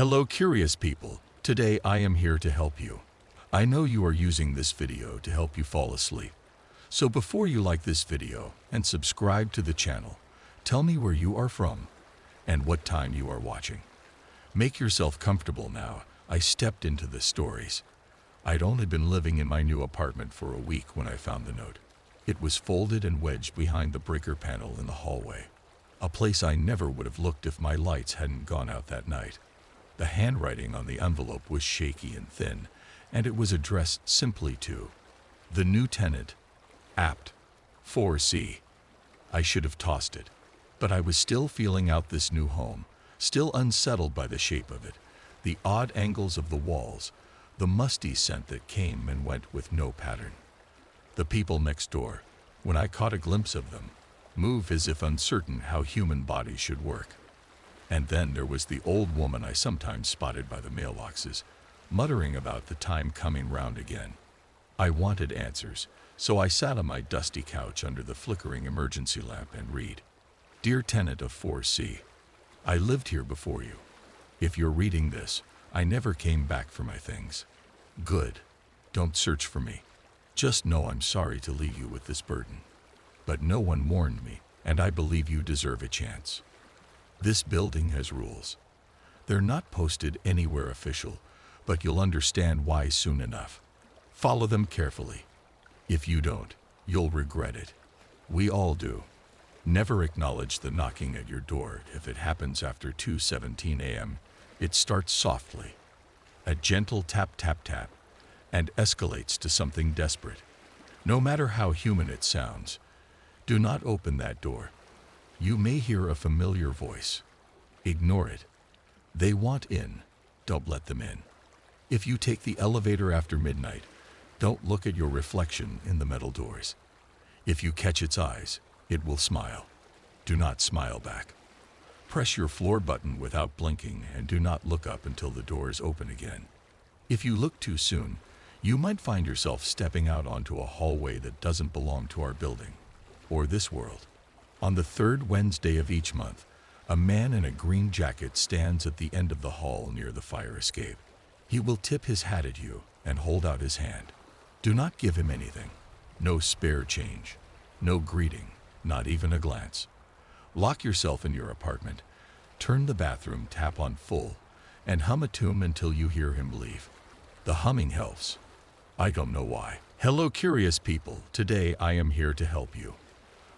Hello curious people, today I am here to help you. I know you are using this video to help you fall asleep. So before you like this video and subscribe to the channel, tell me where you are from and what time you are watching. Make yourself comfortable now. I stepped into the stories. I'd only been living in my new apartment for a week when I found the note. It was folded and wedged behind the breaker panel in the hallway, a place I never would have looked if my lights hadn't gone out that night. The handwriting on the envelope was shaky and thin, and it was addressed simply to the new tenant, apt 4C. I should have tossed it, but I was still feeling out this new home, still unsettled by the shape of it, the odd angles of the walls, the musty scent that came and went with no pattern. The people next door, when I caught a glimpse of them, move as if uncertain how human bodies should work. And then there was the old woman I sometimes spotted by the mailboxes, muttering about the time coming round again. I wanted answers, so I sat on my dusty couch under the flickering emergency lamp and read. Dear tenant of 4C, I lived here before you. If you're reading this, I never came back for my things. Good. Don't search for me. Just know I'm sorry to leave you with this burden. But no one warned me, and I believe you deserve a chance. This building has rules. They're not posted anywhere official, but you'll understand why soon enough. Follow them carefully. If you don't, you'll regret it. We all do. Never acknowledge the knocking at your door if it happens after 2:17 a.m. It starts softly, a gentle tap tap tap, and escalates to something desperate. No matter how human it sounds, do not open that door. You may hear a familiar voice. Ignore it. They want in. Don't let them in. If you take the elevator after midnight, don't look at your reflection in the metal doors. If you catch its eyes, it will smile. Do not smile back. Press your floor button without blinking and do not look up until the doors open again. If you look too soon, you might find yourself stepping out onto a hallway that doesn't belong to our building or this world. On the third Wednesday of each month, a man in a green jacket stands at the end of the hall near the fire escape. He will tip his hat at you and hold out his hand. Do not give him anything. No spare change. No greeting. Not even a glance. Lock yourself in your apartment. Turn the bathroom tap on full and hum a tune until you hear him leave. The humming helps. I don't know why. Hello curious people, today I am here to help you.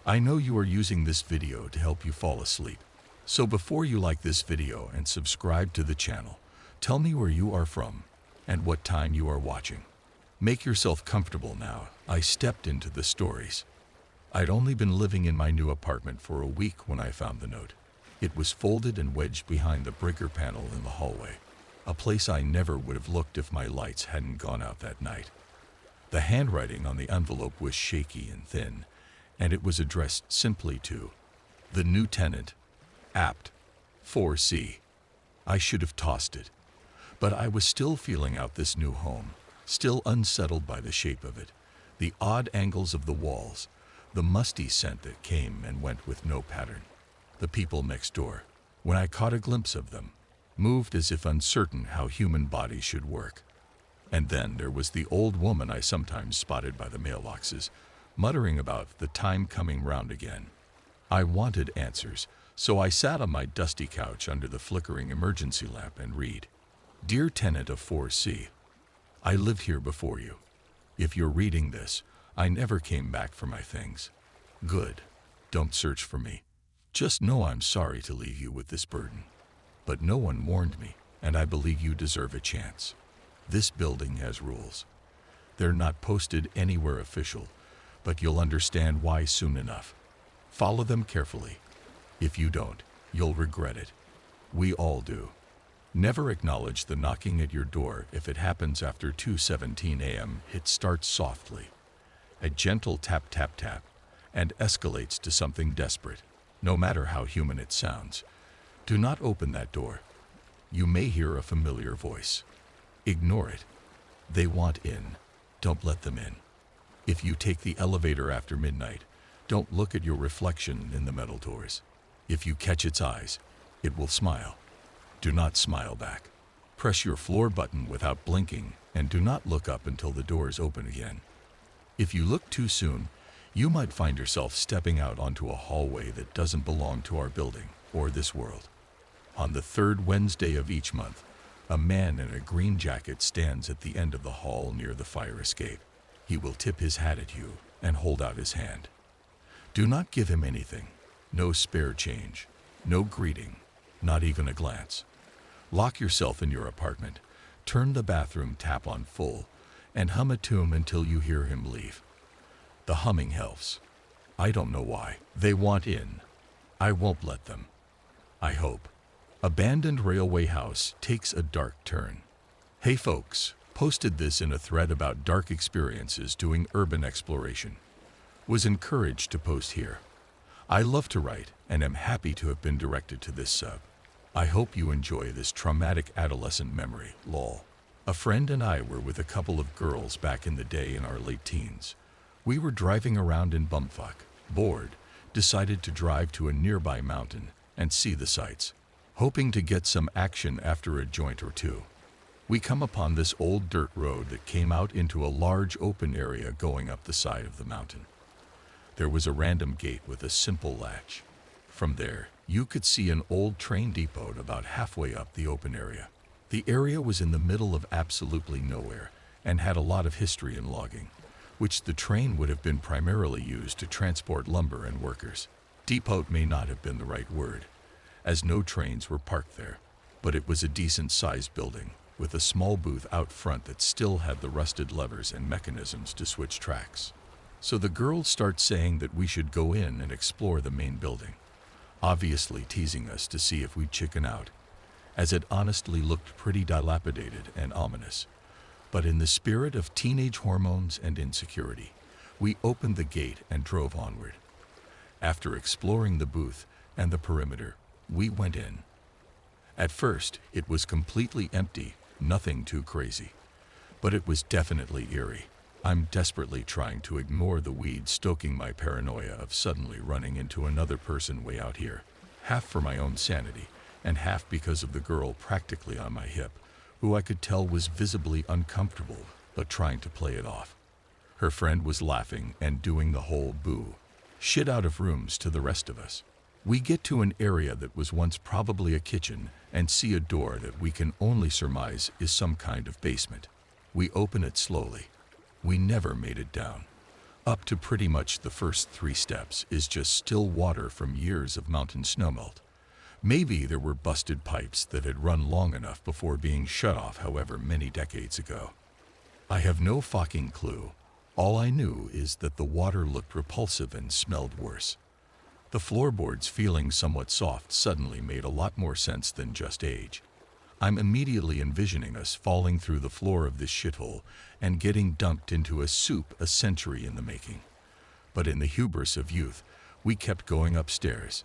I know you are using this video to help you fall asleep. So before you like this video and subscribe to the channel, tell me where you are from and what time you are watching. Make yourself comfortable now. I stepped into the stories. I'd only been living in my new apartment for a week when I found the note. It was folded and wedged behind the breaker panel in the hallway, a place I never would have looked if my lights hadn't gone out that night. The handwriting on the envelope was shaky and thin, and it was addressed simply to the new tenant, apt 4C. I should have tossed it, but I was still feeling out this new home, still unsettled by the shape of it, the odd angles of the walls, the musty scent that came and went with no pattern. The people next door, when I caught a glimpse of them, moved as if uncertain how human bodies should work. And then there was the old woman I sometimes spotted by the mailboxes, muttering about the time coming round again. I wanted answers, so I sat on my dusty couch under the flickering emergency lamp and read. Dear tenant of 4C, I lived here before you. If you're reading this, I never came back for my things. Good. Don't search for me. Just know I'm sorry to leave you with this burden. But no one warned me, and I believe you deserve a chance. This building has rules. They're not posted anywhere official, but you'll understand why soon enough. Follow them carefully. If you don't, you'll regret it. We all do. Never acknowledge the knocking at your door if it happens after 2:17 a.m. It starts softly, a gentle tap tap tap, and escalates to something desperate. No matter how human it sounds, do not open that door. You may hear a familiar voice. Ignore it. They want in. Don't let them in. If you take the elevator after midnight, don't look at your reflection in the metal doors. If you catch its eyes, it will smile. Do not smile back. Press your floor button without blinking and do not look up until the doors open again. If you look too soon, you might find yourself stepping out onto a hallway that doesn't belong to our building or this world. On the third Wednesday of each month, a man in a green jacket stands at the end of the hall near the fire escape. He will tip his hat at you and hold out his hand. Do not give him anything. No spare change. No greeting. Not even a glance. Lock yourself in your apartment. Turn the bathroom tap on full and hum a tune until you hear him leave. The humming helps. I don't know why. They want in. I won't let them. I hope. Abandoned railway house takes a dark turn. Hey folks, posted this in a thread about dark experiences doing urban exploration. Was encouraged to post here. I love to write and am happy to have been directed to this sub. I hope you enjoy this traumatic adolescent memory, lol. A friend and I were with a couple of girls back in the day in our late teens. We were driving around in bumfuck, bored, decided to drive to a nearby mountain and see the sights, hoping to get some action after a joint or two. We come upon this old dirt road that came out into a large open area going up the side of the mountain. There was a random gate with a simple latch. From there, you could see an old train depot about halfway up the open area. The area was in the middle of absolutely nowhere and had a lot of history in logging, which the train would have been primarily used to transport lumber and workers. Depot may not have been the right word, as no trains were parked there, but it was a decent-sized building with a small booth out front that still had the rusted levers and mechanisms to switch tracks. So the girls start saying that we should go in and explore the main building, obviously teasing us to see if we'd chicken out, as it honestly looked pretty dilapidated and ominous. But in the spirit of teenage hormones and insecurity, we opened the gate and drove onward. After exploring the booth and the perimeter, we went in. At first, it was completely empty, nothing too crazy, but it was definitely eerie. I'm desperately trying to ignore the weed stoking my paranoia of suddenly running into another person way out here, half for my own sanity and half because of the girl practically on my hip, who I could tell was visibly uncomfortable but trying to play it off. Her friend was laughing and doing the whole boo shit out of rooms to the rest of us. We get to an area that was once probably a kitchen and see a door that we can only surmise is some kind of basement. We open it slowly. We never made it down. Up to pretty much the first 3 steps is just still water from years of mountain snowmelt. Maybe there were busted pipes that had run long enough before being shut off however many decades ago. I have no fucking clue. All I knew is that the water looked repulsive and smelled worse. The floorboards feeling somewhat soft suddenly made a lot more sense than just age. I'm immediately envisioning us falling through the floor of this shithole and getting dumped into a soup a century in the making. But in the hubris of youth, we kept going upstairs.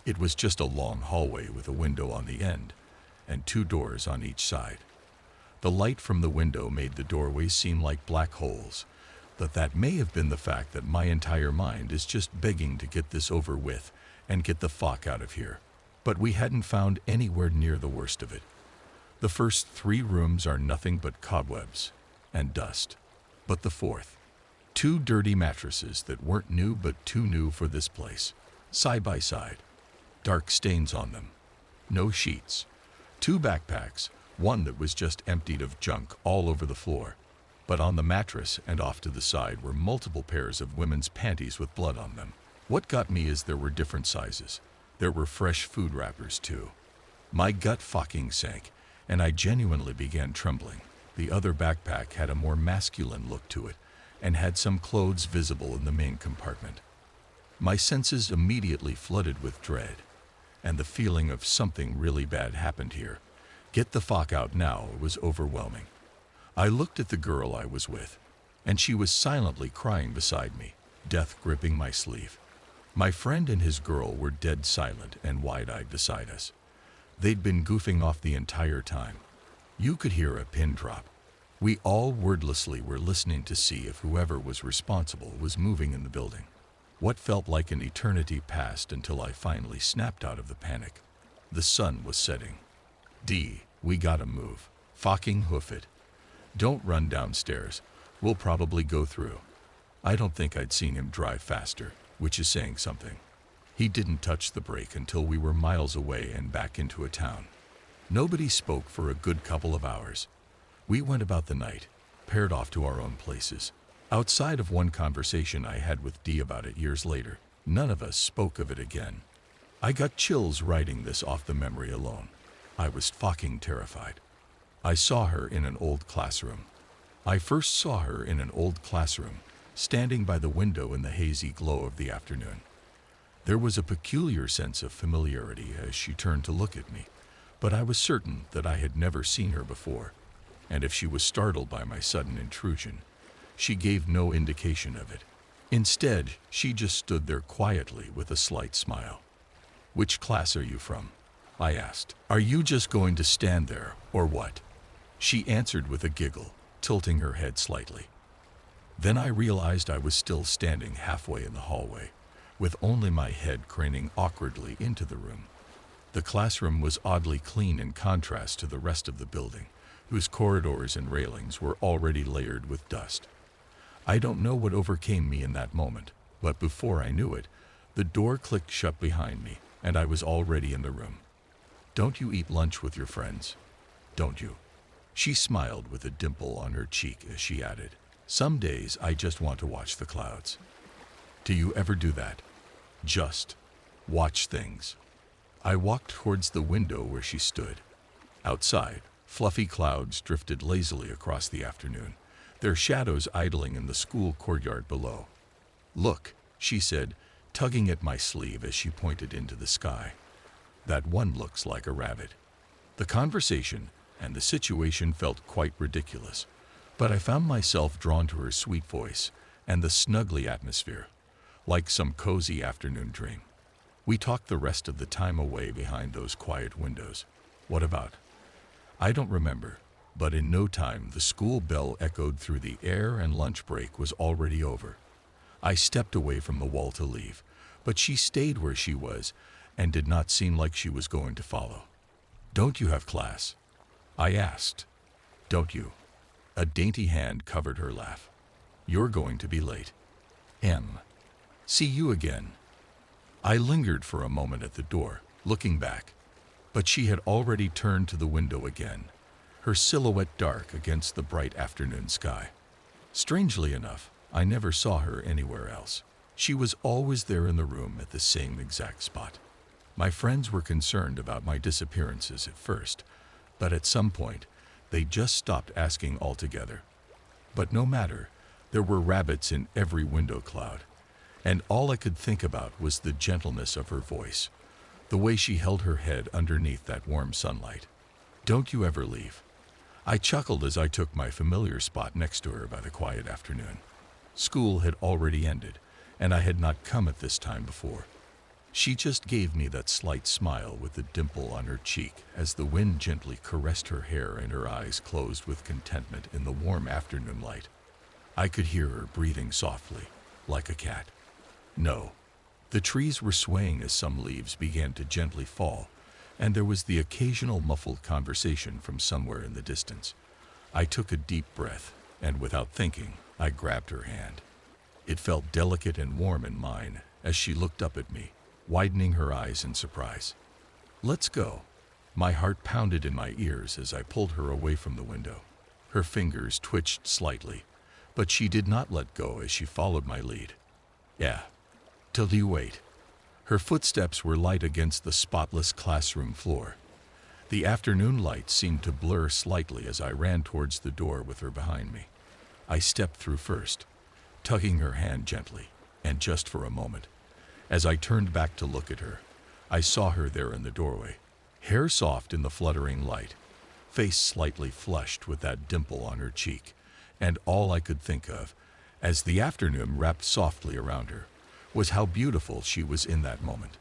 It was just a long hallway with a window on the end and 2 doors on each side. The light from the window made the doorways seem like black holes, but that may have been the fact that my entire mind is just begging to get this over with and get the fuck out of here. But we hadn't found anywhere near the worst of it. The first 3 rooms are nothing but cobwebs and dust. But the 4th, 2 dirty mattresses that weren't new but too new for this place, side by side. Dark stains on them. No sheets. 2 backpacks, one that was just emptied of junk all over the floor. But on the mattress and off to the side were multiple pairs of women's panties with blood on them. What got me is there were different sizes. There were fresh food wrappers too. My gut fucking sank, and I genuinely began trembling. The other backpack had a more masculine look to it and had some clothes visible in the main compartment. My senses immediately flooded with dread, and the feeling of something really bad happened here. Get the fuck out now was overwhelming. I looked at the girl I was with, and she was silently crying beside me, death gripping my sleeve. My friend and his girl were dead silent and wide-eyed beside us. They'd been goofing off the entire time. You could hear a pin drop. We all wordlessly were listening to see if whoever was responsible was moving in the building. What felt like an eternity passed until I finally snapped out of the panic. The sun was setting. We gotta move. Fucking hoof it. Don't run downstairs. We'll probably go through. I don't think I'd seen him drive faster, which is saying something. He didn't touch the brake until we were miles away and back into a town. Nobody spoke for a good couple of hours. We went about the night, paired off to our own places. Outside of one conversation I had with Dee about it years later, none of us spoke of it again. I got chills writing this off the memory alone. I was fucking terrified. I saw her in an old classroom. I first saw her in an old classroom, standing by the window in the hazy glow of the afternoon. There was a peculiar sense of familiarity as she turned to look at me, but I was certain that I had never seen her before, and if she was startled by my sudden intrusion, she gave no indication of it. Instead, she just stood there quietly with a slight smile. "Which class are you from?" I asked. "Are you just going to stand there, or what?" She answered with a giggle, tilting her head slightly. Then I realized I was still standing halfway in the hallway, with only my head craning awkwardly into the room. The classroom was oddly clean in contrast to the rest of the building, whose corridors and railings were already layered with dust. I don't know what overcame me in that moment, but before I knew it, the door clicked shut behind me, and I was already in the room. "Don't you eat lunch with your friends? Don't you?" She smiled with a dimple on her cheek as she added, "Some days I just want to watch the clouds." "Do you ever do that? Just watch things?" I walked towards the window where she stood. Outside, fluffy clouds drifted lazily across the afternoon, their shadows idling in the school courtyard below. "Look," she said, tugging at my sleeve as she pointed into the sky. "That one looks like a rabbit." The conversation and the situation felt quite ridiculous, but I found myself drawn to her sweet voice and the snuggly atmosphere, like some cozy afternoon dream. We talked the rest of the time away behind those quiet windows. What about? I don't remember, but in no time the school bell echoed through the air and lunch break was already over. I stepped away from the wall to leave, but she stayed where she was and did not seem like she was going to follow. "Don't you have class?" I asked. "Don't you?" A dainty hand covered her laugh. "You're going to be late." See you again." I lingered for a moment at the door, looking back, but she had already turned to the window again, her silhouette dark against the bright afternoon sky. Strangely enough, I never saw her anywhere else. She was always there in the room at the same exact spot. My friends were concerned about my disappearances at first, but at some point, they just stopped asking altogether. But no matter, there were rabbits in every window cloud, and all I could think about was the gentleness of her voice, the way she held her head underneath that warm sunlight. "Don't you ever leave?" I chuckled as I took my familiar spot next to her by the quiet afternoon. School had already ended, and I had not come at this time before. She just gave me that slight smile with a dimple on her cheek as the wind gently caressed her hair and her eyes closed with contentment in the warm afternoon light. I could hear her breathing softly, like a cat. No. The trees were swaying as some leaves began to gently fall, and there was the occasional muffled conversation from somewhere in the distance. I took a deep breath, and without thinking, I grabbed her hand. It felt delicate and warm in mine as she looked up at me, widening her eyes in surprise. "Let's go." My heart pounded in my ears as I pulled her away from the window. Her fingers twitched slightly, but she did not let go as she followed my lead. "Yeah. Till you wait." Her footsteps were light against the spotless classroom floor. The afternoon light seemed to blur slightly as I ran towards the door with her behind me. I stepped through first, tugging her hand gently, and just for a moment, as I turned back to look at her, I saw her there in the doorway, hair soft in the fluttering light, face slightly flushed with that dimple on her cheek, and all I could think of, as the afternoon wrapped softly around her, was how beautiful she was in that moment.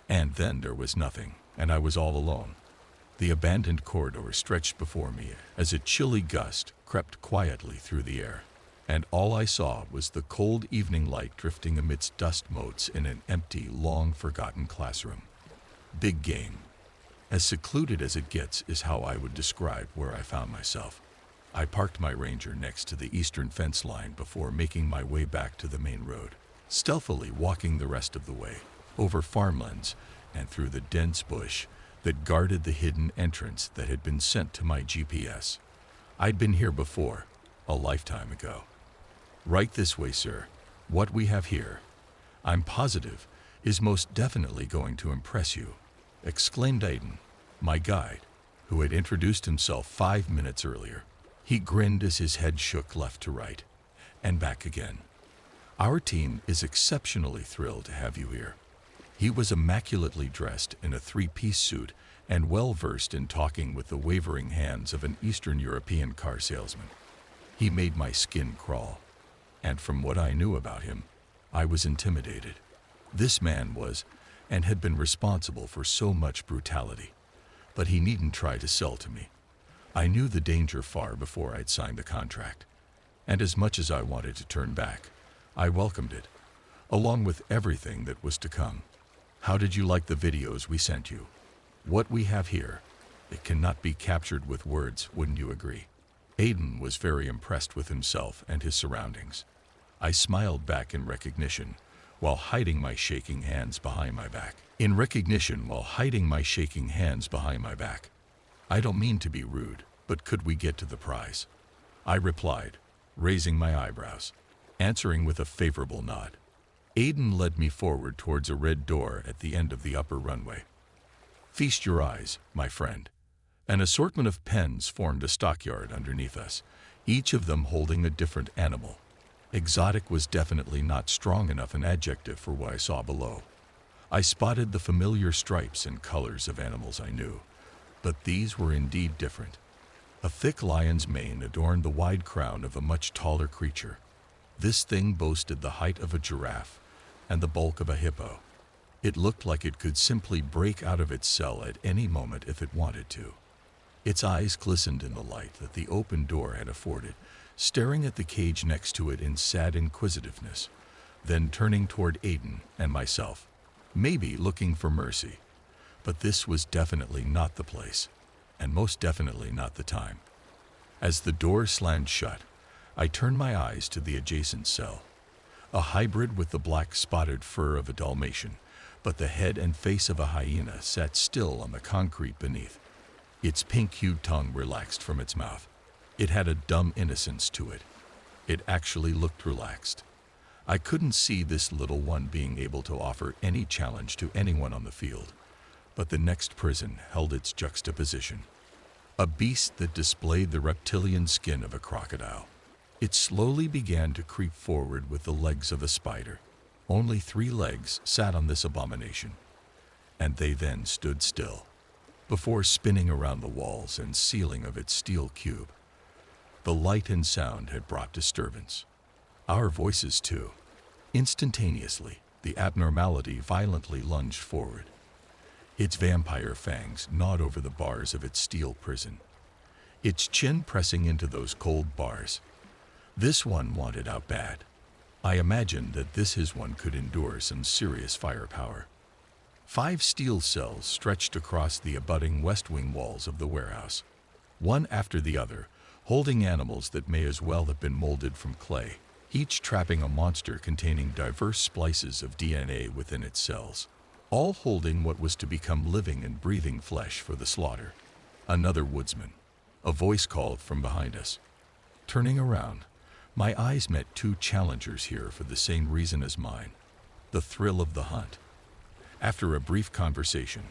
And then there was nothing, and I was all alone. The abandoned corridor stretched before me as a chilly gust crept quietly through the air, and all I saw was the cold evening light drifting amidst dust motes in an empty, long-forgotten classroom. Big game. As secluded as it gets is how I would describe where I found myself. I parked my Ranger next to the eastern fence line before making my way back to the main road, stealthily walking the rest of the way, over farmlands and through the dense bush that guarded the hidden entrance that had been sent to my GPS. I'd been here before, a lifetime ago. Right this way, sir. What we have here, I'm positive, is most definitely going to impress you, exclaimed Aiden, my guide, who had introduced himself 5 minutes earlier. He grinned as his head shook left to right, and back again. Our team is exceptionally thrilled to have you here. He was immaculately dressed in a three-piece suit and well-versed in talking with the wavering hands of an Eastern European car salesman. He made my skin crawl, and from what I knew about him, I was intimidated. This man was, and had been responsible for so much brutality, but he needn't try to sell to me. I knew the danger far before I'd signed the contract, and as much as I wanted to turn back, I welcomed it, along with everything that was to come. How did you like the videos we sent you? What we have here, it cannot be captured with words, wouldn't you agree? Aiden was very impressed with himself and his surroundings. I smiled back in recognition, while hiding my shaking hands behind my back. I don't mean to be rude, but could we get to the prize? I replied, raising my eyebrows, answering with a favorable nod. Aiden led me forward towards a red door at the end of the upper runway. Feast your eyes, my friend. An assortment of pens formed a stockyard underneath us, each of them holding a different animal. Exotic was definitely not strong enough an adjective for what I saw below. I spotted the familiar stripes and colors of animals I knew, but these were indeed different. A thick lion's mane adorned the wide crown of a much taller creature. This thing boasted the height of a giraffe and the bulk of a hippo. It looked like it could simply break out of its cell at any moment if it wanted to. Its eyes glistened in the light that the open door had afforded, staring at the cage next to it in sad inquisitiveness, then turning toward Aiden and myself, maybe looking for mercy. But this was definitely not the place, and most definitely not the time. As the door slammed shut, I turned my eyes to the adjacent cell, a hybrid with the black spotted fur of a Dalmatian, but the head and face of a hyena sat still on the concrete beneath. Its pink-hued tongue relaxed from its mouth. It had a dumb innocence to it. It actually looked relaxed. I couldn't see this little one being able to offer any challenge to anyone on the field, but the next prison held its juxtaposition. A beast that displayed the reptilian skin of a crocodile. It slowly began to creep forward with the legs of a spider. Only 3 legs sat on this abomination, and they then stood still, before spinning around the walls and ceiling of its steel cube. The light and sound had brought disturbance. Our voices too. Instantaneously, the abnormality violently lunged forward. Its vampire fangs gnawed over the bars of its steel prison, its chin pressing into those cold bars. This one wanted out bad. I imagined that his one could endure some serious firepower. 5 steel cells stretched across the abutting west wing walls of the warehouse, one after the other, holding animals that may as well have been molded from clay, each trapping a monster containing diverse splices of DNA within its cells, all holding what was to become living and breathing flesh for the slaughter. Another woodsman. A voice called from behind us. Turning around, my eyes met 2 challengers here for the same reason as mine, the thrill of the hunt. After a brief conversation,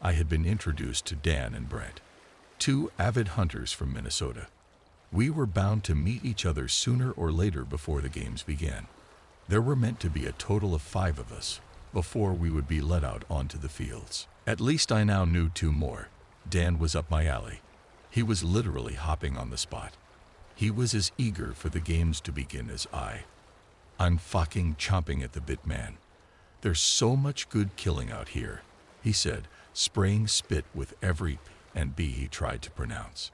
I had been introduced to Dan and Brent, 2 avid hunters from Minnesota. We were bound to meet each other sooner or later before the games began. There were meant to be a total of 5 of us before we would be let out onto the fields. At least I now knew 2 more. Dan was up my alley. He was literally hopping on the spot. He was as eager for the games to begin as I. I'm fucking chomping at the bit, man. There's so much good killing out here, he said, spraying spit with every and B he tried to pronounce.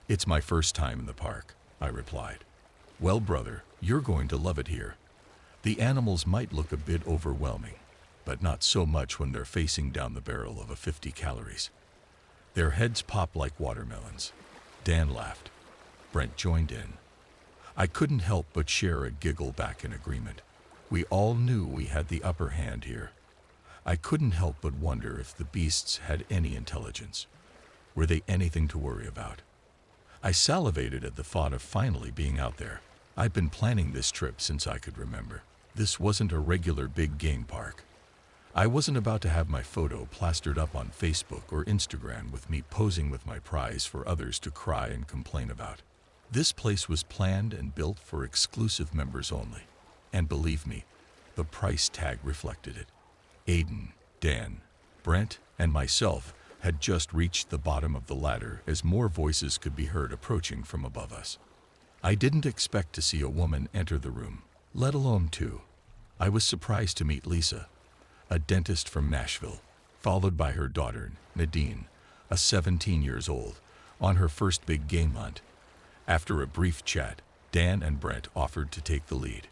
It's my first time in the park, I replied. Well, brother, you're going to love it here. The animals might look a bit overwhelming, but not so much when they're facing down the barrel of a 50 calories. Their heads popped like watermelons. Dan laughed. Brent joined in. I couldn't help but share a giggle back in agreement. We all knew we had the upper hand here. I couldn't help but wonder if the beasts had any intelligence. Were they anything to worry about? I salivated at the thought of finally being out there. I'd been planning this trip since I could remember. This wasn't a regular big game park. I wasn't about to have my photo plastered up on Facebook or Instagram with me posing with my prize for others to cry and complain about. This place was planned and built for exclusive members only. And believe me, the price tag reflected it. Aiden, Dan, Brent, and myself had just reached the bottom of the ladder as more voices could be heard approaching from above us. I didn't expect to see a woman enter the room, let alone two. I was surprised to meet Lisa, a dentist from Nashville, followed by her daughter, Nadine, a 17 years old, on her first big game hunt. After a brief chat, Dan and Brent offered to take the lead.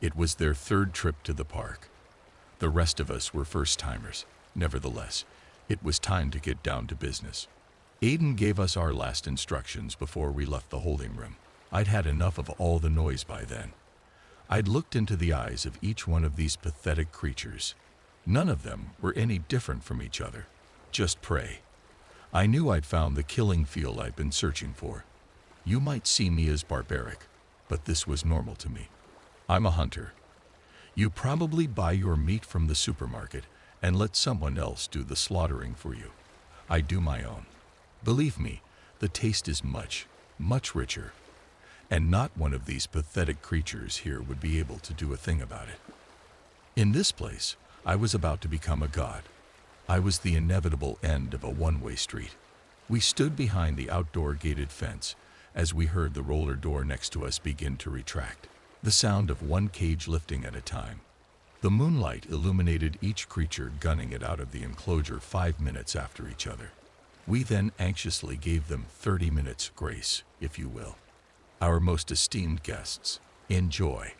It was their third trip to the park. The rest of us were first-timers. Nevertheless, it was time to get down to business. Aiden gave us our last instructions before we left the holding room. I'd had enough of all the noise by then. I'd looked into the eyes of each one of these pathetic creatures. None of them were any different from each other. Just prey. I knew I'd found the killing field I'd been searching for. You might see me as barbaric, but this was normal to me. I'm a hunter. You probably buy your meat from the supermarket and let someone else do the slaughtering for you. I do my own. Believe me, the taste is much, much richer. And not one of these pathetic creatures here would be able to do a thing about it. In this place, I was about to become a god. I was the inevitable end of a one-way street. We stood behind the outdoor gated fence as we heard the roller door next to us begin to retract, the sound of one cage lifting at a time. The moonlight illuminated each creature gunning it out of the enclosure 5 minutes after each other. We then anxiously gave them 30 minutes grace, if you will. Our most esteemed guests, enjoy.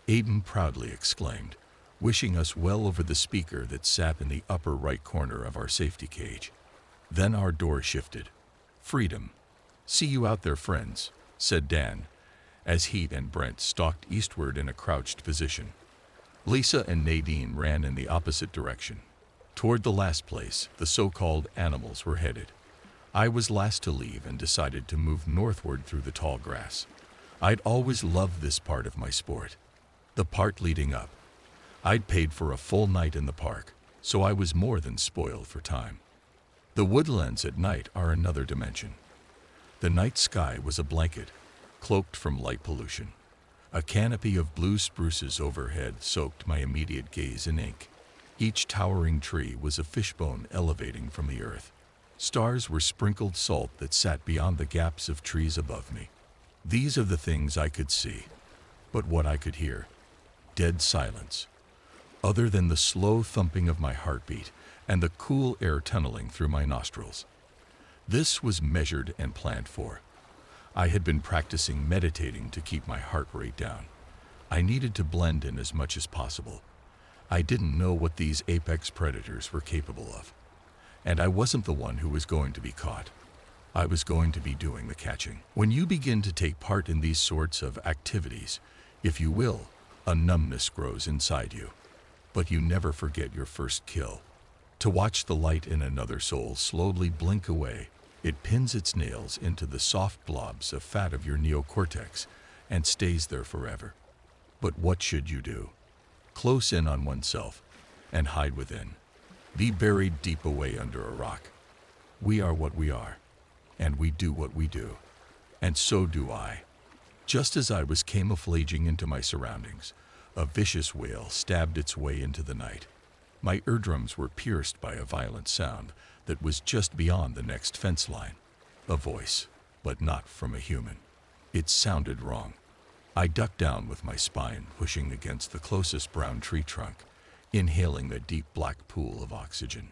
Aiden proudly exclaimed, wishing us well over the speaker that sat in the upper right corner of our safety cage. Then our door shifted. Freedom. See you out there, friends, said Dan, as he and Brent stalked eastward in a crouched position. Lisa and Nadine ran in the opposite direction. Toward the last place, the so-called animals were headed. I was last to leave and decided to move northward through the tall grass. I'd always loved this part of my sport, the part leading up. I'd paid for a full night in the park, so I was more than spoiled for time. The woodlands at night are another dimension. The night sky was a blanket, cloaked from light pollution. A canopy of blue spruces overhead soaked my immediate gaze in ink. Each towering tree was a fishbone elevating from the earth. Stars were sprinkled salt that sat beyond the gaps of trees above me. These are the things I could see, but what I could hear, dead silence, other than the slow thumping of my heartbeat and the cool air tunneling through my nostrils. This was measured and planned for. I had been practicing meditating to keep my heart rate down. I needed to blend in as much as possible. I didn't know what these apex predators were capable of. And I wasn't the one who was going to be caught. I was going to be doing the catching. When you begin to take part in these sorts of activities, if you will, a numbness grows inside you. But you never forget your first kill. To watch the light in another soul slowly blink away, it pins its nails into the soft blobs of fat of your neocortex and stays there forever. But what should you do? Close in on oneself and hide within. Be buried deep away under a rock. We are what we are, and we do what we do. And so do I. Just as I was camouflaging into my surroundings, a vicious wail stabbed its way into the night. My eardrums were pierced by a violent sound that was just beyond the next fence line. A voice, but not from a human. It sounded wrong. I ducked down with my spine pushing against the closest brown tree trunk, inhaling the deep black pool of oxygen,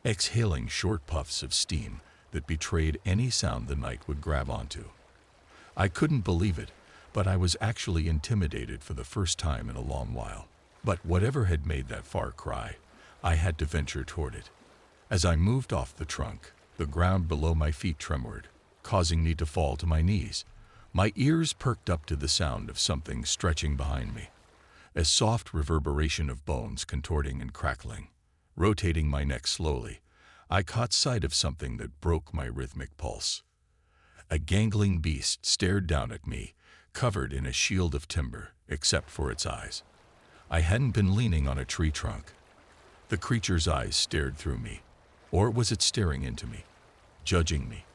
exhaling short puffs of steam that betrayed any sound the night would grab onto. I couldn't believe it, but I was actually intimidated for the first time in a long while. But whatever had made that far cry, I had to venture toward it. As I moved off the trunk, The ground below my feet tremored, causing me to fall to my knees. My ears perked up to the sound of something stretching behind me, a soft reverberation of bones contorting and crackling. Rotating my neck slowly, I caught sight of something that broke my rhythmic pulse. A gangling beast stared down at me, covered in a shield of timber, except for its eyes. I hadn't been leaning on a tree trunk. The creature's eyes stared through me. Or was it staring into me, judging me?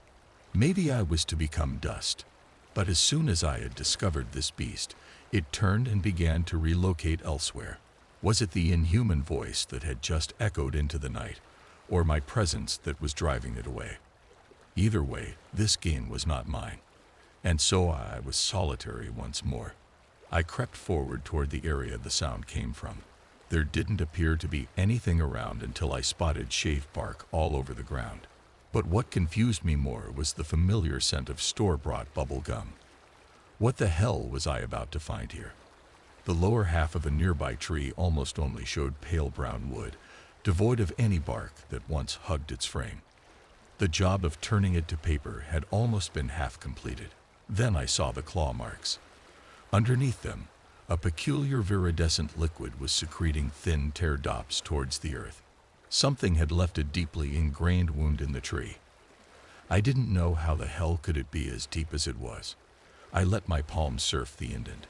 Maybe I was to become dust. But as soon as I had discovered this beast, it turned and began to relocate elsewhere. Was it the inhuman voice that had just echoed into the night, or my presence that was driving it away? Either way, this game was not mine, and so I was solitary once more. I crept forward toward the area the sound came from. There didn't appear to be anything around until I spotted shaved bark all over the ground. But what confused me more was the familiar scent of store-bought bubble gum. What the hell was I about to find here? The lower half of a nearby tree almost only showed pale brown wood, devoid of any bark that once hugged its frame. The job of turning it to paper had almost been half completed. Then I saw the claw marks. Underneath them, a peculiar viridescent liquid was secreting thin teardrops towards the earth. Something had left a deeply ingrained wound in the tree. I didn't know how the hell could it be as deep as it was. I let my palm surf the indent,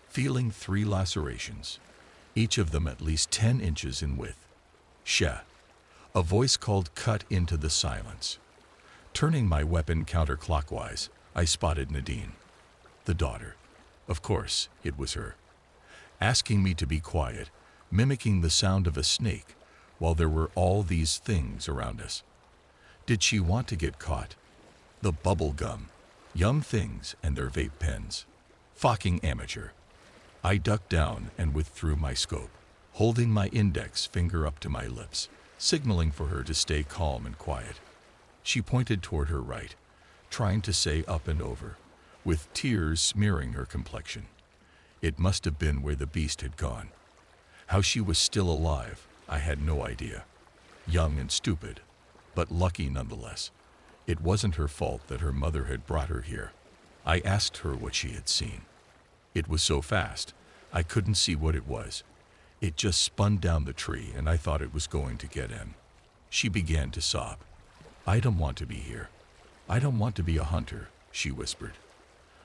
feeling 3 lacerations, each of them at least 10 inches in width. Sheh! A voice called cut into the silence. Turning my weapon counterclockwise, I spotted Nadine, the daughter. Of course, it was her, asking me to be quiet, mimicking the sound of a snake, while there were all these things around us. Did she want to get caught? The bubble gum, yum things and their vape pens. Fucking amateur. I ducked down and withdrew my scope, holding my index finger up to my lips, signaling for her to stay calm and quiet. She pointed toward her right, trying to say up and over, with tears smearing her complexion. It must have been where the beast had gone. How she was still alive, I had no idea. Young and stupid, but lucky nonetheless. It wasn't her fault that her mother had brought her here. I asked her what she had seen. It was so fast, I couldn't see what it was. It just spun down the tree and I thought it was going to get him. She began to sob. I don't want to be here. I don't want to be a hunter, she whispered.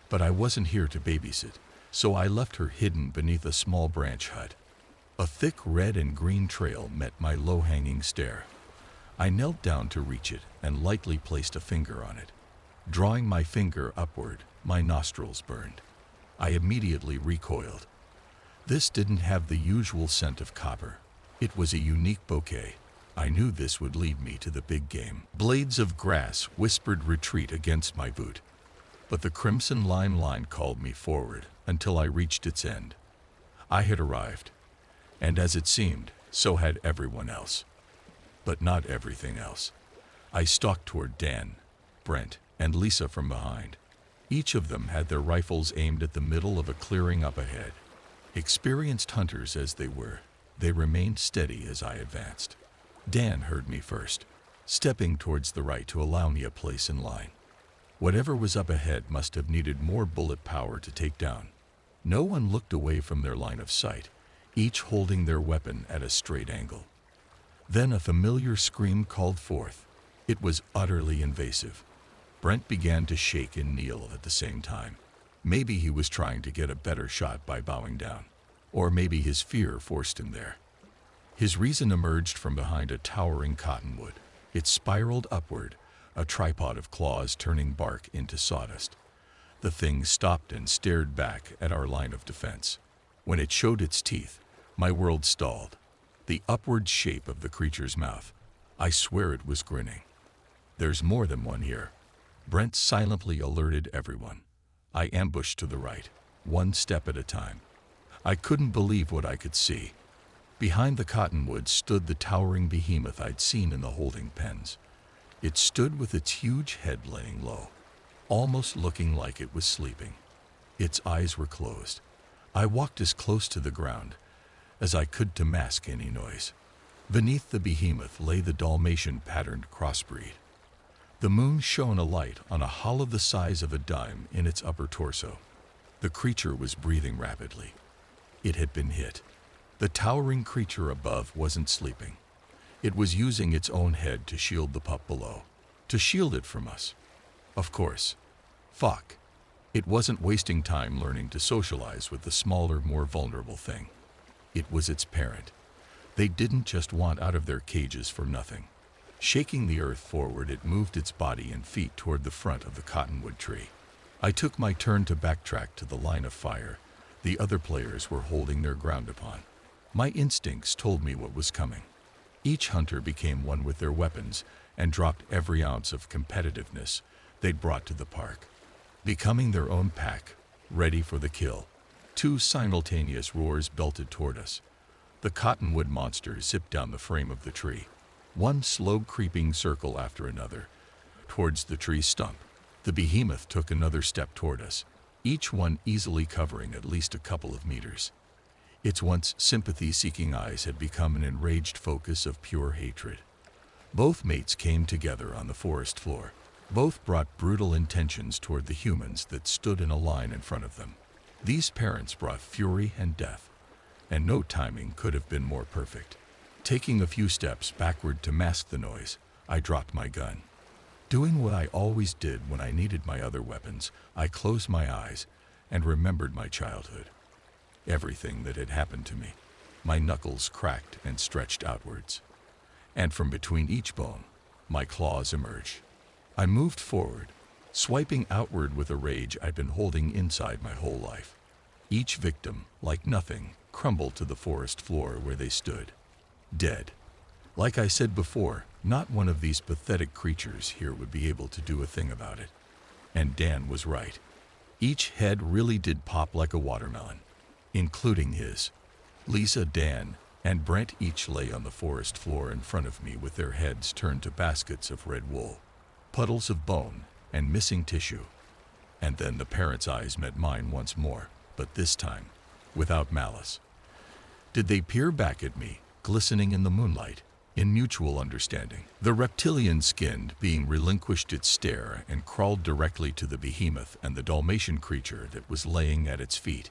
But I wasn't here to babysit, so I left her hidden beneath a small branch hut. A thick red and green trail met my low-hanging stare. I knelt down to reach it and lightly placed a finger on it. Drawing my finger upward, my nostrils burned. I immediately recoiled. This didn't have the usual scent of copper. It was a unique bouquet. I knew this would lead me to the big game. Blades of grass whispered retreat against my boot, but the crimson lime line called me forward until I reached its end. I had arrived, and as it seemed, so had everyone else. But not everything else. I stalked toward Dan, Brent, and Lisa from behind. Each of them had their rifles aimed at the middle of a clearing up ahead. Experienced hunters as they were, they remained steady as I advanced. Dan heard me first, stepping towards the right to allow me a place in line. Whatever was up ahead must have needed more bullet power to take down. No one looked away from their line of sight, each holding their weapon at a straight angle. Then a familiar scream called forth. It was utterly invasive. Brent began to shake and kneel at the same time. Maybe he was trying to get a better shot by bowing down, or maybe his fear forced him there. His reason emerged from behind a towering cottonwood. It spiraled upward, a tripod of claws turning bark into sawdust. The thing stopped and stared back at our line of defense. When it showed its teeth, my world stalled. The upward shape of the creature's mouth. I swear it was grinning. There's more than one here. Brent silently alerted everyone. I ambushed to the right, one step at a time. I couldn't believe what I could see. Behind the cottonwoods stood the towering behemoth I'd seen in the holding pens. It stood with its huge head laying low, almost looking like it was sleeping. Its eyes were closed. I walked as close to the ground as I could to mask any noise. Beneath the behemoth lay the Dalmatian patterned crossbreed. The moon shone a light on a hollow the size of a dime in its upper torso. The creature was breathing rapidly. It had been hit. The towering creature above wasn't sleeping. It was using its own head to shield the pup below. To shield it from us. Of course. Fuck. It wasn't wasting time learning to socialize with the smaller, more vulnerable thing. It was its parent. They didn't just want out of their cages for nothing. Shaking the earth forward, it moved its body and feet toward the front of the cottonwood tree. I took my turn to backtrack to the line of fire the other players were holding their ground upon. My instincts told me what was coming. Each hunter became one with their weapons and dropped every ounce of competitiveness they'd brought to the park, becoming their own pack, ready for the kill. Two simultaneous roars belted toward us. The cottonwood monster zipped down the frame of the tree, one slow creeping circle after another, towards the tree stump. The behemoth took another step toward us, each one easily covering at least a couple of meters. Its once sympathy-seeking eyes had become an enraged focus of pure hatred. Both mates came together on the forest floor. Both brought brutal intentions toward the humans that stood in a line in front of them. These parents brought fury and death, and no timing could have been more perfect. Taking a few steps backward to mask the noise, I dropped my gun. Doing what I always did when I needed my other weapons, I closed my eyes and remembered my childhood. Everything that had happened to me. My knuckles cracked and stretched outwards. And from between each bone, my claws emerged. I moved forward, swiping outward with a rage I'd been holding inside my whole life. Each victim, like nothing, crumbled to the forest floor where they stood. Dead. Like I said before, not one of these pathetic creatures here would be able to do a thing about it. And Dan was right. Each head really did pop like a watermelon, including his. Lisa, Dan, and Brent each lay on the forest floor in front of me with their heads turned to baskets of red wool, puddles of bone, and missing tissue. And then the parents' eyes met mine once more, but this time, without malice. Did they peer back at me, glistening in the moonlight, in mutual understanding? The reptilian-skinned being relinquished its stare and crawled directly to the behemoth and the Dalmatian creature that was laying at its feet.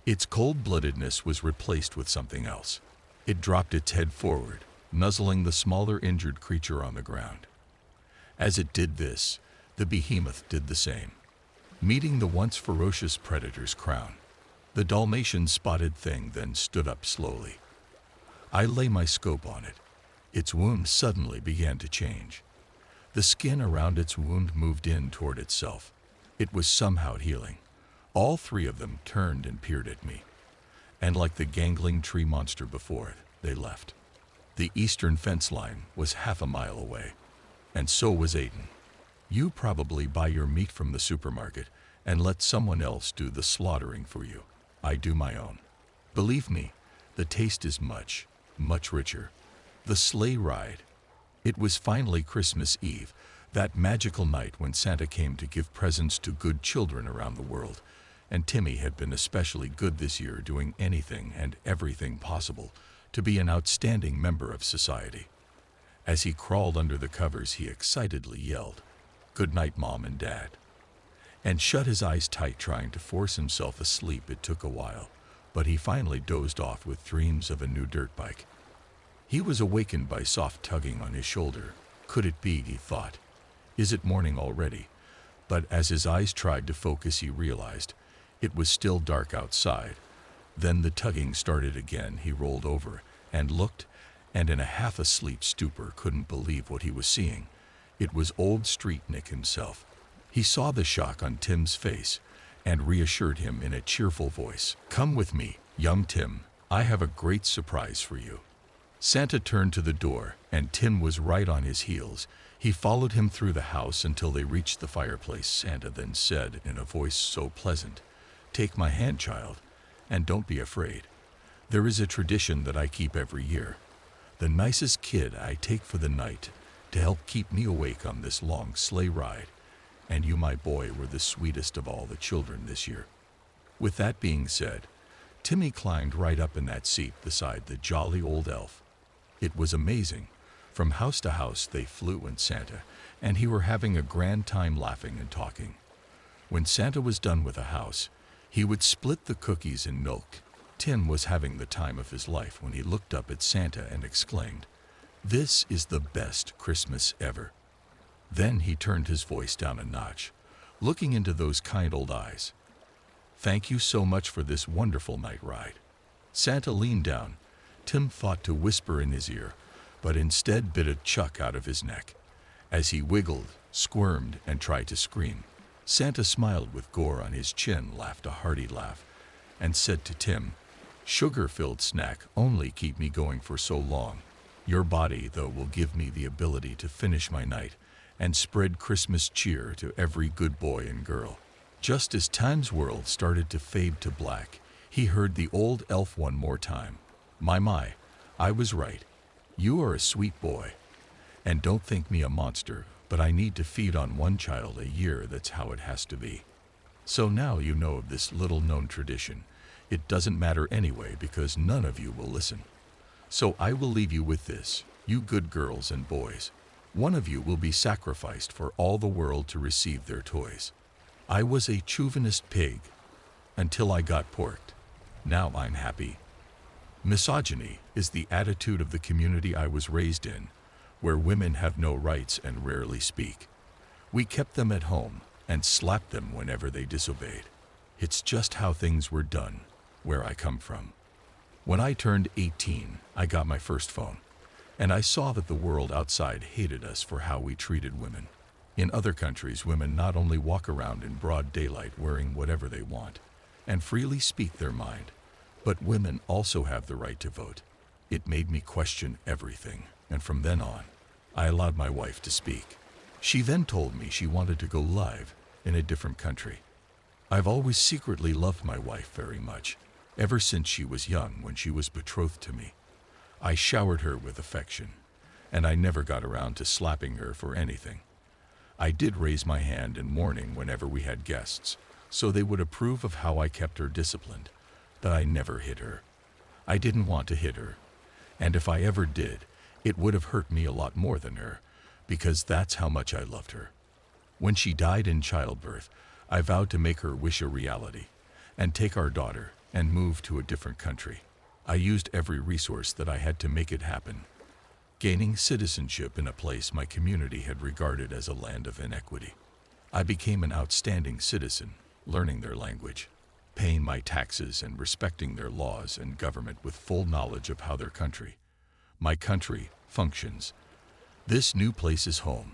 Its cold-bloodedness was replaced with something else. It dropped its head forward, nuzzling the smaller injured creature on the ground. As it did this, the behemoth did the same, meeting the once ferocious predator's crown. The Dalmatian spotted thing then stood up slowly. I lay my scope on it. Its wound suddenly began to change. The skin around its wound moved in toward itself. It was somehow healing. All three of them turned and peered at me. And like the gangling tree monster before it, they left. The eastern fence line was half a mile away. And so was Aiden. You probably buy your meat from the supermarket and let someone else do the slaughtering for you. I do my own. Believe me, the taste is much, much richer. The sleigh ride. It was finally Christmas Eve, that magical night when Santa came to give presents to good children around the world, and Timmy had been especially good this year, doing anything and everything possible to be an outstanding member of society. As he crawled under the covers, he excitedly yelled, "Good night, Mom and Dad," and shut his eyes tight, trying to force himself asleep. It took a while, but he finally dozed off with dreams of a new dirt bike. He was awakened by soft tugging on his shoulder. Could it be, he thought. Is it morning already? But as his eyes tried to focus, he realized it was still dark outside. Then the tugging started again. He rolled over and looked, and in a half-asleep stupor couldn't believe what he was seeing. It was old Street Nick himself. He saw the shock on Tim's face and reassured him in a cheerful voice. "Come with me, young Tim. I have a great surprise for you." Santa turned to the door, and Tim was right on his heels. He followed him through the house until they reached the fireplace. Santa then said in a voice so pleasant, "Take my hand, child, and don't be afraid. There is a tradition that I keep every year. The nicest kid I take for the night to help keep me awake on this long sleigh ride. And you, my boy, were the sweetest of all the children this year." With that being said, Timmy climbed right up in that seat beside the jolly old elf. It was amazing. From house to house they flew, and Santa and he were having a grand time laughing and talking. When Santa was done with a house, he would split the cookies and milk. Tim was having the time of his life when he looked up at Santa and exclaimed, "This is the best Christmas ever." Then he turned his voice down a notch, looking into those kind old eyes. "Thank you so much for this wonderful night ride." Santa leaned down. Tim thought to whisper in his ear, but instead bit a chunk out of his neck. As he wiggled, squirmed, and tried to scream, Santa smiled with gore on his chin, laughed a hearty laugh, and said to Tim, "Sugar-filled snack only keep me going for so long. Your body, though, will give me the ability to finish my night and spread Christmas cheer to every good boy and girl." Just as Tim's world started to fade to black, he heard the old elf one more time. My, I was right. You are a sweet boy. And don't think me a monster, but I need to feed on one child a year. That's how it has to be. So now you know of this little-known tradition. It doesn't matter anyway because none of you will listen. So I will leave you with this, you good girls and boys. One of you will be sacrificed for all the world to receive their toys. I was a chauvinist pig until I got porked. Now I'm happy. Misogyny is the attitude of the community I was raised in, where women have no rights and rarely speak. We kept them at home and slapped them whenever they disobeyed. It's just how things were done, where I come from. When I turned 18, I got my first phone, and I saw that the world outside hated us for how we treated women. In other countries, women not only walk around in broad daylight wearing whatever they want and freely speak their mind, but women also have the right to vote. It made me question everything, and from then on, I allowed my wife to speak. She then told me she wanted to go live in a different country. I've always secretly loved my wife very much, ever since she was young when she was betrothed to me. I showered her with affection, and I never got around to slapping her for anything. I did raise my hand in mourning whenever we had guests, so they would approve of how I kept her disciplined, but I never hit her. I didn't want to hit her, and if I ever did, it would have hurt me a lot more than her, because that's how much I loved her. When she died in childbirth, I vowed to make her wish a reality, and take our daughter and move to a different country. I used every resource that I had to make it happen. Gaining citizenship in a place my community had regarded as a land of inequity. I became an outstanding citizen, learning their language, paying my taxes and respecting their laws and government with full knowledge of how my country, functions. This new place is home,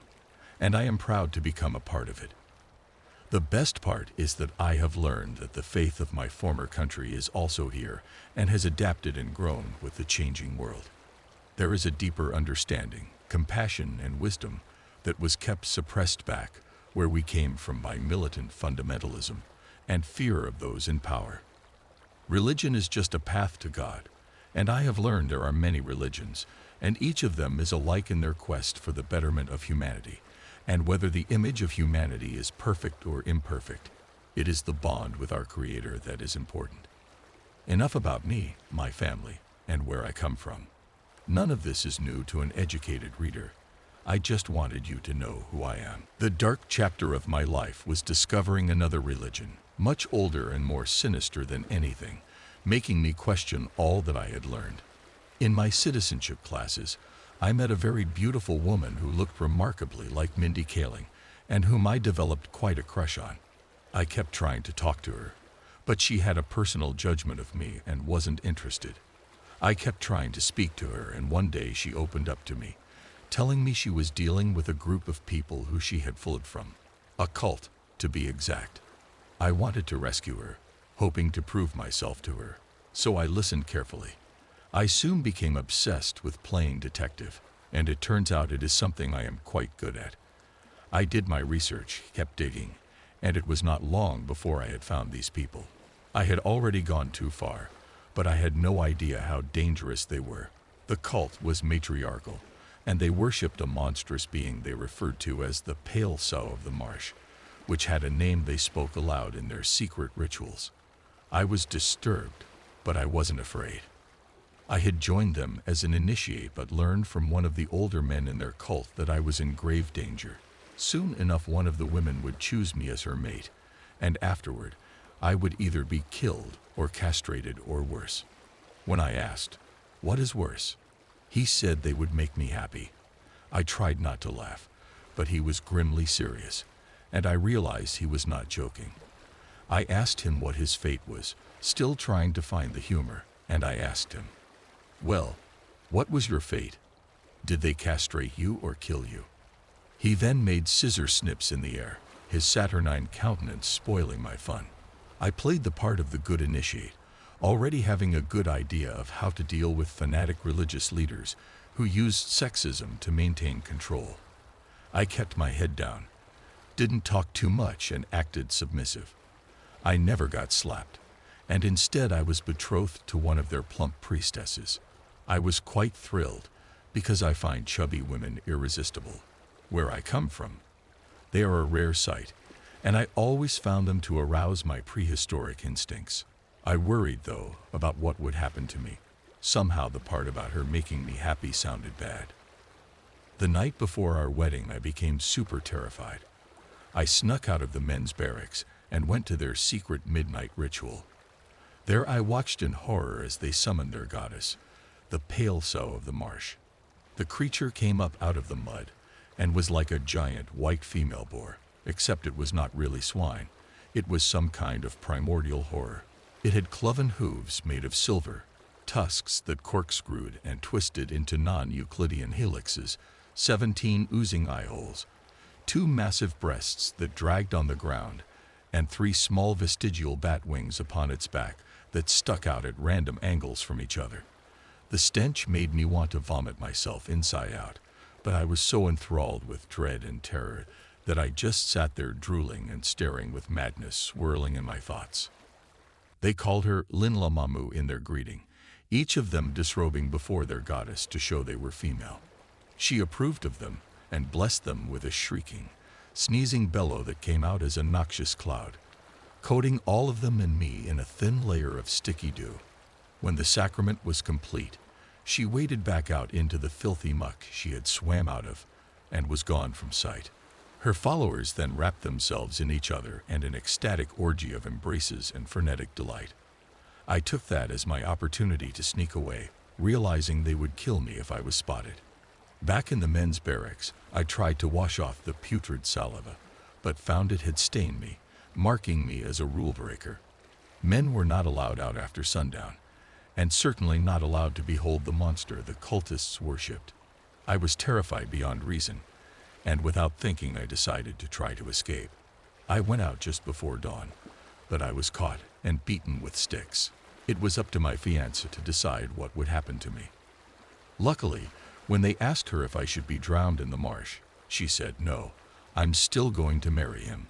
and I am proud to become a part of it. The best part is that I have learned that the faith of my former country is also here and has adapted and grown with the changing world. There is a deeper understanding, compassion, and wisdom that was kept suppressed back where we came from by militant fundamentalism and fear of those in power. Religion is just a path to God, and I have learned there are many religions, and each of them is alike in their quest for the betterment of humanity. And whether the image of humanity is perfect or imperfect, it is the bond with our Creator that is important. Enough about me, my family, and where I come from. None of this is new to an educated reader. I just wanted you to know who I am. The dark chapter of my life was discovering another religion, much older and more sinister than anything, making me question all that I had learned. In my citizenship classes, I met a very beautiful woman who looked remarkably like Mindy Kaling and whom I developed quite a crush on. I kept trying to talk to her, but she had a personal judgment of me and wasn't interested. I kept trying to speak to her, and one day she opened up to me, telling me she was dealing with a group of people who she had fled from, a cult, to be exact. I wanted to rescue her, hoping to prove myself to her, so I listened carefully. I soon became obsessed with playing detective, and it turns out it is something I am quite good at. I did my research, kept digging, and it was not long before I had found these people. I had already gone too far, but I had no idea how dangerous they were. The cult was matriarchal, and they worshipped a monstrous being they referred to as the Pale Sow of the Marsh, which had a name they spoke aloud in their secret rituals. I was disturbed, but I wasn't afraid. I had joined them as an initiate but learned from one of the older men in their cult that I was in grave danger. Soon enough, one of the women would choose me as her mate, and afterward, I would either be killed or castrated or worse. When I asked, "What is worse?" he said they would make me happy. I tried not to laugh, but he was grimly serious, and I realized he was not joking. I asked him what his fate was, still trying to find the humor, and I asked him, "Well, what was your fate? Did they castrate you or kill you?" He then made scissor snips in the air, his saturnine countenance spoiling my fun. I played the part of the good initiate, already having a good idea of how to deal with fanatic religious leaders who used sexism to maintain control. I kept my head down, didn't talk too much, and acted submissive. I never got slapped, and instead I was betrothed to one of their plump priestesses. I was quite thrilled, because I find chubby women irresistible. Where I come from, they are a rare sight, and I always found them to arouse my prehistoric instincts. I worried, though, about what would happen to me. Somehow the part about her making me happy sounded bad. The night before our wedding, I became super terrified. I snuck out of the men's barracks and went to their secret midnight ritual. There I watched in horror as they summoned their goddess, the pale sow of the marsh. The creature came up out of the mud and was like a giant white female boar, except it was not really swine. It was some kind of primordial horror. It had cloven hooves made of silver, tusks that corkscrewed and twisted into non-Euclidean helixes, 17 oozing eye holes, 2 massive breasts that dragged on the ground, and 3 small vestigial bat wings upon its back that stuck out at random angles from each other. The stench made me want to vomit myself inside out, but I was so enthralled with dread and terror that I just sat there drooling and staring with madness swirling in my thoughts. They called her Linlamamu in their greeting, each of them disrobing before their goddess to show they were female. She approved of them and blessed them with a shrieking, sneezing bellow that came out as a noxious cloud, coating all of them and me in a thin layer of sticky dew. When the sacrament was complete, she waded back out into the filthy muck she had swam out of and was gone from sight. Her followers then wrapped themselves in each other and an ecstatic orgy of embraces and frenetic delight. I took that as my opportunity to sneak away, realizing they would kill me if I was spotted. Back in the men's barracks, I tried to wash off the putrid saliva, but found it had stained me, marking me as a rule breaker. Men were not allowed out after sundown, and certainly not allowed to behold the monster the cultists worshipped. I was terrified beyond reason, and without thinking I decided to try to escape. I went out just before dawn, but I was caught and beaten with sticks. It was up to my fiancé to decide what would happen to me. Luckily, when they asked her if I should be drowned in the marsh, she said, "No, I'm still going to marry him.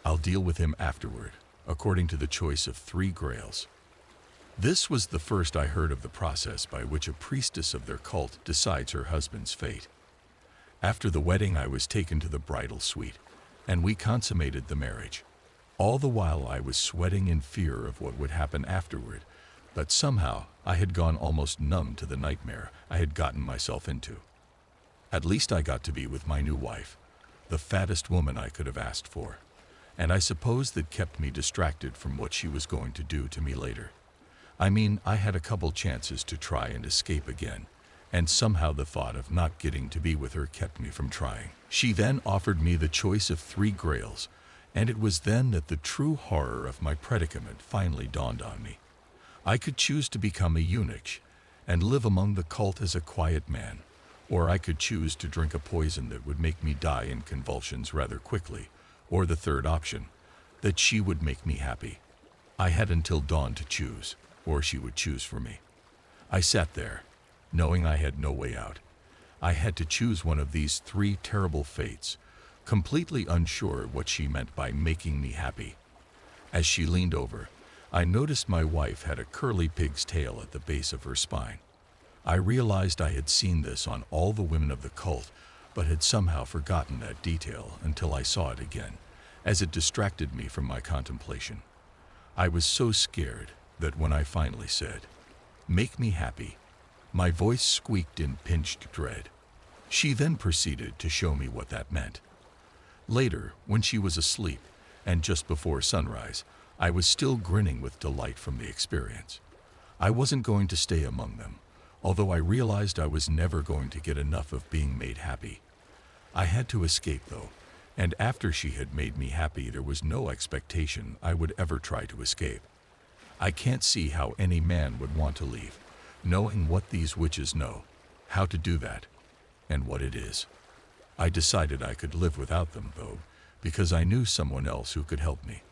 I'll deal with him afterward, according to the choice of 3 grails." This was the first I heard of the process by which a priestess of their cult decides her husband's fate. After the wedding, I was taken to the bridal suite, and we consummated the marriage. All the while I was sweating in fear of what would happen afterward, but somehow I had gone almost numb to the nightmare I had gotten myself into. At least I got to be with my new wife, the fattest woman I could have asked for, and I suppose that kept me distracted from what she was going to do to me later. I mean, I had a couple chances to try and escape again, and somehow the thought of not getting to be with her kept me from trying. She then offered me the choice of 3 grails, and it was then that the true horror of my predicament finally dawned on me. I could choose to become a eunuch and live among the cult as a quiet man, or I could choose to drink a poison that would make me die in convulsions rather quickly, or the third option, that she would make me happy. I had until dawn to choose, or she would choose for me. I sat there, knowing I had no way out. I had to choose one of these 3 terrible fates, completely unsure what she meant by making me happy. As she leaned over, I noticed my wife had a curly pig's tail at the base of her spine. I realized I had seen this on all the women of the cult, but had somehow forgotten that detail until I saw it again, as it distracted me from my contemplation. I was so scared that when I finally said, "Make me happy," my voice squeaked in pinched dread. She then proceeded to show me what that meant. Later, when she was asleep, and just before sunrise, I was still grinning with delight from the experience. I wasn't going to stay among them, although I realized I was never going to get enough of being made happy. I had to escape though, and after she had made me happy there was no expectation I would ever try to escape. I can't see how any man would want to leave, knowing what these witches know, how to do that, and what it is. I decided I could live without them though, because I knew someone else who could help me.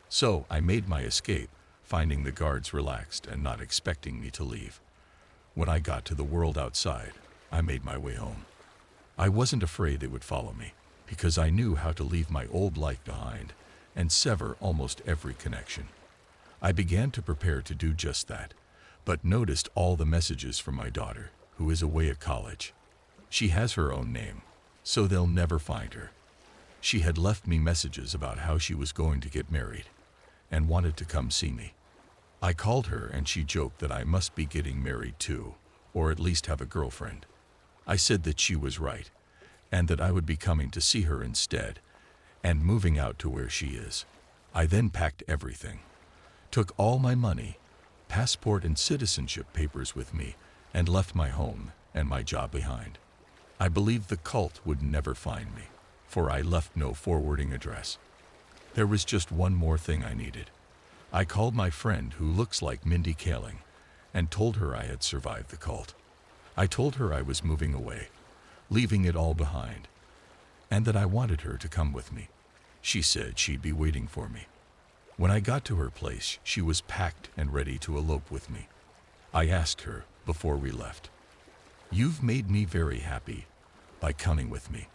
So I made my escape, finding the guards relaxed and not expecting me to leave. When I got to the world outside, I made my way home. I wasn't afraid they would follow me, because I knew how to leave my old life behind and sever almost every connection. I began to prepare to do just that, but noticed all the messages from my daughter, who is away at college. She has her own name, so they'll never find her. She had left me messages about how she was going to get married and wanted to come see me. I called her and she joked that I must be getting married too, or at least have a girlfriend. I said that she was right, and that I would be coming to see her instead, and moving out to where she is. I then packed everything, took all my money, passport and citizenship papers with me, and left my home and my job behind. I believed the cult would never find me, for I left no forwarding address. There was just one more thing I needed. I called my friend who looks like Mindy Kaling and told her I had survived the cult. I told her I was moving away, leaving it all behind, and that I wanted her to come with me. She said she'd be waiting for me. When I got to her place, she was packed and ready to elope with me. I asked her before we left, "You've made me very happy by coming with me."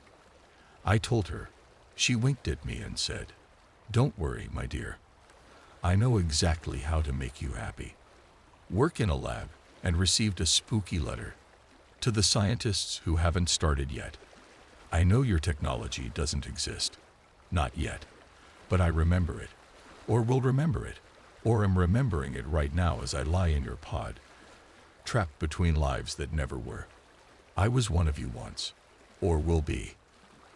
I told her. She winked at me and said, "Don't worry, my dear. I know exactly how to make you happy." Work in a lab and received a spooky letter. To the scientists who haven't started yet, I know your technology doesn't exist. Not yet. But I remember it, or will remember it, or am remembering it right now as I lie in your pod, trapped between lives that never were. I was one of you once, or will be.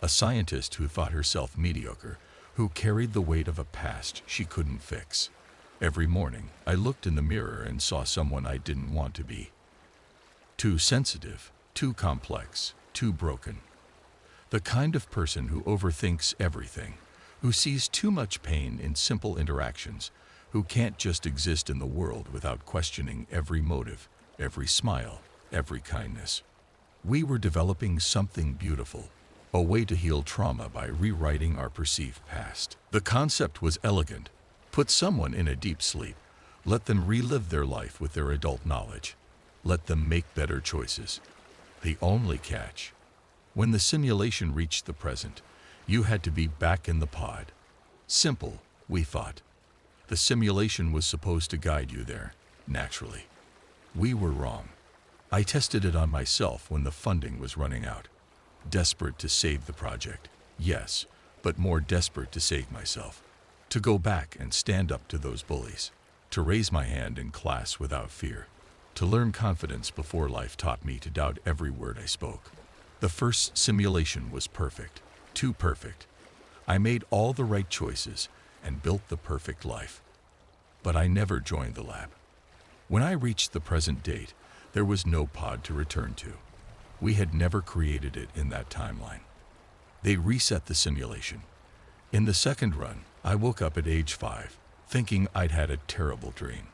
A scientist who thought herself mediocre, who carried the weight of a past she couldn't fix. Every morning, I looked in the mirror and saw someone I didn't want to be. Too sensitive, too complex, too broken. The kind of person who overthinks everything, who sees too much pain in simple interactions, who can't just exist in the world without questioning every motive, every smile, every kindness. We were developing something beautiful, a way to heal trauma by rewriting our perceived past. The concept was elegant. Put someone in a deep sleep. Let them relive their life with their adult knowledge. Let them make better choices. The only catch: when the simulation reached the present, you had to be back in the pod. Simple, we thought. The simulation was supposed to guide you there, naturally. We were wrong. I tested it on myself when the funding was running out. Desperate to save the project, yes, but more desperate to save myself. To go back and stand up to those bullies. To raise my hand in class without fear. To learn confidence before life taught me to doubt every word I spoke. The first simulation was perfect, too perfect. I made all the right choices and built the perfect life. But I never joined the lab. When I reached the present date, there was no pod to return to. We had never created it in that timeline. They reset the simulation. In the second run, I woke up at age 5, thinking I'd had a terrible dream.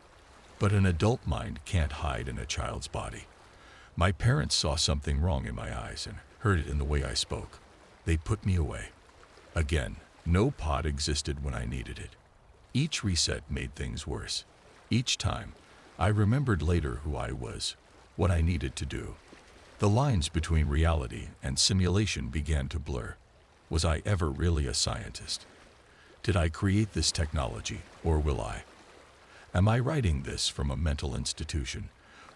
But an adult mind can't hide in a child's body. My parents saw something wrong in my eyes and heard it in the way I spoke. They put me away. Again, no pod existed when I needed it. Each reset made things worse. Each time, I remembered later who I was, what I needed to do. The lines between reality and simulation began to blur. Was I ever really a scientist? Did I create this technology, or will I? Am I writing this from a mental institution,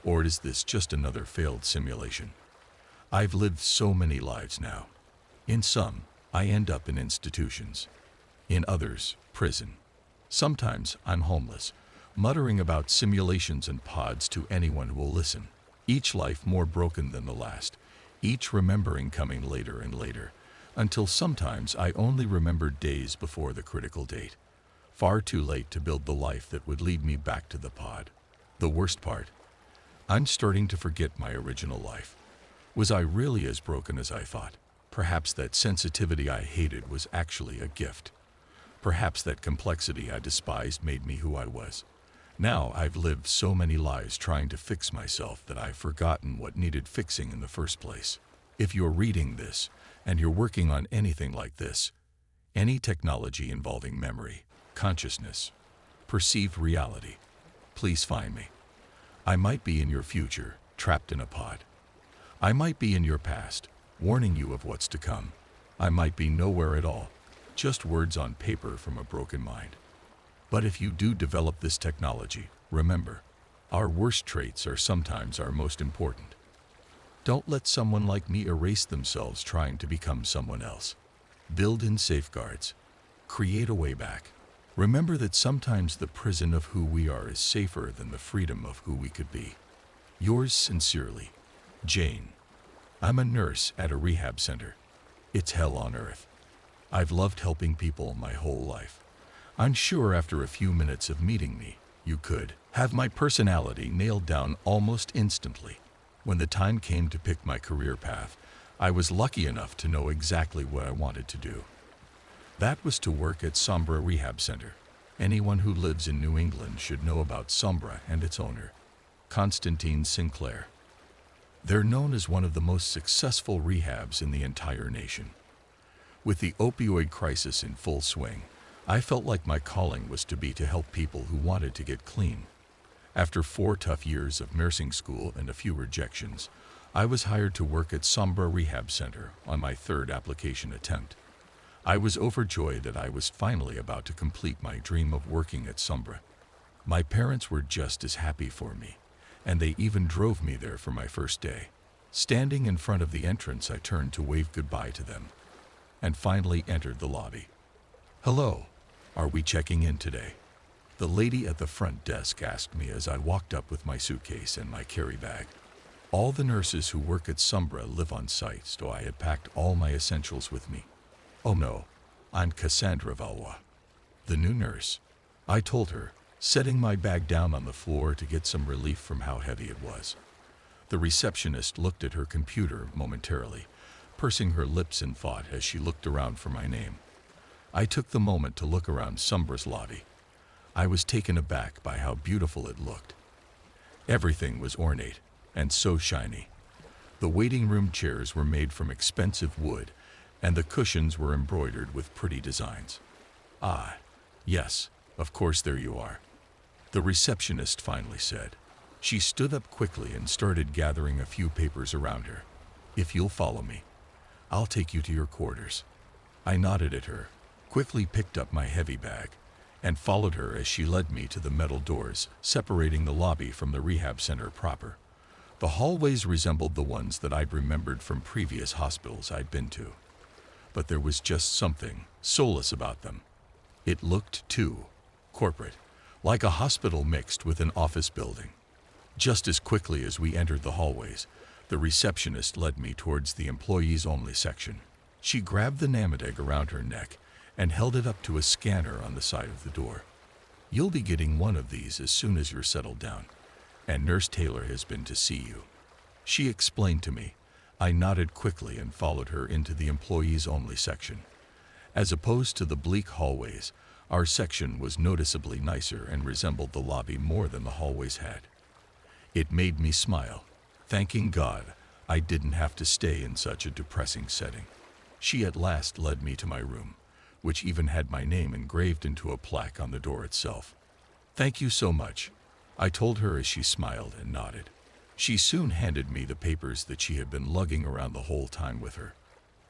or is this just another failed simulation? I've lived so many lives now. In some, I end up in institutions. In others, prison. Sometimes I'm homeless, muttering about simulations and pods to anyone who will listen. Each life more broken than the last, each remembering coming later and later, until sometimes I only remembered days before the critical date. Far too late to build the life that would lead me back to the pod. The worst part, I'm starting to forget my original life. Was I really as broken as I thought? Perhaps that sensitivity I hated was actually a gift. Perhaps that complexity I despised made me who I was. Now I've lived so many lives trying to fix myself that I've forgotten what needed fixing in the first place. If you're reading this, and you're working on anything like this, any technology involving memory, consciousness, perceived reality, please find me. I might be in your future, trapped in a pod. I might be in your past, warning you of what's to come. I might be nowhere at all, just words on paper from a broken mind. But if you do develop this technology, remember, our worst traits are sometimes our most important. Don't let someone like me erase themselves trying to become someone else. Build in safeguards. Create a way back. Remember that sometimes the prison of who we are is safer than the freedom of who we could be. Yours sincerely, Jane. I'm a nurse at a rehab center. It's hell on earth. I've loved helping people my whole life. I'm sure after a few minutes of meeting me, you could have my personality nailed down almost instantly. When the time came to pick my career path, I was lucky enough to know exactly what I wanted to do. That was to work at Sombra Rehab Center. Anyone who lives in New England should know about Sombra and its owner, Constantine Sinclair. They're known as one of the most successful rehabs in the entire nation. With the opioid crisis in full swing, I felt like my calling was to be to help people who wanted to get clean. After 4 tough years of nursing school and a few rejections, I was hired to work at Sombra Rehab Center on my 3rd application attempt. I was overjoyed that I was finally about to complete my dream of working at Sombra. My parents were just as happy for me, and they even drove me there for my first day. Standing in front of the entrance, I turned to wave goodbye to them, and finally entered the lobby. "Hello, are we checking in today?" The lady at the front desk asked me as I walked up with my suitcase and my carry bag. All the nurses who work at Sombra live on site, so I had packed all my essentials with me. "Oh no, I'm Cassandra Valois, the new nurse," I told her, setting my bag down on the floor to get some relief from how heavy it was. The receptionist looked at her computer momentarily, pursing her lips in thought as she looked around for my name. I took the moment to look around Sombra's lobby. I was taken aback by how beautiful it looked. Everything was ornate and so shiny. The waiting room chairs were made from expensive wood, and the cushions were embroidered with pretty designs. "Ah, yes, of course, there you are," the receptionist finally said. She stood up quickly and started gathering a few papers around her. "If you'll follow me, I'll take you to your quarters." I nodded at her, quickly picked up my heavy bag, and followed her as she led me to the metal doors separating the lobby from the rehab center proper. The hallways resembled the ones that I'd remembered from previous hospitals I'd been to. But there was just something soulless about them. It looked, too, corporate, like a hospital mixed with an office building. Just as quickly as we entered the hallways, the receptionist led me towards the employees-only section. She grabbed the Namadeg around her neck and held it up to a scanner on the side of the door. "You'll be getting one of these as soon as you're settled down, and Nurse Taylor has been to see you," she explained to me. I nodded quickly and followed her into the employees-only section. As opposed to the bleak hallways, our section was noticeably nicer and resembled the lobby more than the hallways had. It made me smile, thanking God I didn't have to stay in such a depressing setting. She at last led me to my room, which even had my name engraved into a plaque on the door itself. "Thank you so much," I told her as she smiled and nodded. She soon handed me the papers that she had been lugging around the whole time with her.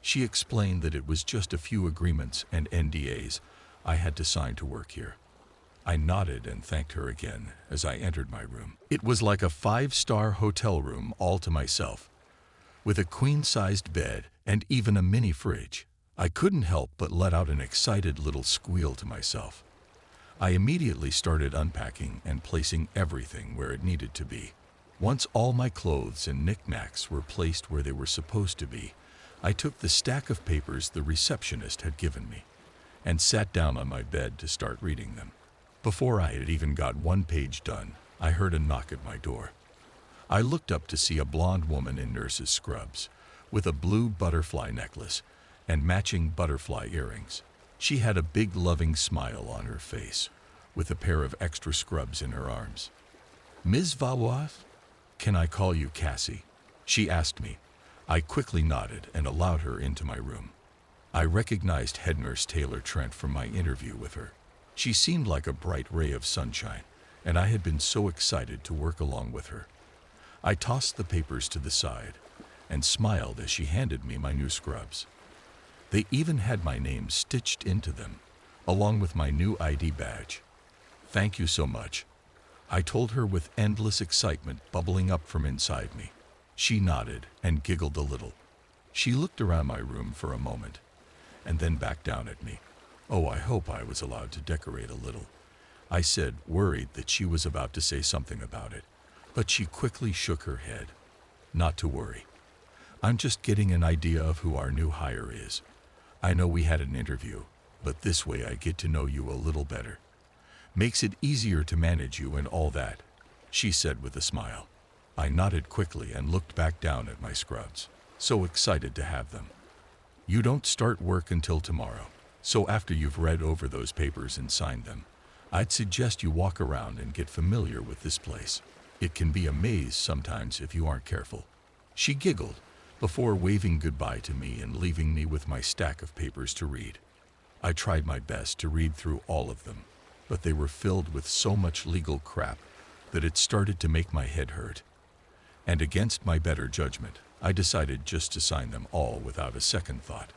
She explained that it was just a few agreements and NDAs I had to sign to work here. I nodded and thanked her again as I entered my room. It was like a 5-star hotel room all to myself, with a queen-sized bed and even a mini fridge. I couldn't help but let out an excited little squeal to myself. I immediately started unpacking and placing everything where it needed to be. Once all my clothes and knickknacks were placed where they were supposed to be, I took the stack of papers the receptionist had given me and sat down on my bed to start reading them. Before I had even got one page done, I heard a knock at my door. I looked up to see a blonde woman in nurse's scrubs with a blue butterfly necklace and matching butterfly earrings. She had a big loving smile on her face with a pair of extra scrubs in her arms. "Ms. Valois, can I call you Cassie?" she asked me. I quickly nodded and allowed her into my room. I recognized head nurse Taylor Trent from my interview with her. She seemed like a bright ray of sunshine, and I had been so excited to work along with her. I tossed the papers to the side and smiled as she handed me my new scrubs. They even had my name stitched into them, along with my new ID badge. "Thank you so much," I told her with endless excitement bubbling up from inside me. She nodded and giggled a little. She looked around my room for a moment, and then back down at me. "Oh, I hope I was allowed to decorate a little," I said, worried that she was about to say something about it. But she quickly shook her head. "Not to worry. I'm just getting an idea of who our new hire is. I know we had an interview, but this way I get to know you a little better. Makes it easier to manage you and all that," she said with a smile. I nodded quickly and looked back down at my scrubs, so excited to have them. "You don't start work until tomorrow, so after you've read over those papers and signed them, I'd suggest you walk around and get familiar with this place. It can be a maze sometimes if you aren't careful." She giggled before waving goodbye to me and leaving me with my stack of papers to read. I tried my best to read through all of them, but they were filled with so much legal crap that it started to make my head hurt. And against my better judgment, I decided just to sign them all without a second thought.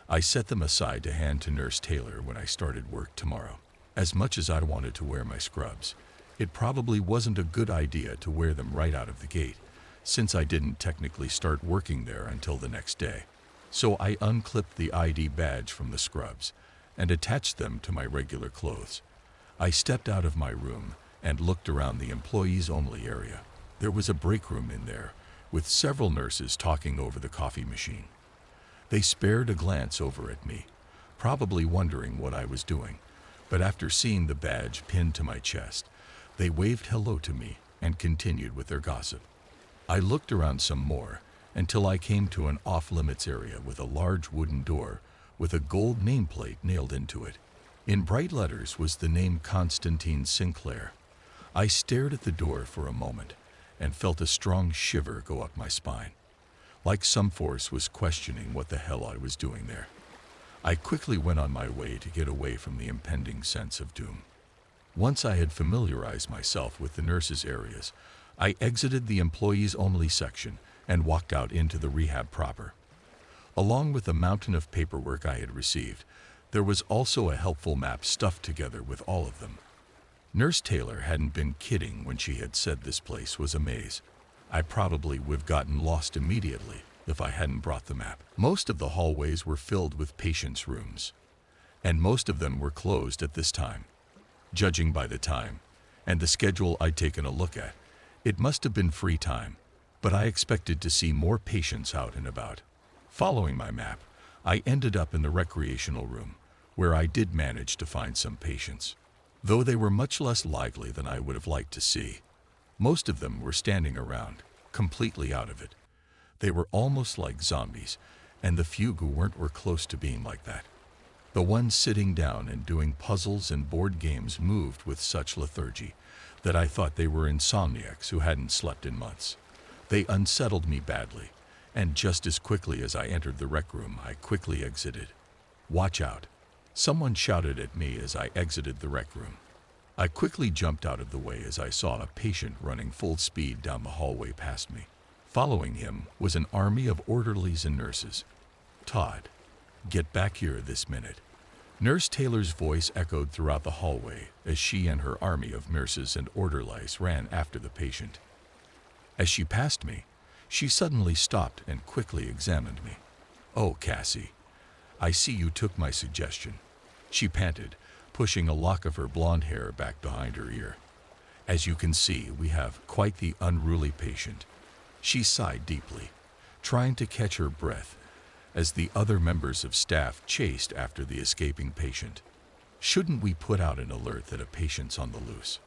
I set them aside to hand to Nurse Taylor when I started work tomorrow. As much as I wanted to wear my scrubs, it probably wasn't a good idea to wear them right out of the gate, since I didn't technically start working there until the next day. So I unclipped the ID badge from the scrubs and attached them to my regular clothes. I stepped out of my room and looked around the employees-only area. There was a break room in there, with several nurses talking over the coffee machine. They spared a glance over at me, probably wondering what I was doing, but after seeing the badge pinned to my chest, they waved hello to me and continued with their gossip. I looked around some more until I came to an off-limits area with a large wooden door with a gold nameplate nailed into it. In bright letters was the name Constantine Sinclair. I stared at the door for a moment and felt a strong shiver go up my spine, like some force was questioning what the hell I was doing there. I quickly went on my way to get away from the impending sense of doom. Once I had familiarized myself with the nurses' areas, I exited the employees-only section and walked out into the rehab proper. Along with the mountain of paperwork I had received, there was also a helpful map stuffed together with all of them. Nurse Taylor hadn't been kidding when she had said this place was a maze. I probably would have gotten lost immediately if I hadn't brought the map. Most of the hallways were filled with patients' rooms, and most of them were closed at this time. Judging by the time and the schedule I'd taken a look at, it must have been free time, but I expected to see more patients out and about. Following my map, I ended up in the recreational room, where I did manage to find some patients, though they were much less lively than I would have liked to see. Most of them were standing around, completely out of it. They were almost like zombies, and the few who weren't were close to being like that. The ones sitting down and doing puzzles and board games moved with such lethargy that I thought they were insomniacs who hadn't slept in months. They unsettled me badly, and just as quickly as I entered the rec room, I quickly exited. "Watch out!" someone shouted at me as I exited the rec room. I quickly jumped out of the way as I saw a patient running full speed down the hallway past me. Following him was an army of orderlies and nurses. "Todd, get back here this minute." Nurse Taylor's voice echoed throughout the hallway as she and her army of nurses and orderlies ran after the patient. As she passed me, she suddenly stopped and quickly examined me. "Oh, Cassie, I see you took my suggestion," she panted, pushing a lock of her blonde hair back behind her ear. "As you can see, we have quite the unruly patient." She sighed deeply, trying to catch her breath as the other members of staff chased after the escaping patient. "Shouldn't we put out an alert that a patient's on the loose?"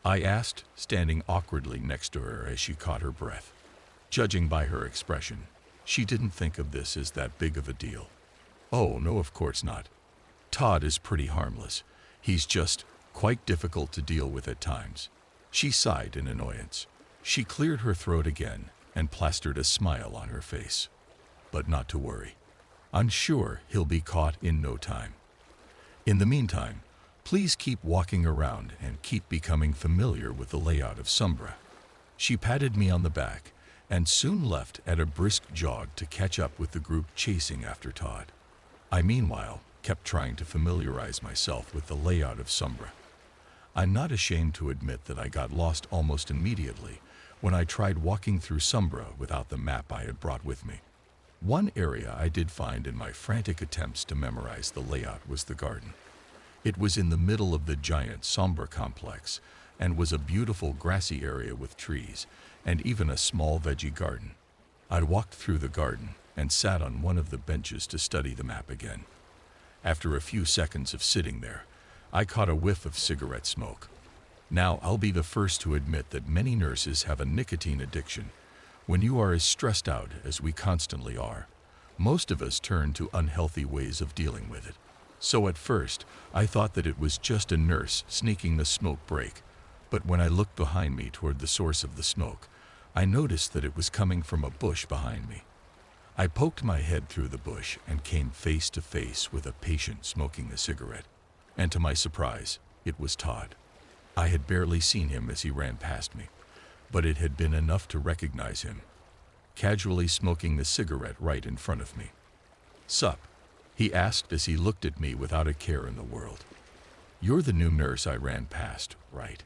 I asked, standing awkwardly next to her as she caught her breath. Judging by her expression, she didn't think of this as that big of a deal. "Oh, no, of course not. Todd is pretty harmless. He's just quite difficult to deal with at times." She sighed in annoyance. She cleared her throat again and plastered a smile on her face. "But not to worry. I'm sure he'll be caught in no time. In the meantime, please keep walking around and keep becoming familiar with the layout of Sumbra." She patted me on the back and soon left at a brisk jog to catch up with the group chasing after Todd. I meanwhile kept trying to familiarize myself with the layout of Sumbra. I'm not ashamed to admit that I got lost almost immediately when I tried walking through Sumbra without the map I had brought with me. One area I did find in my frantic attempts to memorize the layout was the garden. It was in the middle of the giant Sombra complex and was a beautiful grassy area with trees and even a small veggie garden. I walked through the garden and sat on one of the benches to study the map again. After a few seconds of sitting there, I caught a whiff of cigarette smoke. Now, I'll be the first to admit that many nurses have a nicotine addiction. When you are as stressed out as we constantly are, most of us turn to unhealthy ways of dealing with it. So at first, I thought that it was just a nurse sneaking a smoke break, but when I looked behind me toward the source of the smoke, I noticed that it was coming from a bush behind me. I poked my head through the bush and came face to face with a patient smoking a cigarette. And to my surprise, it was Todd. I had barely seen him as he ran past me, but it had been enough to recognize him, casually smoking the cigarette right in front of me. "Sup?" he asked as he looked at me without a care in the world. "You're the new nurse I ran past, right?"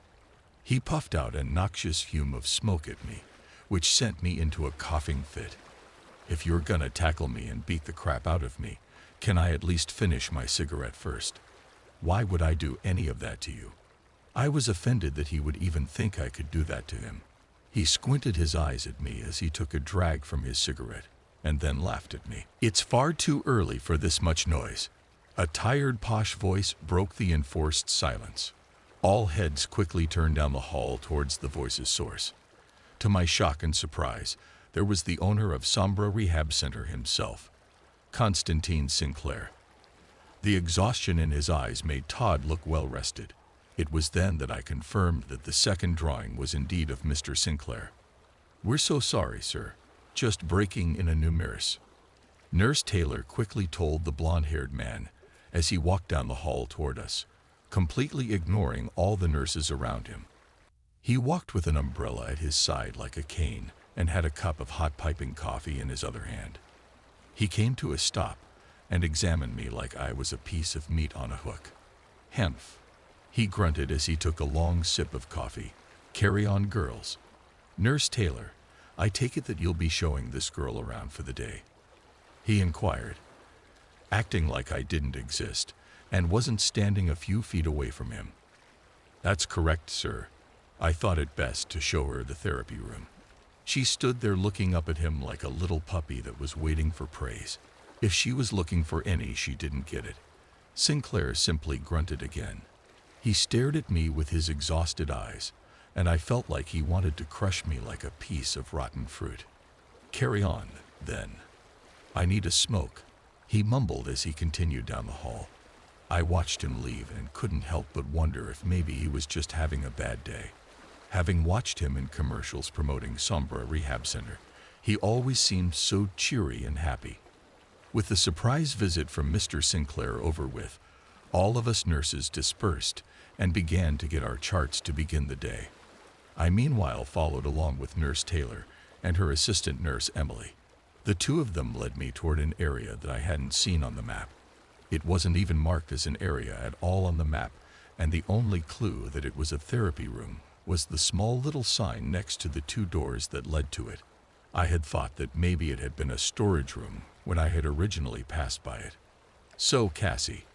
He puffed out a noxious fume of smoke at me, which sent me into a coughing fit. "If you're gonna tackle me and beat the crap out of me, can I at least finish my cigarette first? Why would I do any of that to you?" I was offended that he would even think I could do that to him. He squinted his eyes at me as he took a drag from his cigarette, and then laughed at me. "It's far too early for this much noise." A tired, posh voice broke the enforced silence. All heads quickly turned down the hall towards the voice's source. To my shock and surprise, there was the owner of Sombra Rehab Center himself, Constantine Sinclair. The exhaustion in his eyes made Todd look well rested. It was then that I confirmed that the second drawing was indeed of Mr. Sinclair. "We're so sorry, sir. Just breaking in a new nurse." Nurse Taylor quickly told the blonde-haired man as he walked down the hall toward us, completely ignoring all the nurses around him. He walked with an umbrella at his side like a cane and had a cup of hot piping coffee in his other hand. He came to a stop and examined me like I was a piece of meat on a hook. "Hemph," he grunted as he took a long sip of coffee. "Carry on, girls. Nurse Taylor, I take it that you'll be showing this girl around for the day?" he inquired, acting like I didn't exist and wasn't standing a few feet away from him. "That's correct, sir. I thought it best to show her the therapy room." She stood there looking up at him like a little puppy that was waiting for praise. If she was looking for any, she didn't get it. Sinclair simply grunted again. He stared at me with his exhausted eyes, and I felt like he wanted to crush me like a piece of rotten fruit. "Carry on, then. I need a smoke," he mumbled as he continued down the hall. I watched him leave and couldn't help but wonder if maybe he was just having a bad day. Having watched him in commercials promoting Sombra Rehab Center, he always seemed so cheery and happy. With the surprise visit from Mr. Sinclair over with, all of us nurses dispersed and began to get our charts to begin the day. I meanwhile followed along with Nurse Taylor and her assistant nurse Emily. The two of them led me toward an area that I hadn't seen on the map. It wasn't even marked as an area at all on the map, and the only clue that it was a therapy room was the small little sign next to the two doors that led to it. I had thought that maybe it had been a storage room when I had originally passed by it. "So, Cassie,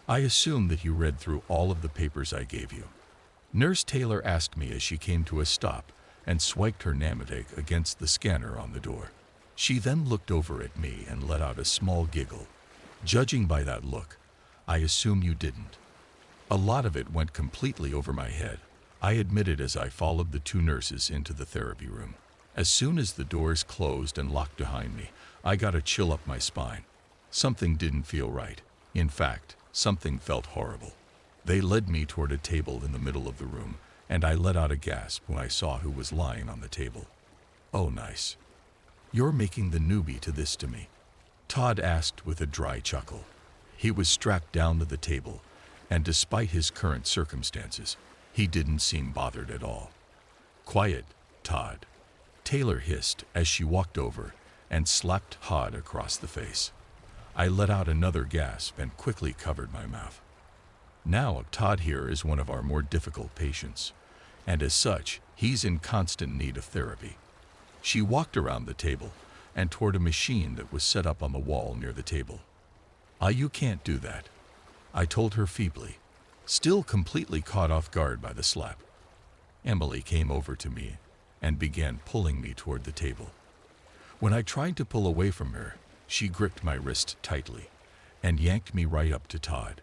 I assume that you read through all of the papers I gave you?" Nurse Taylor asked me as she came to a stop and swiped her Namatic against the scanner on the door. She then looked over at me and let out a small giggle. Judging by that look, I assume you didn't. A lot of it went completely over my head, I admitted as I followed the two nurses into the therapy room. As soon as the doors closed and locked behind me, I got a chill up my spine. Something didn't feel right. In fact, something felt horrible. They led me toward a table in the middle of the room, and I let out a gasp when I saw who was lying on the table. "Oh, nice. You're making the newbie to this to me," Todd asked with a dry chuckle. He was strapped down to the table, and despite his current circumstances, he didn't seem bothered at all. "Quiet, Todd," Taylor hissed as she walked over and slapped Todd across the face. I let out another gasp and quickly covered my mouth. Now, Todd here is one of our more difficult patients, and as such, he's in constant need of therapy. She walked around the table and toward a machine that was set up on the wall near the table. You can't do that," I told her feebly, still completely caught off guard by the slap. Emily came over to me and began pulling me toward the table. When I tried to pull away from her, she gripped my wrist tightly and yanked me right up to Todd.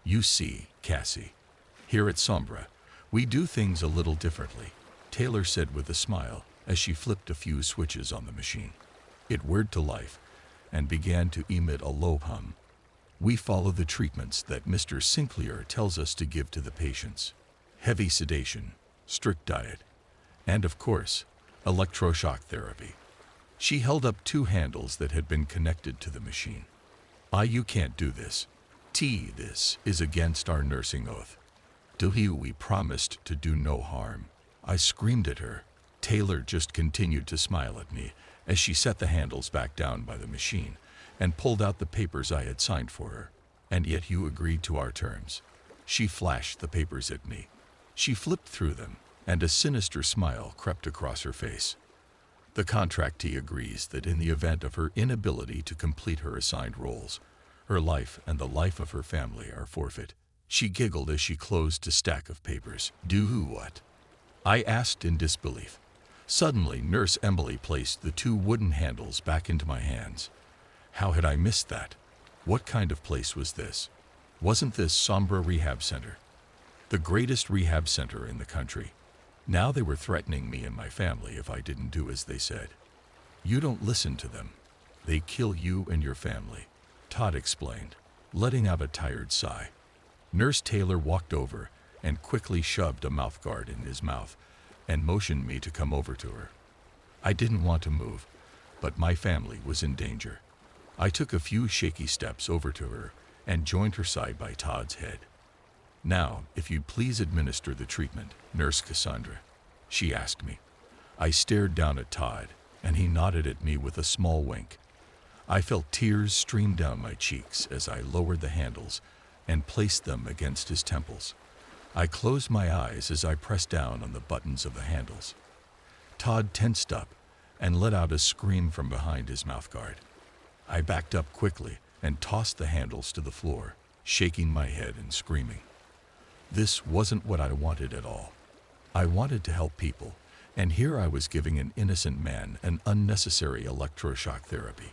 "You see, Cassie, here at Sombra, we do things a little differently," Taylor said with a smile as she flipped a few switches on the machine. It whirred to life and began to emit a low hum. "We follow the treatments that Mr. Sinclair tells us to give to the patients. Heavy sedation, strict diet, and of course, electroshock therapy." She held up two handles that had been connected to the machine. You can't do this. This is against our nursing oath. We promised to do no harm." I screamed at her. Taylor just continued to smile at me as she set the handles back down by the machine and pulled out the papers I had signed for her. "And yet you agreed to our terms." She flashed the papers at me. She flipped through them, and a sinister smile crept across her face. "The contractee agrees that in the event of her inability to complete her assigned roles, her life and the life of her family are forfeit." She giggled as she closed a stack of papers. "Do what?" I asked in disbelief. Suddenly, Nurse Emily placed the two wooden handles back into my hands. How had I missed that? What kind of place was this? Wasn't this Sombra Rehab Center? The greatest rehab center in the country. Now they were threatening me and my family if I didn't do as they said. "You don't listen to them. They kill you and your family," Todd explained, letting out a tired sigh. Nurse Taylor walked over and quickly shoved a mouthguard in his mouth and motioned me to come over to her. I didn't want to move, but my family was in danger. I took a few shaky steps over to her and joined her side by Todd's head. "Now, if you'd please administer the treatment, Nurse Cassandra," she asked me. I stared down at Todd, and he nodded at me with a small wink. I felt tears stream down my cheeks as I lowered the handles and placed them against his temples. I closed my eyes as I pressed down on the buttons of the handles. Todd tensed up and let out a scream from behind his mouthguard. I backed up quickly and tossed the handles to the floor, shaking my head and screaming. This wasn't what I wanted at all. I wanted to help people, and here I was giving an innocent man an unnecessary electroshock therapy.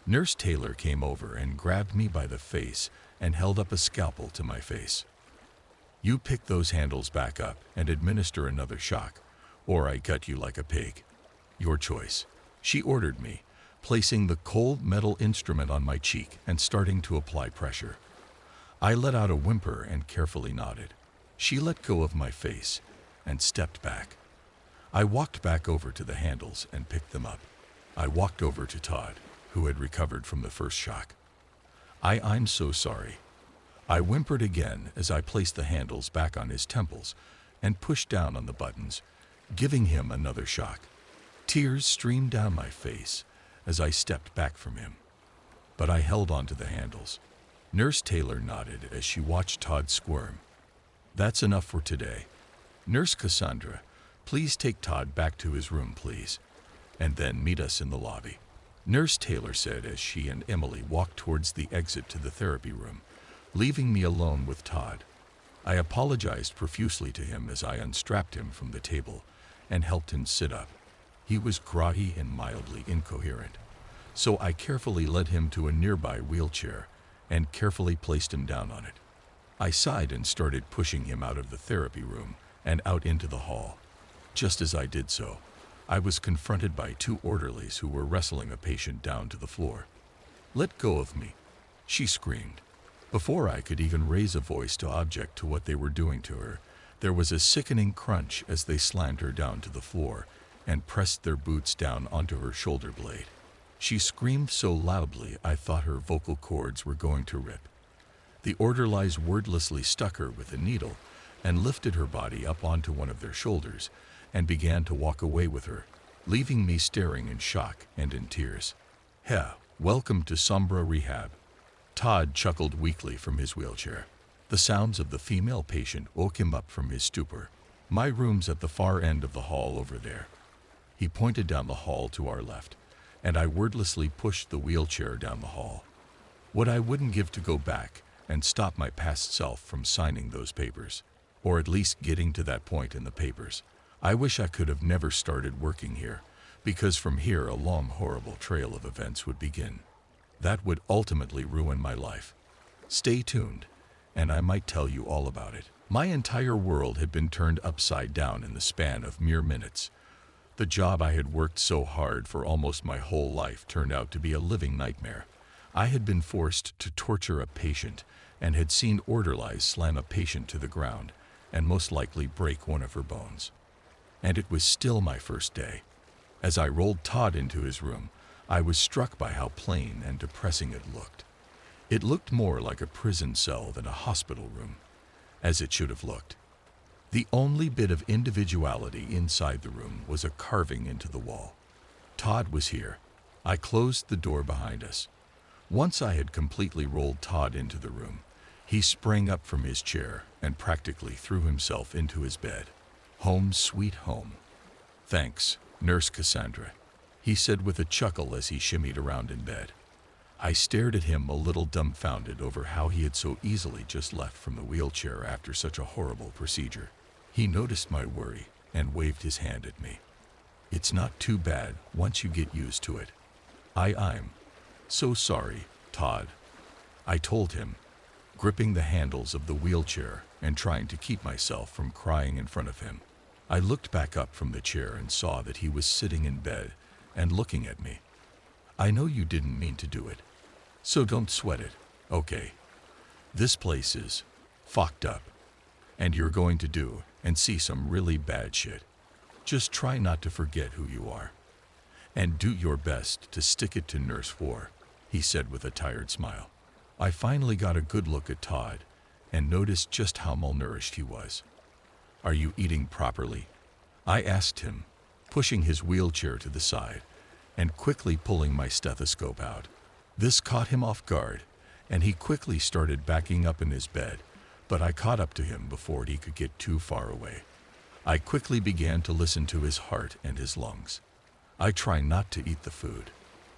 Nurse Taylor came over and grabbed me by the face and held up a scalpel to my face. "You pick those handles back up and administer another shock, or I gut you like a pig. Your choice," she ordered me, placing the cold metal instrument on my cheek and starting to apply pressure. I let out a whimper and carefully nodded. She let go of my face and stepped back. I walked back over to the handles and picked them up. I walked over to Todd, who had recovered from the first shock. I'm so sorry." I whimpered again as I placed the handles back on his temples and pushed down on the buttons, giving him another shock. Tears streamed down my face as I stepped back from him, but I held on to the handles. Nurse Taylor nodded as she watched Todd squirm. "That's enough for today. Nurse Cassandra, please take Todd back to his room, please, and then meet us in the lobby," Nurse Taylor said as she and Emily walked towards the exit to the therapy room, leaving me alone with Todd. I apologized profusely to him as I unstrapped him from the table and helped him sit up. He was groggy and mildly incoherent, so I carefully led him to a nearby wheelchair and carefully placed him down on it. I sighed and started pushing him out of the therapy room and out into the hall. Just as I did so, I was confronted by two orderlies who were wrestling a patient down to the floor. "Let go of me," she screamed. Before I could even raise a voice to object to what they were doing to her, there was a sickening crunch as they slammed her down to the floor and pressed their boots down onto her shoulder blade. She screamed so loudly I thought her vocal cords were going to rip. The orderlies wordlessly stuck her with a needle and lifted her body up onto one of their shoulders and began to walk away with her, leaving me staring in shock and in tears. Welcome to Sombra Rehab." Todd chuckled weakly from his wheelchair. The sounds of the female patient woke him up from his stupor. "My room's at the far end of the hall over there." He pointed down the hall to our left, and I wordlessly pushed the wheelchair down the hall. What I wouldn't give to go back and stop my past self from signing those papers, or at least getting to that point in the papers. I wish I could have never started working here, because from here a long, horrible trail of events would begin. That would ultimately ruin my life. Stay tuned, and I might tell you all about it. My entire world had been turned upside down in the span of mere minutes. The job I had worked so hard for almost my whole life turned out to be a living nightmare. I had been forced to torture a patient and had seen orderlies slam a patient to the ground and most likely break one of her bones. And it was still my first day. As I rolled Todd into his room, I was struck by how plain and depressing it looked. It looked more like a prison cell than a hospital room, as it should have looked. The only bit of individuality inside the room was a carving into the wall. Todd was here. I closed the door behind us. Once I had completely rolled Todd into the room, he sprang up from his chair and practically threw himself into his bed. "Home sweet home." "Thanks, Nurse Cassandra," he said with a chuckle as he shimmied around in bed. I stared at him a little dumbfounded over how he had so easily just left from the wheelchair after such a horrible procedure. He noticed my worry and waved his hand at me. "It's not too bad once you get used to it." I'm so sorry, Todd," I told him, gripping the handles of the wheelchair and trying to keep myself from crying in front of him. I looked back up from the chair and saw that he was sitting in bed and looking at me. "I know you didn't mean to do it, so don't sweat it, okay? This place is fucked up, and you're going to do and see some really bad shit. Just try not to forget who you are. And do your best to stick it to Nurse 4, he said with a tired smile. I finally got a good look at Todd and noticed just how malnourished he was. "Are you eating properly?" I asked him, pushing his wheelchair to the side and quickly pulling my stethoscope out. This caught him off guard, and he quickly started backing up in his bed, but I caught up to him before he could get too far away. I quickly began to listen to his heart and his lungs. I try not to eat the food.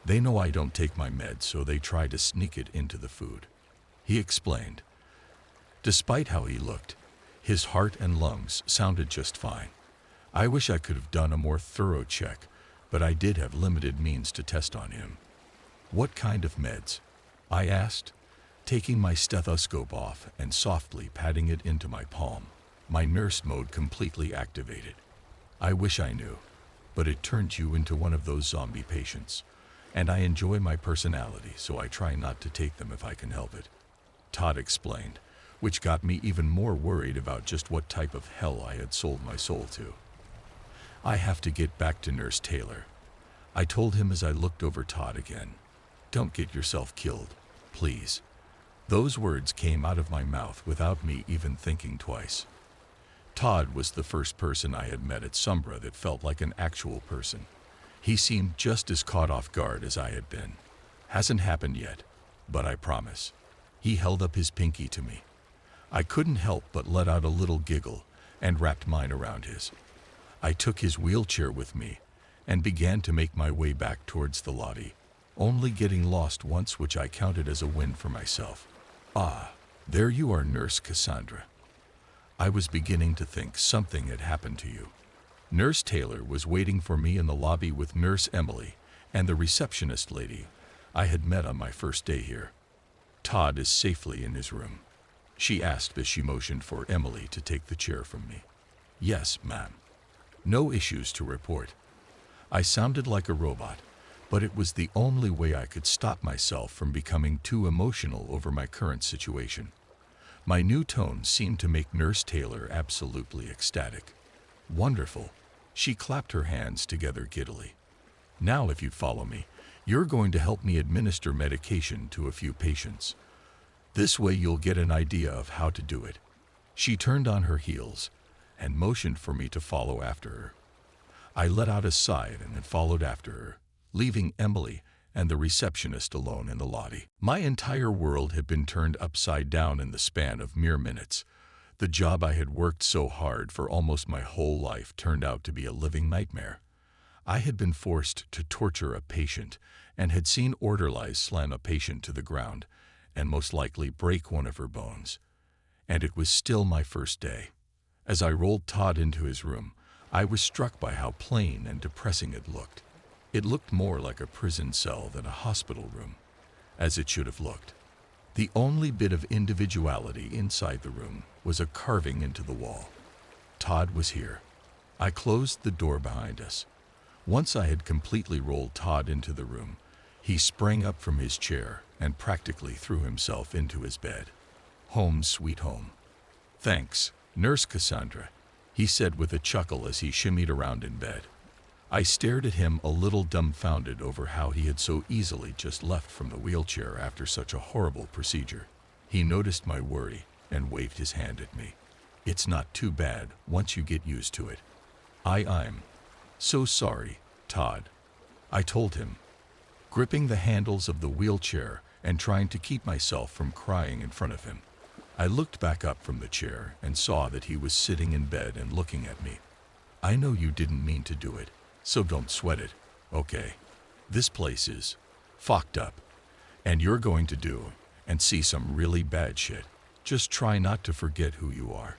They know I don't take my meds, so they try to sneak it into the food, he explained. Despite how he looked, his heart and lungs sounded just fine. I wish I could have done a more thorough check, but I did have limited means to test on him. "What kind of meds?" I asked, taking my stethoscope off and softly patting it into my palm, my nurse mode completely activated. "I wish I knew, but it turned you into one of those zombie patients, and I enjoy my personality, so I try not to take them if I can help it," Todd explained, which got me even more worried about just what type of hell I had sold my soul to. "I have to get back to Nurse Taylor," I told him as I looked over Todd again. "Don't get yourself killed, please." Those words came out of my mouth without me even thinking twice. Todd was the first person I had met at Sombra that felt like an actual person. He seemed just as caught off guard as I had been. "Hasn't happened yet, but I promise." He held up his pinky to me. I couldn't help but let out a little giggle and wrapped mine around his. I took his wheelchair with me and began to make my way back towards the lobby, only getting lost once, which I counted as a win for myself. "Ah, there you are, Nurse Cassandra. I was beginning to think something had happened to you." Nurse Taylor was waiting for me in the lobby with Nurse Emily and the receptionist lady I had met on my first day here. Todd is safely in his room, she asked as she motioned for Emily to take the chair from me. Yes, ma'am. No issues to report. I sounded like a robot, but it was the only way I could stop myself from becoming too emotional over my current situation. My new tone seemed to make Nurse Taylor absolutely ecstatic. Wonderful. She clapped her hands together giddily. Now, if you'd follow me, you're going to help me administer medication to a few patients. This way you'll get an idea of how to do it. She turned on her heels and motioned for me to follow after her. I let out a sigh and then followed after her, leaving Emily and the receptionist alone in the lobby. My entire world had been turned upside down in the span of mere minutes. The job I had worked so hard for almost my whole life turned out to be a living nightmare. I had been forced to torture a patient and had seen orderlies slam a patient to the ground and most likely break one of her bones. And it was still my first day. As I rolled Todd into his room, I was struck by how plain and depressing it looked. It looked more like a prison cell than a hospital room, as it should have looked. The only bit of individuality inside the room was a carving into the wall. Todd was here. I closed the door behind us. Once I had completely rolled Todd into the room, he sprang up from his chair and practically threw himself into his bed. Home sweet home. Thanks, Nurse Cassandra, he said with a chuckle as he shimmied around in bed. I stared at him a little dumbfounded over how he had so easily just left from the wheelchair after such a horrible procedure. He noticed my worry and waved his hand at me. It's not too bad once you get used to it. I'm so sorry, Todd, I told him, gripping the handles of the wheelchair and trying to keep myself from crying in front of him. I looked back up from the chair and saw that he was sitting in bed and looking at me. I know you didn't mean to do it, so don't sweat it, okay? This place is fucked up, and you're going to do and see some really bad shit. Just try not to forget who you are.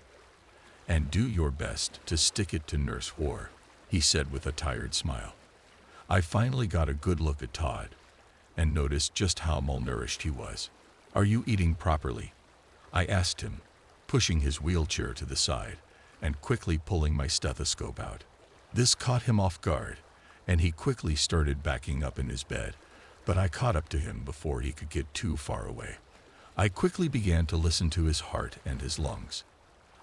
And do your best to stick it to Nurse War, he said with a tired smile. I finally got a good look at Todd and noticed just how malnourished he was. Are you eating properly? I asked him, pushing his wheelchair to the side and quickly pulling my stethoscope out. This caught him off guard, and he quickly started backing up in his bed, but I caught up to him before he could get too far away. I quickly began to listen to his heart and his lungs.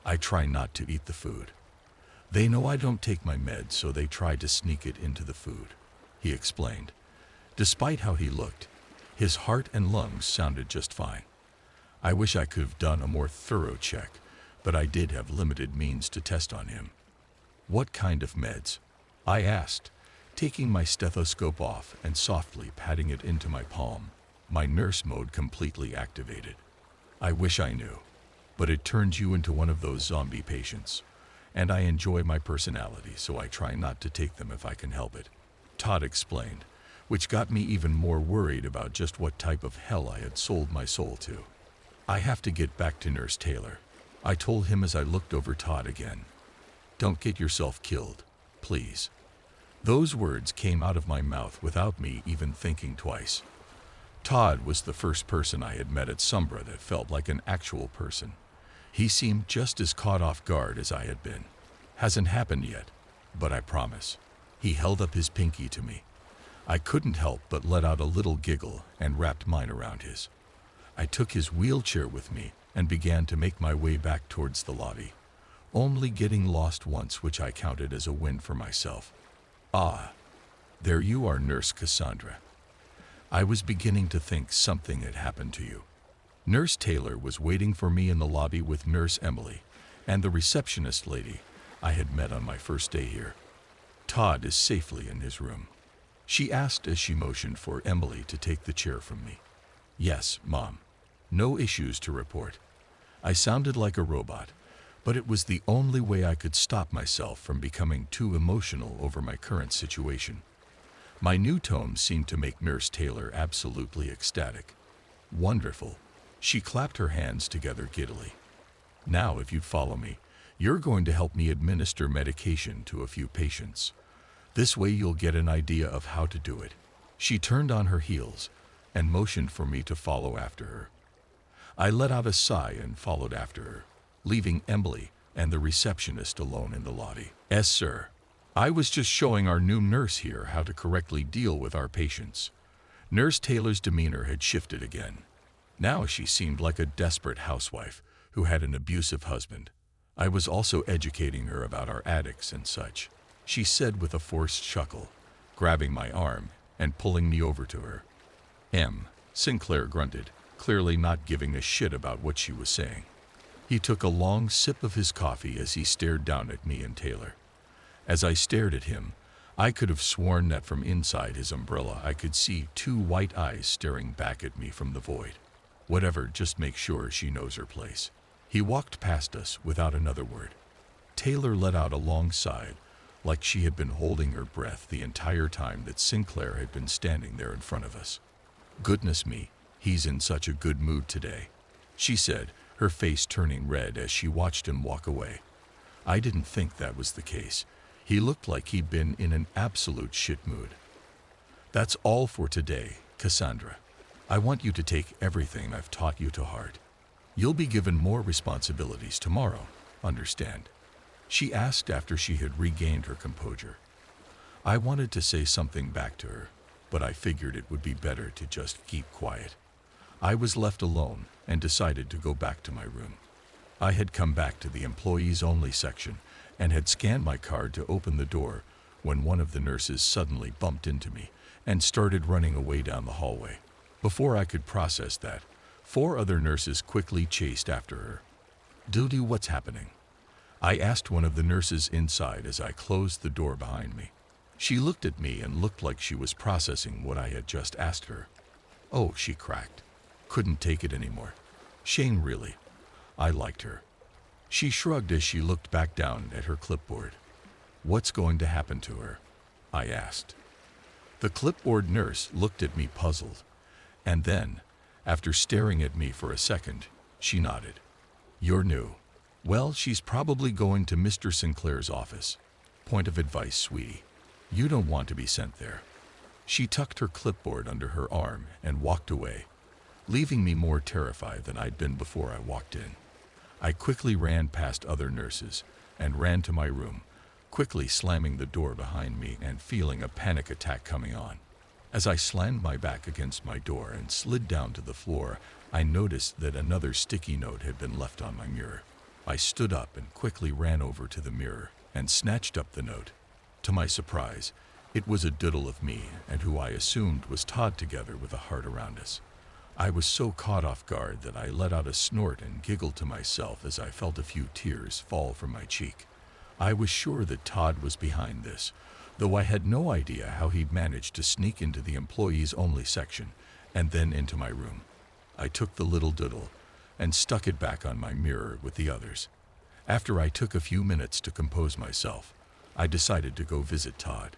I try not to eat the food. They know I don't take my meds, so they try to sneak it into the food, he explained. Despite how he looked, his heart and lungs sounded just fine. I wish I could have done a more thorough check, but I did have limited means to test on him. What kind of meds? I asked, taking my stethoscope off and softly patting it into my palm, my nurse mode completely activated. I wish I knew, but it turns you into one of those zombie patients, and I enjoy my personality, so I try not to take them if I can help it, Todd explained, which got me even more worried about just what type of hell I had sold my soul to. I have to get back to Nurse Taylor, I told him as I looked over Todd again. Don't get yourself killed, please. Those words came out of my mouth without me even thinking twice. Todd was the first person I had met at Slumber that felt like an actual person. He seemed just as caught off guard as I had been. Hasn't happened yet, but I promise. He held up his pinky to me. I couldn't help but let out a little giggle and wrapped mine around his. I took his wheelchair with me and began to make my way back towards the lobby, only getting lost once, which I counted as a win for myself. Ah, there you are, Nurse Cassandra. I was beginning to think something had happened to you. Nurse Taylor was waiting for me in the lobby with Nurse Emily and the receptionist lady I had met on my first day here. Todd is safely in his room, she asked as she motioned for Emily to take the chair from me. Yes, Mom. No issues to report. I sounded like a robot, but it was the only way I could stop myself from becoming too emotional over my current situation. My new tone seemed to make Nurse Taylor absolutely ecstatic. Wonderful. She clapped her hands together giddily. Now, if you'd follow me, You're going to help me administer medication to a few patients. This way you'll get an idea of how to do it." She turned on her heels and motioned for me to follow after her. I let out a sigh and followed after her, leaving Emily and the receptionist alone in the lobby. "Yes, sir. I was just showing our new nurse here how to correctly deal with our patients." Nurse Taylor's demeanor had shifted again. Now she seemed like a desperate housewife who had an abusive husband. I was also educating her about our addicts and such, she said with a forced chuckle, grabbing my arm and pulling me over to her. Sinclair grunted, clearly not giving a shit about what she was saying. He took a long sip of his coffee as he stared down at me and Taylor. As I stared at him, I could have sworn that from inside his umbrella I could see two white eyes staring back at me from the void. "Whatever, just make sure she knows her place." He walked past us without another word. Taylor let out a long sigh, like she had been holding her breath the entire time that Sinclair had been standing there in front of us. "Goodness me, he's in such a good mood today," she said, her face turning red as she watched him walk away. I didn't think that was the case. He looked like he'd been in an absolute shit mood. "That's all for today, Cassandra. I want you to take everything I've taught you to heart. You'll be given more responsibilities tomorrow, understand?" she asked after she had regained her composure. I wanted to say something back to her, but I figured it would be better to just keep quiet. I was left alone and decided to go back to my room. I had come back to the employees-only section and had scanned my card to open the door when one of the nurses suddenly bumped into me and started running away down the hallway. Before I could process that, 4 other nurses quickly chased after her. "Duty, what's happening?" I asked one of the nurses inside as I closed the door behind me. She looked at me and looked like she was processing what I had just asked her. "Oh," she cracked. Couldn't take it anymore. Shane, really. I liked her. She shrugged as she looked back down at her clipboard. "What's going to happen to her?" I asked. The clipboard nurse looked at me puzzled, and then, after staring at me for a second, she nodded. "You're new. Well, she's probably going to Mr. Sinclair's office. Point of advice, sweetie. You don't want to be sent there." She tucked her clipboard under her arm and walked away, leaving me more terrified than I'd been before I walked in. I quickly ran past other nurses and ran to my room, quickly slamming the door behind me and feeling a panic attack coming on. As I slammed my back against my door and slid down to the floor, I noticed that another sticky note had been left on my mirror. I stood up and quickly ran over to the mirror and snatched up the note. To my surprise, it was a doodle of me and who I assumed was Todd, together with a heart around us. I was so caught off guard that I let out a snort and giggled to myself as I felt a few tears fall from my cheek. I was sure that Todd was behind this, though I had no idea how he'd managed to sneak into the employees-only section and then into my room. I took the little doodle and stuck it back on my mirror with the others. After I took a few minutes to compose myself, I decided to go visit Todd.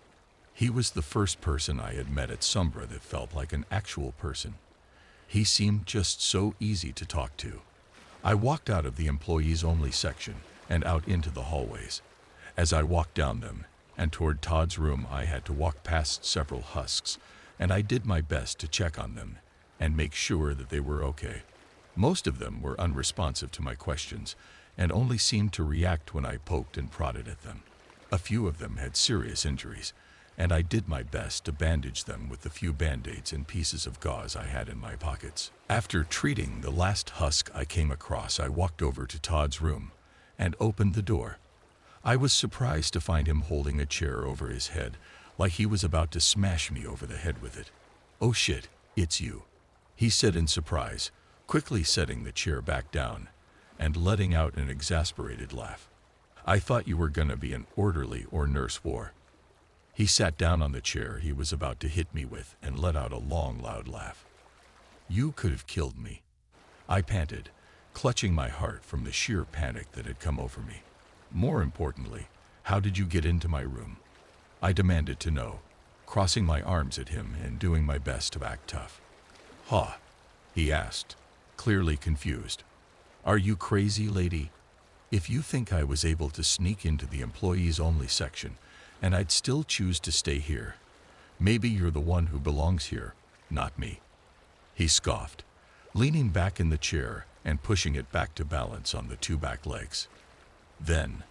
He was the first person I had met at Slumber that felt like an actual person. He seemed just so easy to talk to. I walked out of the employees-only section and out into the hallways. As I walked down them and toward Todd's room, I had to walk past several husks, and I did my best to check on them and make sure that they were okay. Most of them were unresponsive to my questions and only seemed to react when I poked and prodded at them. A few of them had serious injuries, and I did my best to bandage them with the few band-aids and pieces of gauze I had in my pockets. After treating the last husk I came across, I walked over to Todd's room and opened the door. I was surprised to find him holding a chair over his head, like he was about to smash me over the head with it. "Oh shit, it's you," he said in surprise, quickly setting the chair back down and letting out an exasperated laugh. "I thought you were gonna be an orderly or nurse war." He sat down on the chair he was about to hit me with and let out a long, loud laugh. "You could have killed me," I panted, clutching my heart from the sheer panic that had come over me. "More importantly, how did you get into my room?" I demanded to know, crossing my arms at him and doing my best to act tough. "Huh?" he asked, clearly confused. "Are you crazy, lady?" If you think I was able to sneak into the employees only section and I'd still choose to stay here, maybe you're the one who belongs here, not me. He scoffed, leaning back in the chair and pushing it back to balance on the two back legs. Then,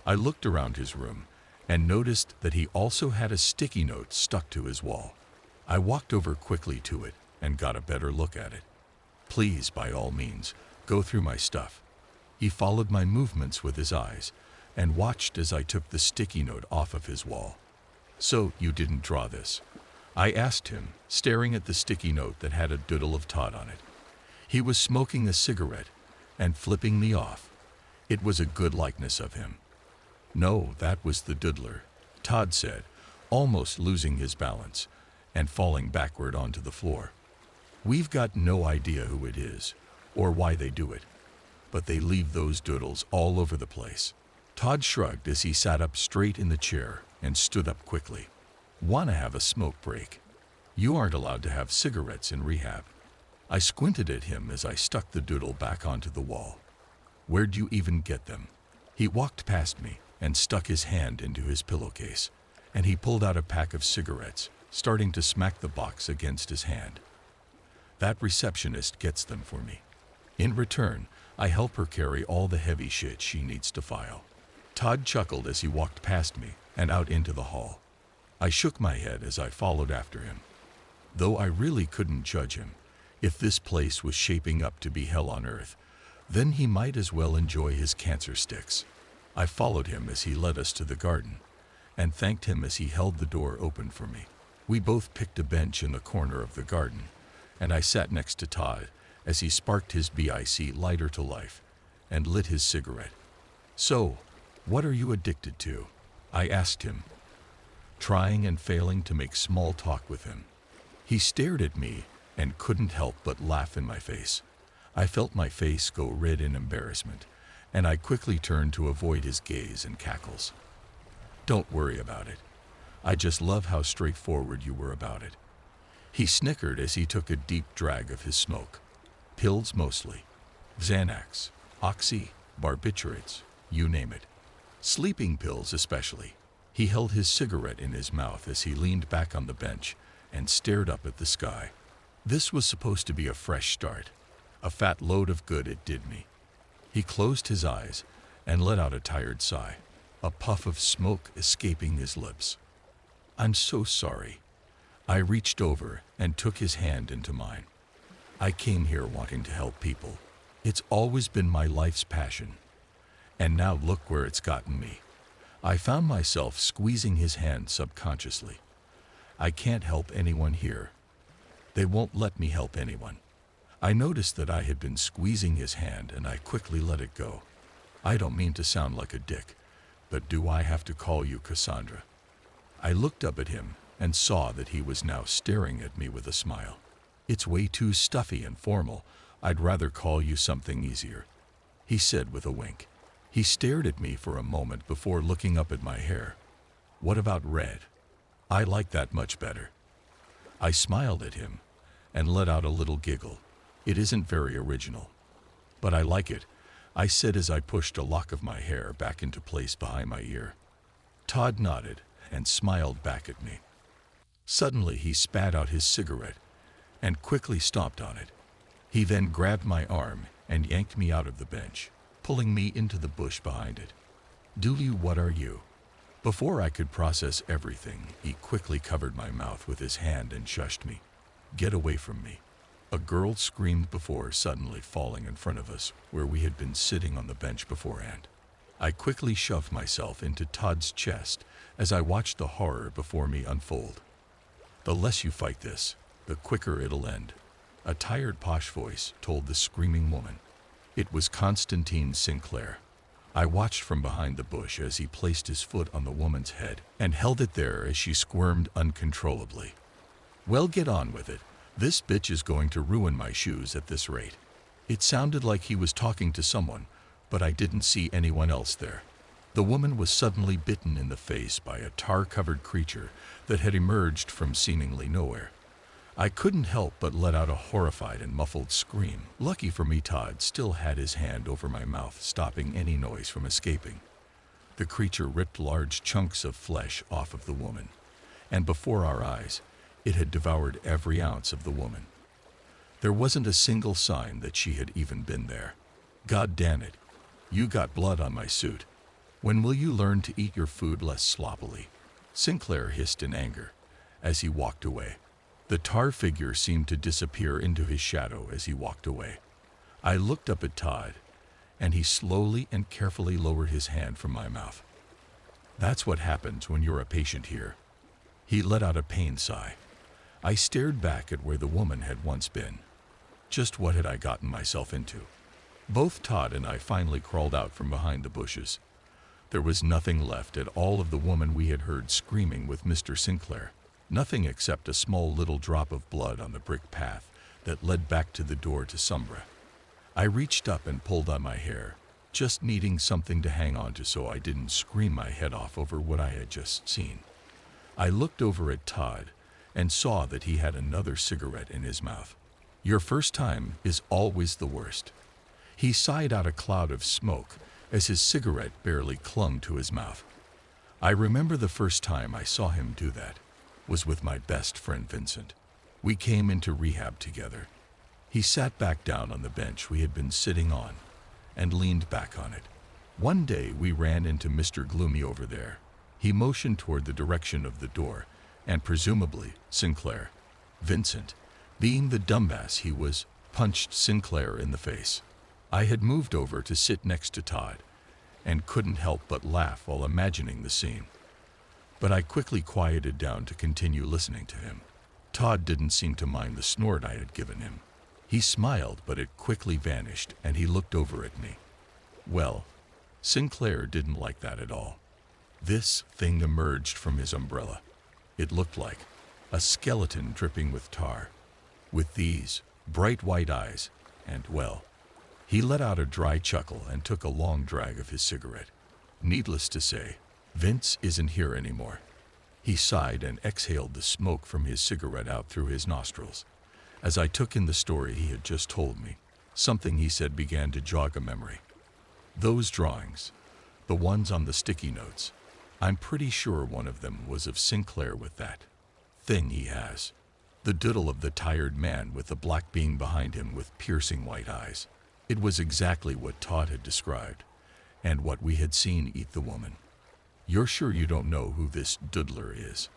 I looked around his room and noticed that he also had a sticky note stuck to his wall. I walked over quickly to it and got a better look at it. Please, by all means, go through my stuff. He followed my movements with his eyes and watched as I took the sticky note off of his wall. So, you didn't draw this? I asked him, staring at the sticky note that had a doodle of Todd on it. He was smoking a cigarette and flipping me off. It was a good likeness of him. No, that was the doodler, Todd said, almost losing his balance and falling backward onto the floor. We've got no idea who it is or why they do it, but they leave those doodles all over the place. Todd shrugged as he sat up straight in the chair and stood up quickly. Wanna have a smoke break? You aren't allowed to have cigarettes in rehab. I squinted at him as I stuck the doodle back onto the wall. Where'd you even get them? He walked past me and stuck his hand into his pillowcase, and he pulled out a pack of cigarettes, starting to smack the box against his hand. That receptionist gets them for me. In return, I help her carry all the heavy shit she needs to file. Todd chuckled as he walked past me and out into the hall. I shook my head as I followed after him. Though I really couldn't judge him, if this place was shaping up to be hell on earth, then he might as well enjoy his cancer sticks. I followed him as he led us to the garden, and thanked him as he held the door open for me. We both picked a bench in the corner of the garden, and I sat next to Todd as he sparked his BIC lighter to life and lit his cigarette. So, what are you addicted to? I asked him, trying and failing to make small talk with him. He stared at me and couldn't help but laugh in my face. I felt my face go red in embarrassment, and I quickly turned to avoid his gaze and cackles. Don't worry about it. I just love how straightforward you were about it. He snickered as he took a deep drag of his smoke. Pills mostly. Xanax, Oxy, barbiturates, you name it. Sleeping pills especially. He held his cigarette in his mouth as he leaned back on the bench and stared up at the sky. This was supposed to be a fresh start. A fat load of good it did me. He closed his eyes and let out a tired sigh, a puff of smoke escaping his lips. I'm so sorry. I reached over and took his hand into mine. I came here wanting to help people. It's always been my life's passion. And now look where it's gotten me. I found myself squeezing his hand subconsciously. I can't help anyone here. They won't let me help anyone. I noticed that I had been squeezing his hand and I quickly let it go. I don't mean to sound like a dick, but do I have to call you Cassandra? I looked up at him and saw that he was now staring at me with a smile. It's way too stuffy and formal. I'd rather call you something easier, he said with a wink. He stared at me for a moment before looking up at my hair. What about red? I like that much better. I smiled at him and let out a little giggle. It isn't very original, but I like it, I said as I pushed a lock of my hair back into place behind my ear. Todd nodded and smiled back at me. Suddenly he spat out his cigarette and quickly stomped on it. He then grabbed my arm and yanked me out of the bench, pulling me into the bush behind it. Dooley, what are you? Before I could process everything, he quickly covered my mouth with his hand and shushed me. Get away from me. A girl screamed before suddenly falling in front of us where we had been sitting on the bench beforehand. I quickly shoved myself into Todd's chest as I watched the horror before me unfold. The less you fight this, the quicker it'll end, a tired posh voice told the screaming woman. It was Constantine Sinclair. I watched from behind the bush as he placed his foot on the woman's head and held it there as she squirmed uncontrollably. Well, get on with it. This bitch is going to ruin my shoes at this rate. It sounded like he was talking to someone, but I didn't see anyone else there. The woman was suddenly bitten in the face by a tar-covered creature that had emerged from seemingly nowhere. I couldn't help but let out a horrified and muffled scream. Lucky for me, Todd still had his hand over my mouth, stopping any noise from escaping. The creature ripped large chunks of flesh off of the woman, and before our eyes, it had devoured every ounce of the woman. There wasn't a single sign that she had even been there. God damn it, you got blood on my suit. When will you learn to eat your food less sloppily? Sinclair hissed in anger as he walked away. The tar figure seemed to disappear into his shadow as he walked away. I looked up at Todd, and he slowly and carefully lowered his hand from my mouth. That's what happens when you're a patient here. He let out a pained sigh. I stared back at where the woman had once been. Just what had I gotten myself into? Both Todd and I finally crawled out from behind the bushes. There was nothing left at all of the woman we had heard screaming with Mr. Sinclair. Nothing except a small little drop of blood on the brick path that led back to the door to Sumbra. I reached up and pulled on my hair, just needing something to hang on to so I didn't scream my head off over what I had just seen. I looked over at Todd and saw that he had another cigarette in his mouth. Your first time is always the worst. He sighed out a cloud of smoke as his cigarette barely clung to his mouth. I remember the first time I saw him do that was with my best friend Vincent. We came into rehab together. He sat back down on the bench we had been sitting on and leaned back on it. One day we ran into Mr. Gloomy over there. He motioned toward the direction of the door, and presumably Sinclair. Vincent, being the dumbass he was, punched Sinclair in the face. I had moved over to sit next to Todd and couldn't help but laugh while imagining the scene. But I quickly quieted down to continue listening to him. Todd didn't seem to mind the snort I had given him. He smiled, but it quickly vanished, and he looked over at me. Well, Sinclair didn't like that at all. This thing emerged from his umbrella. It looked like a skeleton dripping with tar, with these bright white eyes, and, well, he let out a dry chuckle and took a long drag of his cigarette. Needless to say, Vince isn't here anymore. He sighed and exhaled the smoke from his cigarette out through his nostrils. As I took in the story he had just told me, something he said began to jog a memory. Those drawings, the ones on the sticky notes, I'm pretty sure one of them was of Sinclair with that thing he has. The doodle of the tired man with the black being behind him with piercing white eyes. It was exactly what Todd had described, and what we had seen eat the woman. You're sure you don't know who this doodler is?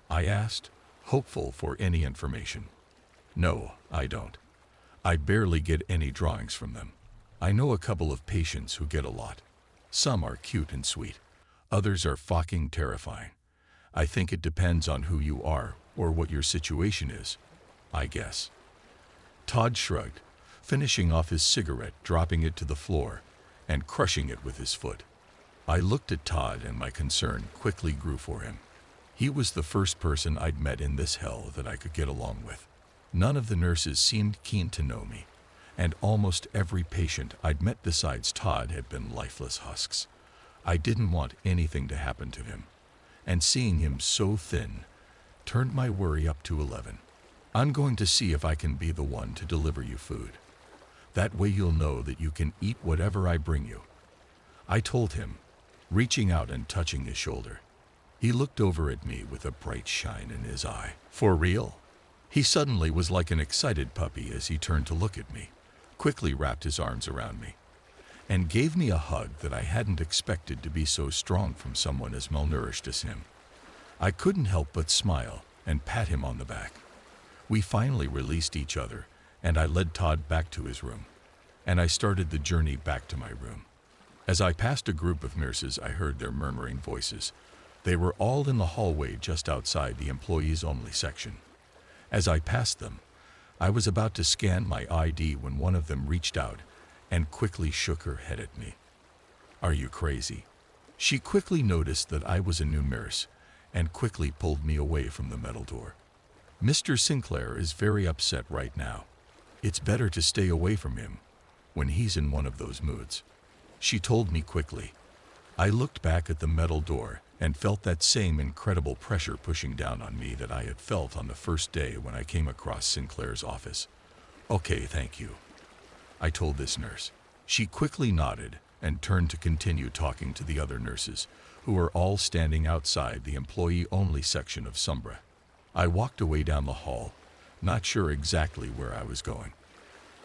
I asked, hopeful for any information. No, I don't. I barely get any drawings from them. I know a couple of patients who get a lot. Some are cute and sweet. Others are fucking terrifying. I think it depends on who you are or what your situation is, I guess. Todd shrugged, finishing off his cigarette, dropping it to the floor, and crushing it with his foot. I looked at Todd, and my concern quickly grew for him. He was the first person I'd met in this hell that I could get along with. None of the nurses seemed keen to know me, and almost every patient I'd met besides Todd had been lifeless husks. I didn't want anything to happen to him, and seeing him so thin turned my worry up to 11. I'm going to see if I can be the one to deliver you food. That way you'll know that you can eat whatever I bring you, I told him, reaching out and touching his shoulder. He looked over at me with a bright shine in his eye. For real? He suddenly was like an excited puppy as he turned to look at me, quickly wrapped his arms around me, and gave me a hug that I hadn't expected to be so strong from someone as malnourished as him. I couldn't help but smile and pat him on the back. We finally released each other, and I led Todd back to his room, and I started the journey back to my room. As I passed a group of nurses, I heard their murmuring voices. They were all in the hallway just outside the employees-only section. As I passed them, I was about to scan my ID when one of them reached out and quickly shook her head at me. Are you crazy? She quickly noticed that I was a new nurse and quickly pulled me away from the metal door. Mr. Sinclair is very upset right now. It's better to stay away from him when he's in one of those moods, she told me quickly. I looked back at the metal door and felt that same incredible pressure pushing down on me that I had felt on the first day when I came across Sinclair's office. "Okay, thank you," I told this nurse. She quickly nodded and turned to continue talking to the other nurses, who were all standing outside the employee-only section of Sumbra. I walked away down the hall, not sure exactly where I was going.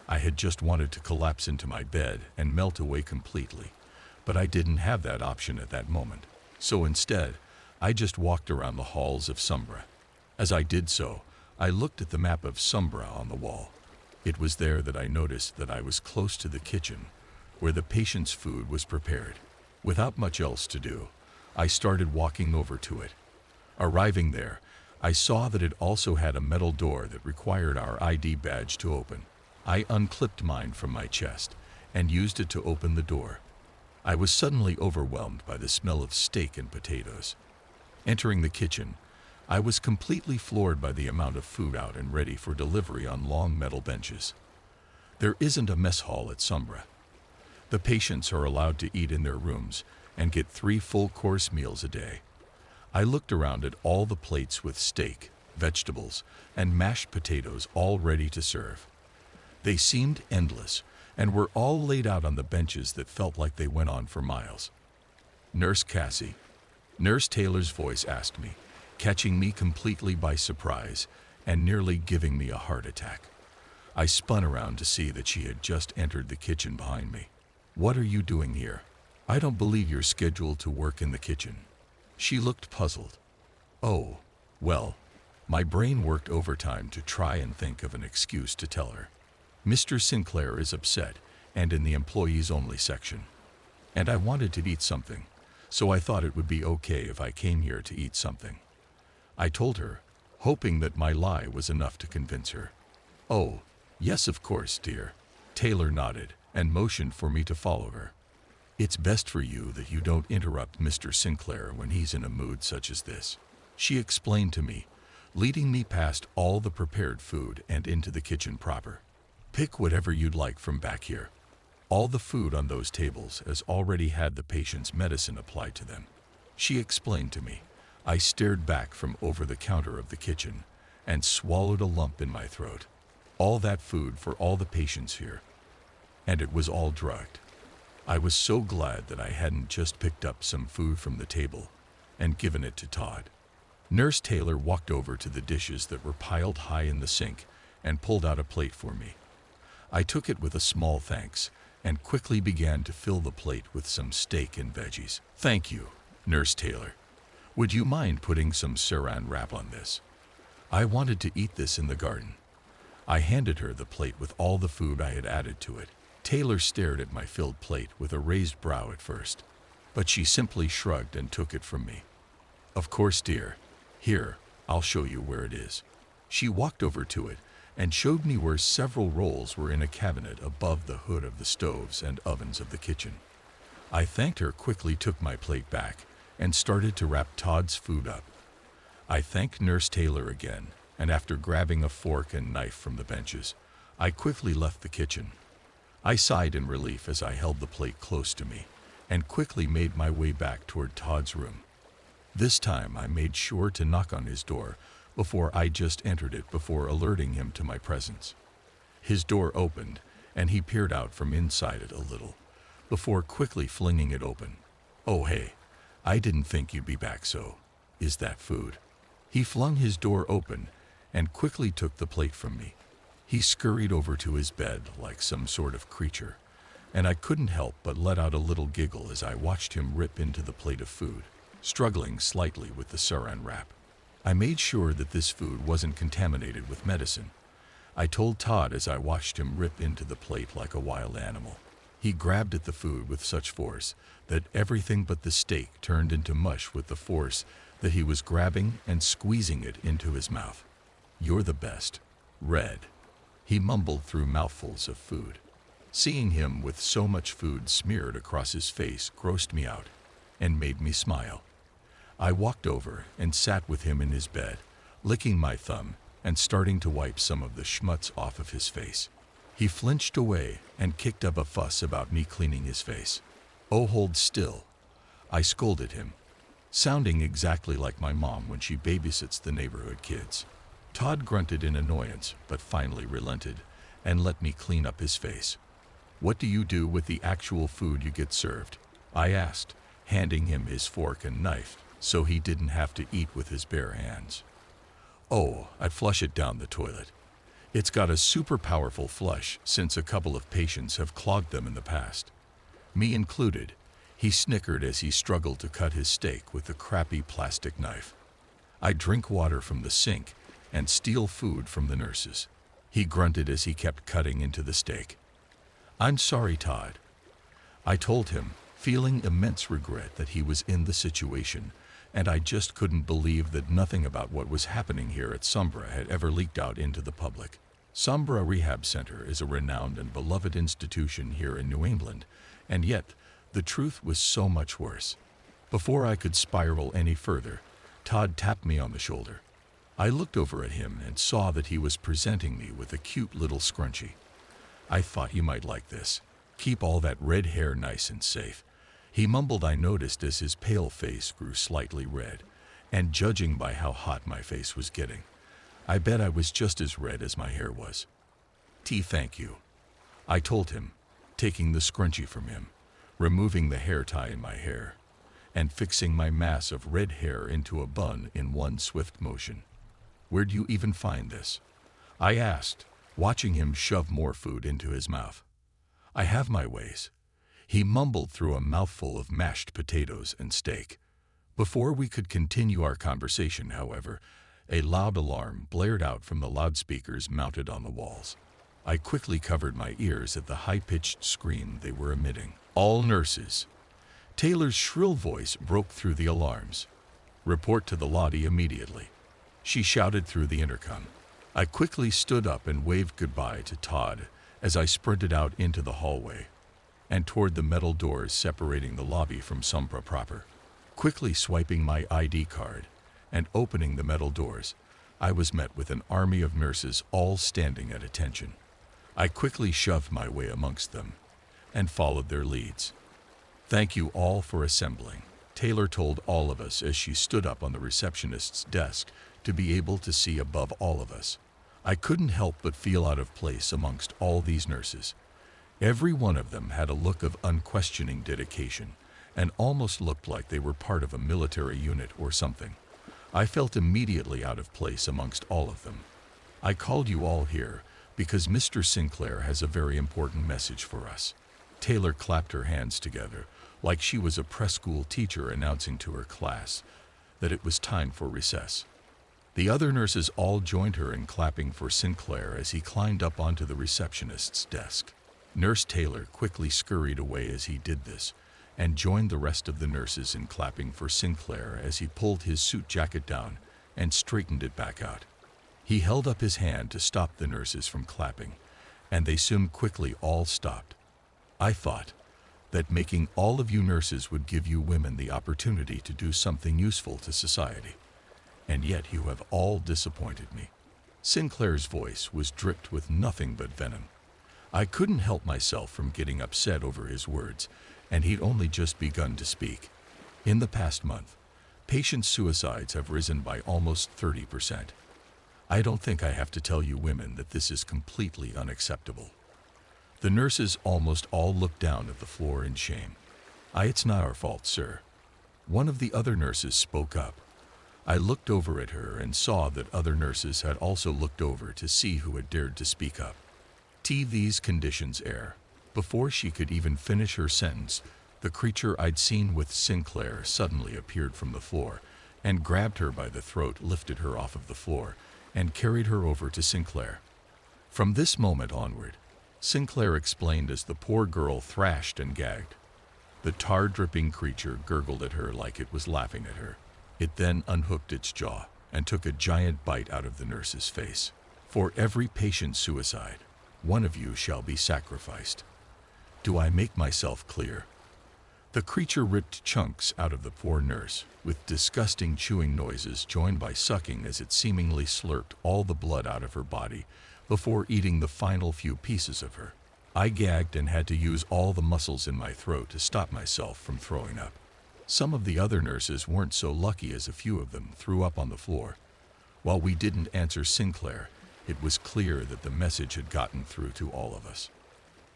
I had just wanted to collapse into my bed and melt away completely, but I didn't have that option at that moment. So instead, I just walked around the halls of Sumbra. As I did so, I looked at the map of Sumbra on the wall. It was there that I noticed that I was close to the kitchen, where the patient's food was prepared. Without much else to do, I started walking over to it. Arriving there, I saw that it also had a metal door that required our ID badge to open. I unclipped mine from my chest and used it to open the door. I was suddenly overwhelmed by the smell of steak and potatoes. Entering the kitchen, I was completely floored by the amount of food out and ready for delivery on long metal benches. There isn't a mess hall at Sumbra. The patients are allowed to eat in their rooms and get 3 full-course meals a day. I looked around at all the plates with steak, vegetables, and mashed potatoes all ready to serve. They seemed endless and were all laid out on the benches that felt like they went on for miles. "Nurse Cassie," Nurse Taylor's voice asked me, catching me completely by surprise and nearly giving me a heart attack. I spun around to see that she had just entered the kitchen behind me. "What are you doing here? I don't believe you're scheduled to work in the kitchen." She looked puzzled. "Oh, well," my brain worked overtime to try and think of an excuse to tell her. "Mr. Sinclair is upset and in the employees-only section. And I wanted to eat something, so I thought it would be okay if I came here to eat something," I told her, hoping that my lie was enough to convince her. "Oh, yes, of course, dear." Taylor nodded and motioned for me to follow her. "It's best for you that you don't interrupt Mr. Sinclair when he's in a mood such as this," she explained to me, leading me past all the prepared food and into the kitchen proper. "Pick whatever you'd like from back here. All the food on those tables has already had the patient's medicine applied to them," she explained to me. I stared back from over the counter of the kitchen and swallowed a lump in my throat. All that food for all the patients here. And it was all drugged. I was so glad that I hadn't just picked up some food from the table and given it to Todd. Nurse Taylor walked over to the dishes that were piled high in the sink and pulled out a plate for me. I took it with a small thanks and quickly began to fill the plate with some steak and veggies. "Thank you, Nurse Taylor. Would you mind putting some saran wrap on this? I wanted to eat this in the garden." I handed her the plate with all the food I had added to it. Taylor stared at my filled plate with a raised brow at first, but she simply shrugged and took it from me. "Of course, dear. Here, I'll show you where it is." She walked over to it and showed me where several rolls were in a cabinet above the hood of the stoves and ovens of the kitchen. I thanked her, quickly took my plate back, and started to wrap Todd's food up. I thanked Nurse Taylor again, and after grabbing a fork and knife from the benches, I quickly left the kitchen. I sighed in relief as I held the plate close to me and quickly made my way back toward Todd's room. This time I made sure to knock on his door before I just entered it, before alerting him to my presence. His door opened and he peered out from inside it a little before quickly flinging it open. "Oh hey, I didn't think you'd be back, so is that food?" He flung his door open and quickly took the plate from me. He scurried over to his bed like some sort of creature, and I couldn't help but let out a little giggle as I watched him rip into the plate of food, struggling slightly with the saran wrap. I made sure that this food wasn't contaminated with medicine. I told Todd as I watched him rip into the plate like a wild animal. He grabbed at the food with such force that everything but the steak turned into mush with the force that he was grabbing and squeezing it into his mouth. "You're the best, Red," he mumbled through mouthfuls of food. Seeing him with so much food smeared across his face grossed me out and made me smile. I walked over and sat with him in his bed, licking my thumb and starting to wipe some of the schmutz off of his face. He flinched away and kicked up a fuss about me cleaning his face. "Oh, hold still," I scolded him. sounding exactly like my mom when she babysits the neighborhood kids. Todd grunted in annoyance, but finally relented and let me clean up his face. "What do you do with the actual food you get served?" I asked, handing him his fork and knife so he didn't have to eat with his bare hands. "Oh, I'd flush it down the toilet. It's got a super powerful flush since a couple of patients have clogged them in the past." Me included. He snickered as he struggled to cut his steak with the crappy plastic knife. "I drink water from the sink and steal food from the nurses." He grunted as he kept cutting into the steak. "I'm sorry, Todd." I told him, feeling immense regret that he was in the situation, and I just couldn't believe that nothing about what was happening here at Sumbra had ever leaked out into the public. Sumbra Rehab Center is a renowned and beloved institution here in New England, and yet the truth was so much worse. Before I could spiral any further, Todd tapped me on the shoulder. I looked over at him and saw that he was presenting me with a cute little scrunchie. "I thought you might like this. Keep all that red hair nice and safe," he mumbled. I noticed as his pale face grew slightly red, and judging by how hot my face was getting, I bet I was just as red as my hair was. Thank you," I told him, taking the scrunchie from him, removing the hair tie in my hair, and fixing my mass of red hair into a bun in one swift motion. "Where'd you even find this?" I asked, watching him shove more food into his mouth. "I have my ways," he mumbled through a mouthful of mashed potatoes and steak. Before we could continue our conversation, however, a loud alarm blared out from the loudspeakers mounted on the walls. I quickly covered my ears at the high-pitched scream they were emitting. "All nurses!" Taylor's shrill voice broke through the alarms. "Report to the lobby immediately," she shouted through the intercom. I quickly stood up and waved goodbye to Todd as I sprinted out into the hallway and toward the metal doors separating the lobby from Sumbra proper. Quickly swiping my ID card and opening the metal doors, I was met with an army of nurses all standing at attention. I quickly shoved my way amongst them and followed their leads. "Thank you all for assembling," Taylor told all of us as she stood up on the receptionist's desk to be able to see above all of us. I couldn't help but feel out of place amongst all these nurses. Every one of them had a look of unquestioning dedication and almost looked like they were part of a military unit or something. I felt immediately out of place amongst all of them. "I called you all here because Mr. Sinclair has a very important message for us." Taylor clapped her hands together like she was a preschool teacher announcing to her class that it was time for recess. The other nurses all joined her in clapping for Sinclair as he climbed up onto the receptionist's desk. Nurse Taylor quickly scurried away as he did this and joined the rest of the nurses in clapping for Sinclair as he pulled his suit jacket down and straightened it back out. He held up his hand to stop the nurses from clapping, and they soon quickly all stopped. I thought that making all of you nurses would give you women the opportunity to do something useful to society, and yet you have all disappointed me. Sinclair's voice was dripped with nothing but venom. I couldn't help myself from getting upset over his words, and he'd only just begun to speak. In the past month, patient suicides have risen by almost 30%. I don't think I have to tell you women that this is completely unacceptable. The nurses almost all looked down at the floor in shame. "It's not our fault, sir." One of the other nurses spoke up. I looked over at her and saw that other nurses had also looked over to see who had dared to speak up. These conditions air. Before she could even finish her sentence, the creature I'd seen with Sinclair suddenly appeared from the floor and grabbed her by the throat, lifted her off of the floor, and carried her over to Sinclair. From this moment onward, Sinclair explained as the poor girl thrashed and gagged. The tar-dripping creature gurgled at her like it was laughing at her. It then unhooked its jaw and took a giant bite out of the nurse's face. "For every patient suicide, one of you shall be sacrificed. Do I make myself clear?" The creature ripped chunks out of the poor nurse, with disgusting chewing noises joined by sucking as it seemingly slurped all the blood out of her body before eating the final few pieces of her. I gagged and had to use all the muscles in my throat to stop myself from throwing up. Some of the other nurses weren't so lucky as a few of them threw up on the floor. While we didn't answer Sinclair, it was clear that the message had gotten through to all of us.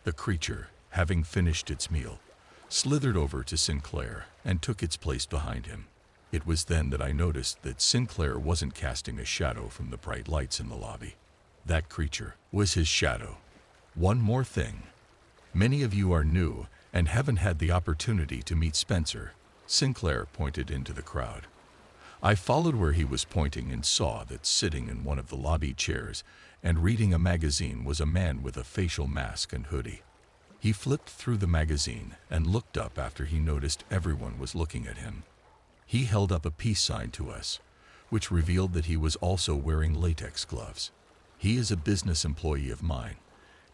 The creature, having finished its meal, slithered over to Sinclair and took its place behind him. It was then that I noticed that Sinclair wasn't casting a shadow from the bright lights in the lobby. That creature was his shadow. One more thing. Many of you are new and haven't had the opportunity to meet Spencer. Sinclair pointed into the crowd. I followed where he was pointing and saw that sitting in one of the lobby chairs and reading a magazine was a man with a facial mask and hoodie. He flipped through the magazine and looked up after he noticed everyone was looking at him. He held up a peace sign to us, which revealed that he was also wearing latex gloves. He is a business employee of mine,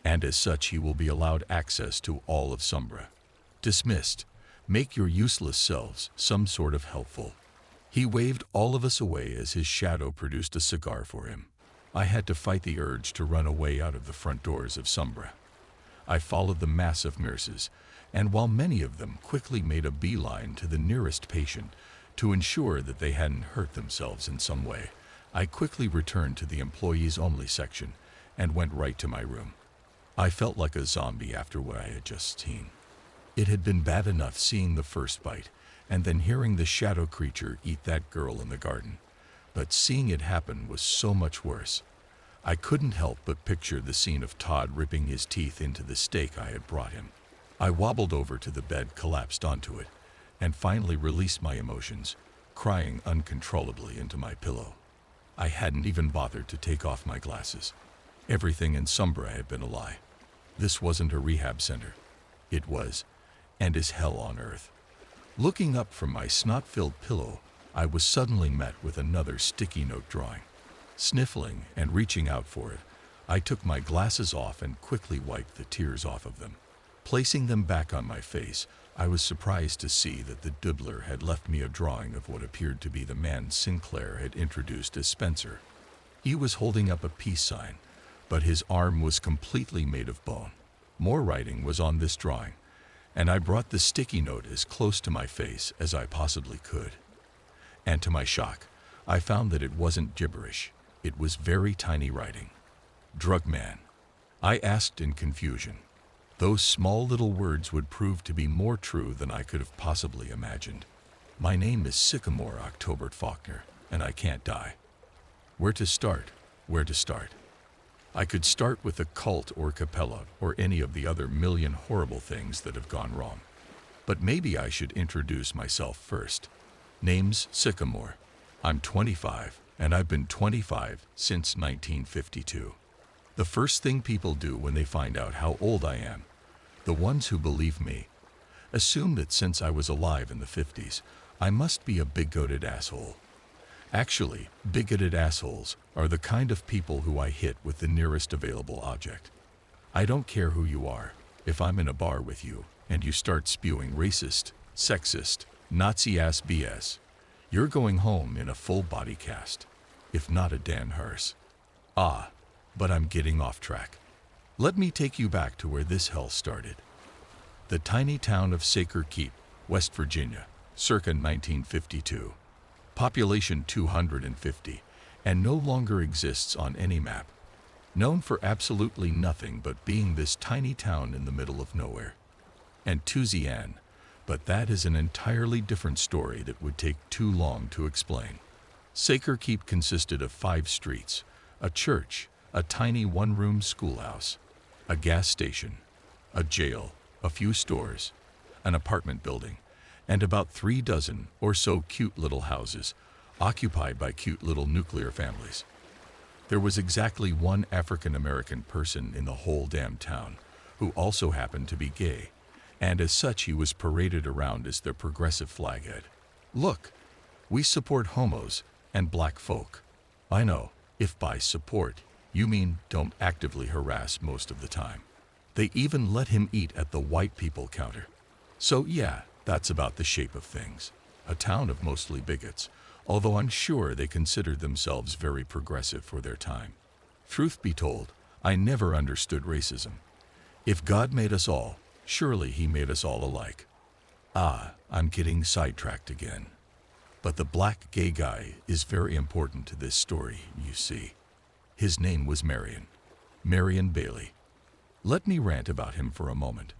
and as such he will be allowed access to all of Sumbra. Dismissed. Make your useless selves some sort of helpful. He waved all of us away as his shadow produced a cigar for him. I had to fight the urge to run away out of the front doors of Sumbra. I followed the mass of nurses, and while many of them quickly made a beeline to the nearest patient to ensure that they hadn't hurt themselves in some way, I quickly returned to the employees-only section and went right to my room. I felt like a zombie after what I had just seen. It had been bad enough seeing the first bite and then hearing the shadow creature eat that girl in the garden, but seeing it happen was so much worse. I couldn't help but picture the scene of Todd ripping his teeth into the steak I had brought him. I wobbled over to the bed, collapsed onto it, and finally released my emotions, crying uncontrollably into my pillow. I hadn't even bothered to take off my glasses. Everything in Sumbra had been a lie. This wasn't a rehab center. It was, and is hell on earth. Looking up from my snot-filled pillow, I was suddenly met with another sticky note drawing. Sniffling and reaching out for it, I took my glasses off and quickly wiped the tears off of them. Placing them back on my face, I was surprised to see that the doodler had left me a drawing of what appeared to be the man Sinclair had introduced as Spencer. He was holding up a peace sign, but his arm was completely made of bone. More writing was on this drawing, and I brought the sticky note as close to my face as I possibly could. And to my shock, I found that it wasn't gibberish. It was very tiny writing. Drug man. I asked in confusion. Those small little words would prove to be more true than I could have possibly imagined. My name is Sycamore Octobert Faulkner, and I can't die. Where to start? Where to start? I could start with a cult or Capella or any of the other million horrible things that have gone wrong. But maybe I should introduce myself first. Name's Sycamore. I'm 25, and I've been 25 since 1952. The first thing people do when they find out how old I am, the ones who believe me, assume that since I was alive in the 50s, I must be a bigoted asshole. Actually, bigoted assholes are the kind of people who I hit with the nearest available object. I don't care who you are. If I'm in a bar with you and you start spewing racist, sexist, Nazi-ass BS, you're going home in a full body cast, if not a Dan hearse. But I'm getting off track. Let me take you back to where this hell started. The tiny town of Saker Keep, West Virginia, circa 1952. Population 250, and no longer exists on any map. Known for absolutely nothing but being this tiny town in the middle of nowhere. And Tuzian, but that is an entirely different story that would take too long to explain. Saker Keep consisted of 5 streets, a church, a tiny one-room schoolhouse, a gas station, a jail, a few stores, an apartment building, and about 3 dozen or so cute little houses occupied by cute little nuclear families. There was exactly one African-American person in the whole damn town who also happened to be gay, and as such he was paraded around as their progressive flaghead. Look, we support homos and black folk. I know, if by support you mean don't actively harass most of the time. They even let him eat at the white people counter. So yeah, that's about the shape of things. A town of mostly bigots, although I'm sure they considered themselves very progressive for their time. Truth be told, I never understood racism. If God made us all, surely he made us all alike. I'm getting sidetracked again. But the black gay guy is very important to this story, you see. His name was Marion Bailey. Let me rant about him for a moment.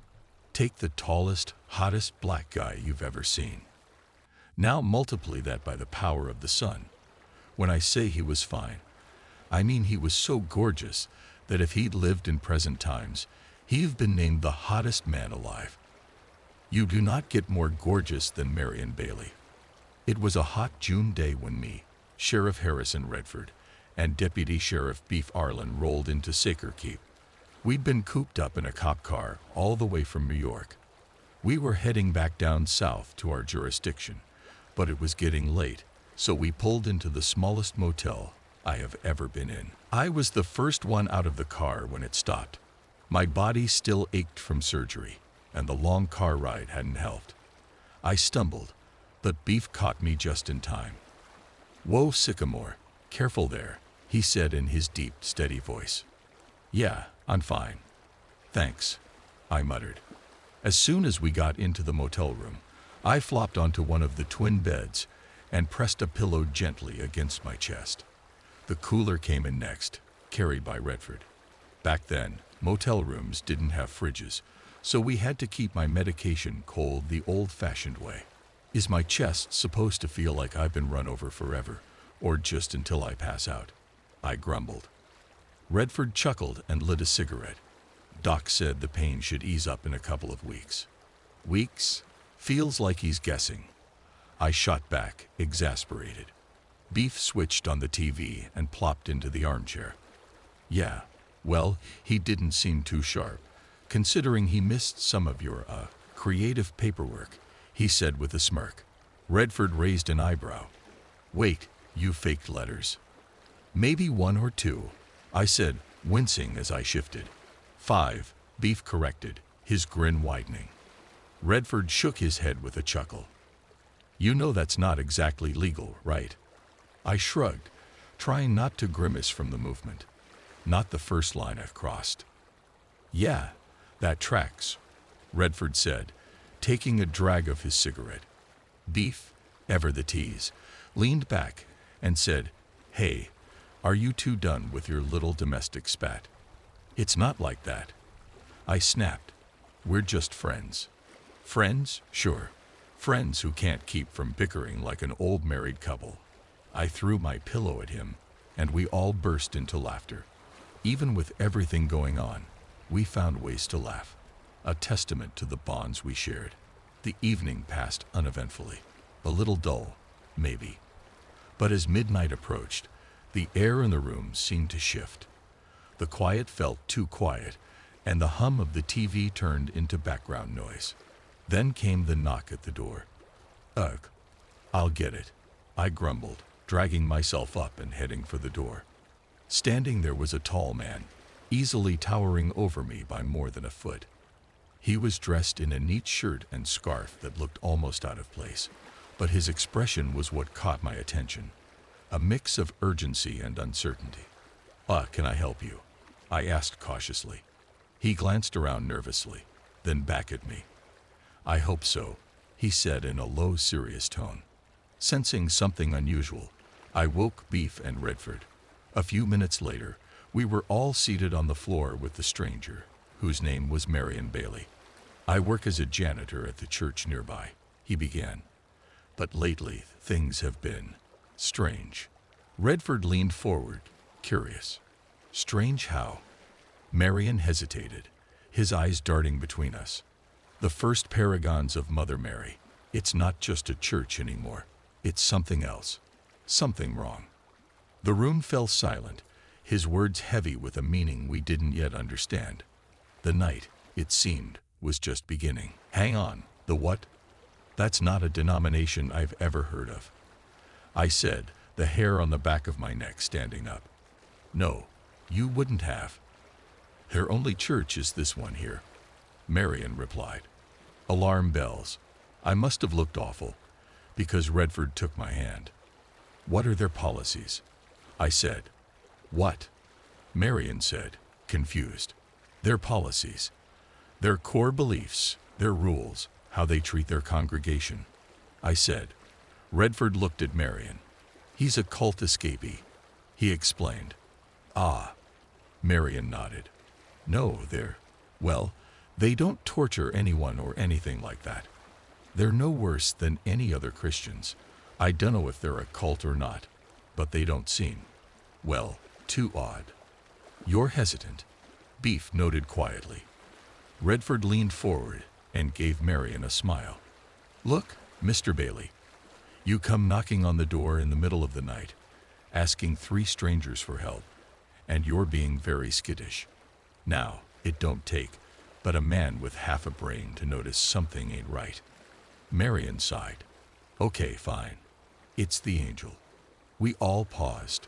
Take the tallest, hottest black guy you've ever seen. Now multiply that by the power of the sun. When I say he was fine, I mean he was so gorgeous that if he'd lived in present times, he'd been named the hottest man alive. You do not get more gorgeous than Marion Bailey. It was a hot June day when me, Sheriff Harrison Redford, and Deputy Sheriff Beef Arlen rolled into Saker Keep. We'd been cooped up in a cop car all the way from New York. We were heading back down south to our jurisdiction, but it was getting late, so we pulled into the smallest motel I have ever been in. I was the first one out of the car when it stopped. My body still ached from surgery, and the long car ride hadn't helped. I stumbled, but Beef caught me just in time. "Whoa, Sycamore, careful there," he said in his deep, steady voice. "Yeah, I'm fine. Thanks," I muttered. As soon as we got into the motel room, I flopped onto one of the twin beds and pressed a pillow gently against my chest. The cooler came in next, carried by Redford. Back then, motel rooms didn't have fridges, so we had to keep my medication cold the old-fashioned way. Is my chest supposed to feel like I've been run over forever, or just until I pass out? I grumbled. Redford chuckled and lit a cigarette. Doc said the pain should ease up in a couple of weeks. Weeks? Feels like he's guessing. I shot back, exasperated. Beef switched on the TV and plopped into the armchair. "Yeah, well, he didn't seem too sharp, considering he missed some of your, creative paperwork," he said with a smirk. Redford raised an eyebrow. "Wait, you faked letters." "Maybe one or two," I said, wincing as I shifted. "5, Beef corrected, his grin widening. Redford shook his head with a chuckle. "You know that's not exactly legal, right?" I shrugged, trying not to grimace from the movement. "Not the first line I've crossed." "Yeah, that tracks," Redford said, taking a drag of his cigarette. Beef, ever the tease, leaned back and said, "Hey, are you two done with your little domestic spat?" "It's not like that." I snapped. "We're just friends." "Friends? Sure. Friends who can't keep from bickering like an old married couple." I threw my pillow at him, and we all burst into laughter. Even with everything going on, we found ways to laugh, a testament to the bonds we shared. The evening passed uneventfully, a little dull, maybe. But as midnight approached, the air in the room seemed to shift. The quiet felt too quiet, and the hum of the TV turned into background noise. Then came the knock at the door. "Ugh, I'll get it," I grumbled, dragging myself up and heading for the door. Standing there was a tall man, easily towering over me by more than a foot. He was dressed in a neat shirt and scarf that looked almost out of place, but his expression was what caught my attention, a mix of urgency and uncertainty. Can I help you?" I asked cautiously. He glanced around nervously, then back at me. "I hope so," he said in a low, serious tone. Sensing something unusual, I woke Beef and Redford. A few minutes later, we were all seated on the floor with the stranger, whose name was Marion Bailey. "I work as a janitor at the church nearby," he began. "But lately, things have been strange." Redford leaned forward, curious. "Strange how?" Marion hesitated, his eyes darting between us. "The first paragons of Mother Mary. It's not just a church anymore. It's something else. Something wrong." The room fell silent, his words heavy with a meaning we didn't yet understand. The night, it seemed, was just beginning. "Hang on, the what?" "That's not a denomination I've ever heard of," I said, the hair on the back of my neck standing up. "No, you wouldn't have. Their only church is this one here," Marion replied. Alarm bells. I must have looked awful, because Redford took my hand. "What are their policies?" I said. "What?" Marion said, confused. "Their policies. Their core beliefs, their rules, how they treat their congregation, I said. Redford looked at Marion. He's a cult escapee, he explained. Ah, Marion nodded. No, well, they don't torture anyone or anything like that. They're no worse than any other Christians. I don't know if they're a cult or not, but they don't seem, well, too odd. You're hesitant, Beef noted quietly. Redford leaned forward and gave Marion a smile. Look, Mr. Bailey, you come knocking on the door in the middle of the night, asking 3 strangers for help, and you're being very skittish. Now, it don't take but a man with half a brain to notice something ain't right. Marion sighed. Okay, fine. It's the angel. We all paused.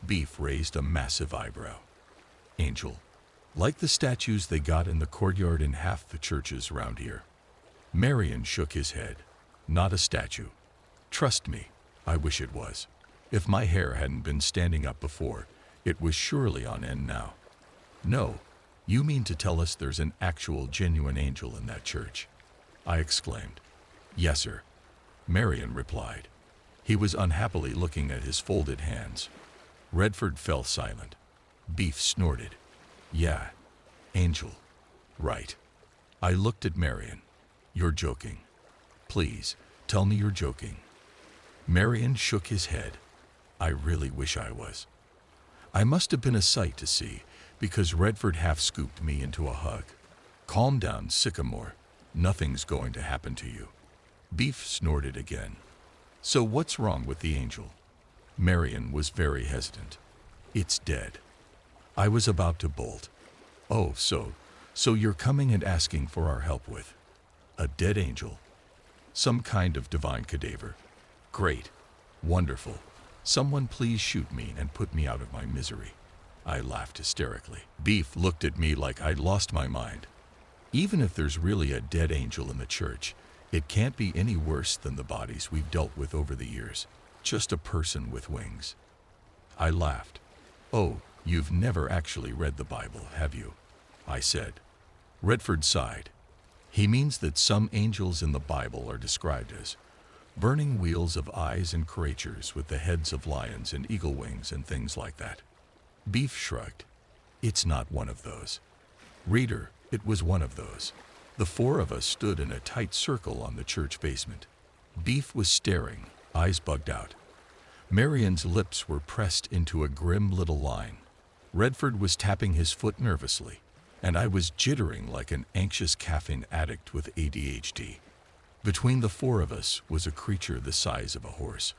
Beef raised a massive eyebrow. Angel. Like the statues they got in the courtyard in half the churches around here. Marion shook his head. Not a statue. Trust me, I wish it was. If my hair hadn't been standing up before, it was surely on end now. No, you mean to tell us there's an actual genuine angel in that church? I exclaimed. Yes, sir, Marion replied. He was unhappily looking at his folded hands. Redford fell silent. Beef snorted. Yeah, angel. Right. I looked at Marion. You're joking. Please, tell me you're joking. Marion shook his head. I really wish I was. I must have been a sight to see, because Redford half-scooped me into a hug. Calm down, Sycamore. Nothing's going to happen to you. Beef snorted again. So what's wrong with the angel? Marion was very hesitant. It's dead. I was about to bolt. Oh, so you're coming and asking for our help with a dead angel? Some kind of divine cadaver. Great. Wonderful. Someone please shoot me and put me out of my misery. I laughed hysterically. Beef looked at me like I'd lost my mind. Even if there's really a dead angel in the church, it can't be any worse than the bodies we've dealt with over the years. Just a person with wings. I laughed. Oh, you've never actually read the Bible, have you? I said. Redford sighed. He means that some angels in the Bible are described as burning wheels of eyes and creatures with the heads of lions and eagle wings and things like that. Beef shrugged. It's not one of those. Reader, it was one of those. The 4 of us stood in a tight circle on the church basement. Beef was staring, eyes bugged out. Marion's lips were pressed into a grim little line. Redford was tapping his foot nervously, and I was jittering like an anxious caffeine addict with ADHD. Between the 4 of us was a creature the size of a horse,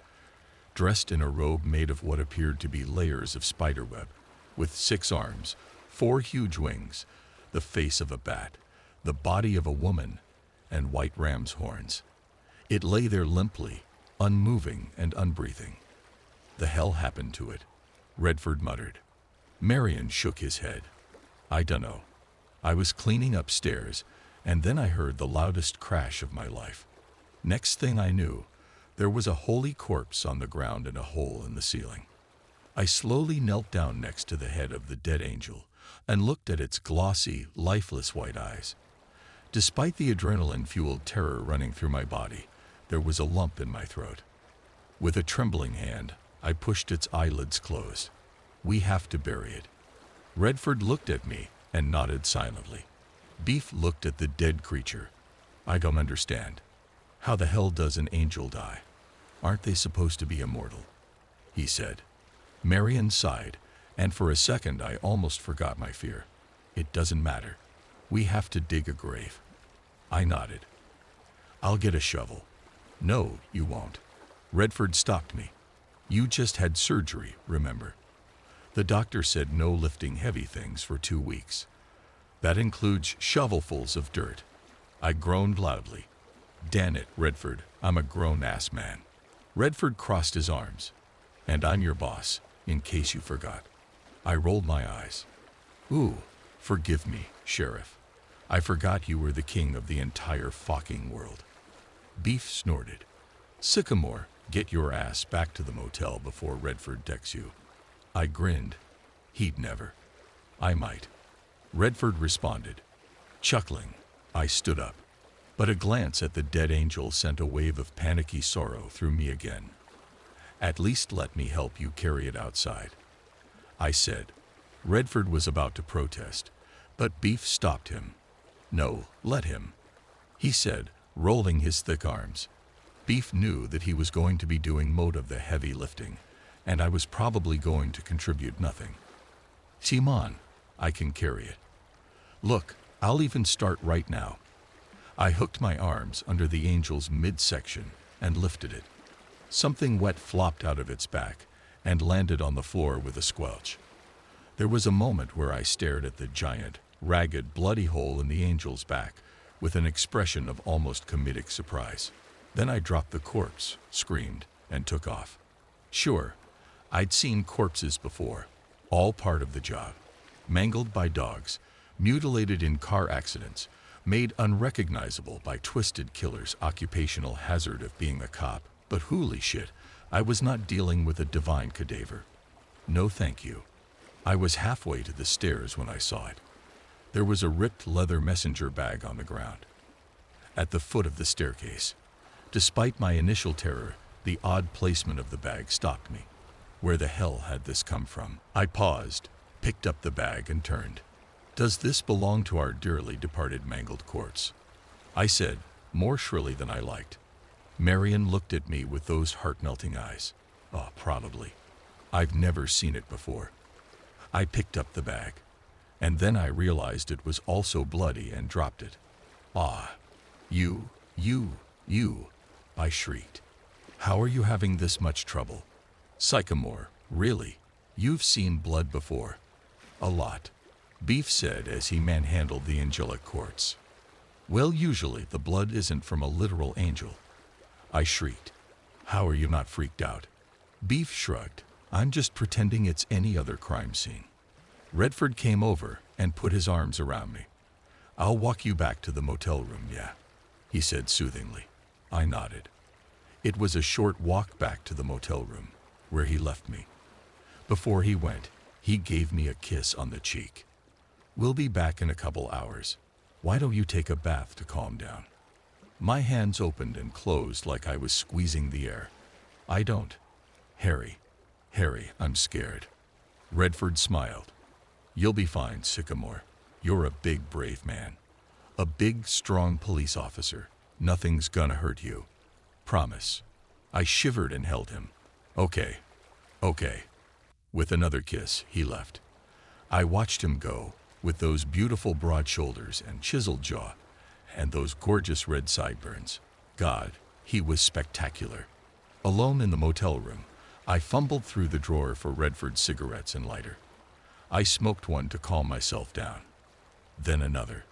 dressed in a robe made of what appeared to be layers of spiderweb, with 6 arms, 4 huge wings, the face of a bat, the body of a woman, and white ram's horns. It lay there limply, unmoving and unbreathing. The hell happened to it? Redford muttered. Marion shook his head. I dunno. I was cleaning upstairs, and then I heard the loudest crash of my life. Next thing I knew, there was a holy corpse on the ground and a hole in the ceiling. I slowly knelt down next to the head of the dead angel and looked at its glossy, lifeless white eyes. Despite the adrenaline-fueled terror running through my body, there was a lump in my throat. With a trembling hand, I pushed its eyelids closed. We have to bury it. Redford looked at me and nodded silently. Beef looked at the dead creature. I don't understand. How the hell does an angel die? Aren't they supposed to be immortal? He said. Marion sighed, and for a second I almost forgot my fear. It doesn't matter. We have to dig a grave. I nodded. I'll get a shovel. No, you won't. Redford stopped me. You just had surgery, remember? The doctor said no lifting heavy things for 2 weeks. That includes shovelfuls of dirt. I groaned loudly. Damn it, Redford, I'm a grown-ass man. Redford crossed his arms. And I'm your boss, in case you forgot. I rolled my eyes. Ooh, forgive me, Sheriff. I forgot you were the king of the entire fucking world. Beef snorted. Sycamore, get your ass back to the motel before Redford decks you. I grinned. He'd never. I might. Redford responded. Chuckling, I stood up. But a glance at the dead angel sent a wave of panicky sorrow through me again. At least let me help you carry it outside, I said. Redford was about to protest, but Beef stopped him. No, let him, he said, rolling his thick arms. Beef knew that he was going to be doing most of the heavy lifting, and I was probably going to contribute nothing. Timon, I can carry it. Look, I'll even start right now. I hooked my arms under the angel's midsection and lifted it. Something wet flopped out of its back and landed on the floor with a squelch. There was a moment where I stared at the giant, ragged, bloody hole in the angel's back with an expression of almost comedic surprise. Then I dropped the corpse, screamed, and took off. Sure, I'd seen corpses before, all part of the job. Mangled by dogs, mutilated in car accidents, made unrecognizable by twisted killers' occupational hazard of being a cop. But holy shit, I was not dealing with a divine cadaver. No thank you. I was halfway to the stairs when I saw it. There was a ripped leather messenger bag on the ground, at the foot of the staircase. Despite my initial terror, the odd placement of the bag stopped me. Where the hell had this come from? I paused, picked up the bag and turned. Does this belong to our dearly departed mangled corpse? I said, more shrilly than I liked. Marion looked at me with those heart-melting eyes. Oh, probably. I've never seen it before. I picked up the bag, and then I realized it was also bloody and dropped it. Ah, you, I shrieked. How are you having this much trouble? Sycamore, really? You've seen blood before? A lot, Beef said as he manhandled the angelic corpse. Well, usually the blood isn't from a literal angel, I shrieked. How are you not freaked out? Beef shrugged. I'm just pretending it's any other crime scene. Redford came over and put his arms around me. I'll walk you back to the motel room, yeah, he said soothingly. I nodded. It was a short walk back to the motel room, where he left me. Before he went, he gave me a kiss on the cheek. We'll be back in a couple hours. Why don't you take a bath to calm down? My hands opened and closed like I was squeezing the air. I don't. Harry, I'm scared. Redford smiled. You'll be fine, Sycamore. You're a big, brave man. A big, strong police officer. Nothing's gonna hurt you. Promise. I shivered and held him. Okay. With another kiss, he left. I watched him go, with those beautiful broad shoulders and chiseled jaw, and those gorgeous red sideburns. God, he was spectacular. Alone in the motel room, I fumbled through the drawer for Redford's cigarettes and lighter. I smoked one to calm myself down. Then another.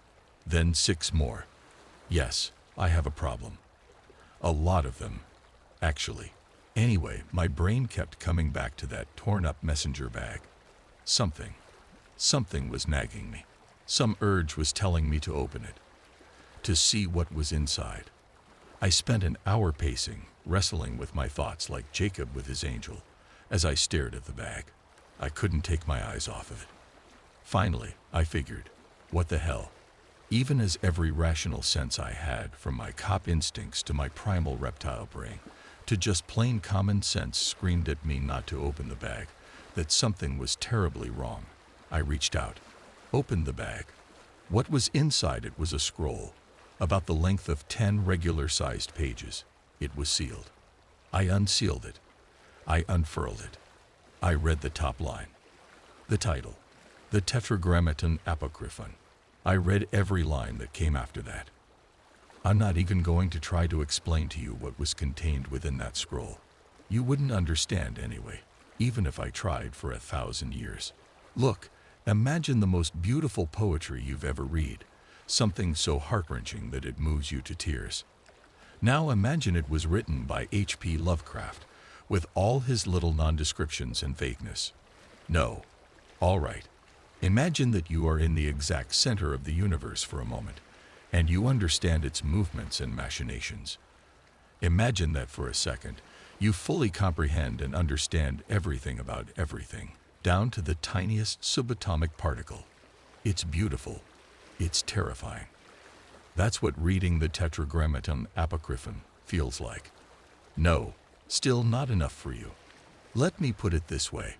Then 6 more. Yes, I have a problem. A lot of them, actually. Anyway, my brain kept coming back to that torn-up messenger bag. Something was nagging me. Some urge was telling me to open it, to see what was inside. I spent an hour pacing, wrestling with my thoughts like Jacob with his angel, as I stared at the bag. I couldn't take my eyes off of it. Finally, I figured, what the hell? Even as every rational sense I had, from my cop instincts to my primal reptile brain, to just plain common sense, screamed at me not to open the bag, that something was terribly wrong. I reached out, opened the bag. What was inside it was a scroll, about the length of 10 regular-sized pages. It was sealed. I unsealed it. I unfurled it. I read the top line. The title, The Tetragrammaton Apocryphon. I read every line that came after that. I'm not even going to try to explain to you what was contained within that scroll. You wouldn't understand anyway, even if I tried for 1,000 years. Look, imagine the most beautiful poetry you've ever read, something so heart-wrenching that it moves you to tears. Now imagine it was written by H.P. Lovecraft, with all his little nondescriptions and vagueness. No. All right. Imagine that you are in the exact center of the universe for a moment, and you understand its movements and machinations. Imagine that for a second, you fully comprehend and understand everything about everything, down to the tiniest subatomic particle. It's beautiful. It's terrifying. That's what reading the Tetragrammaton Apocryphon feels like. No, still not enough for you. Let me put it this way.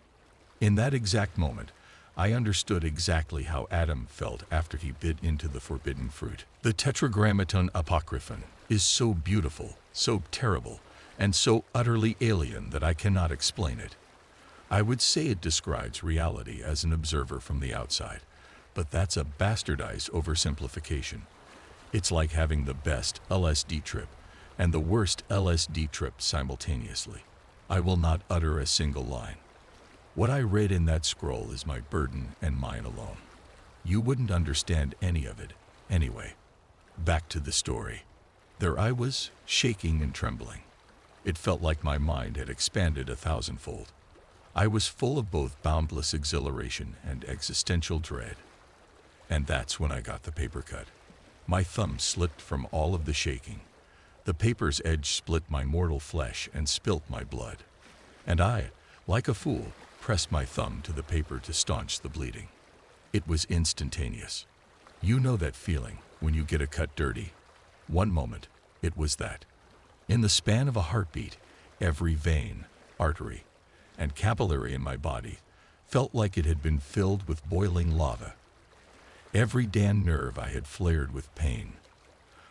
In that exact moment, I understood exactly how Adam felt after he bit into the forbidden fruit. The Tetragrammaton Apocryphon is so beautiful, so terrible, and so utterly alien that I cannot explain it. I would say it describes reality as an observer from the outside, but that's a bastardized oversimplification. It's like having the best LSD trip and the worst LSD trip simultaneously. I will not utter a single line. What I read in that scroll is my burden and mine alone. You wouldn't understand any of it anyway. Back to the story. There I was, shaking and trembling. It felt like my mind had expanded 1,000-fold. I was full of both boundless exhilaration and existential dread. And that's when I got the paper cut. My thumb slipped from all of the shaking. The paper's edge split my mortal flesh and spilt my blood. And I, like a fool, pressed my thumb to the paper to staunch the bleeding. It was instantaneous. You know that feeling when you get a cut dirty. One moment, it was that. In the span of a heartbeat, every vein, artery, and capillary in my body felt like it had been filled with boiling lava. Every damn nerve I had flared with pain.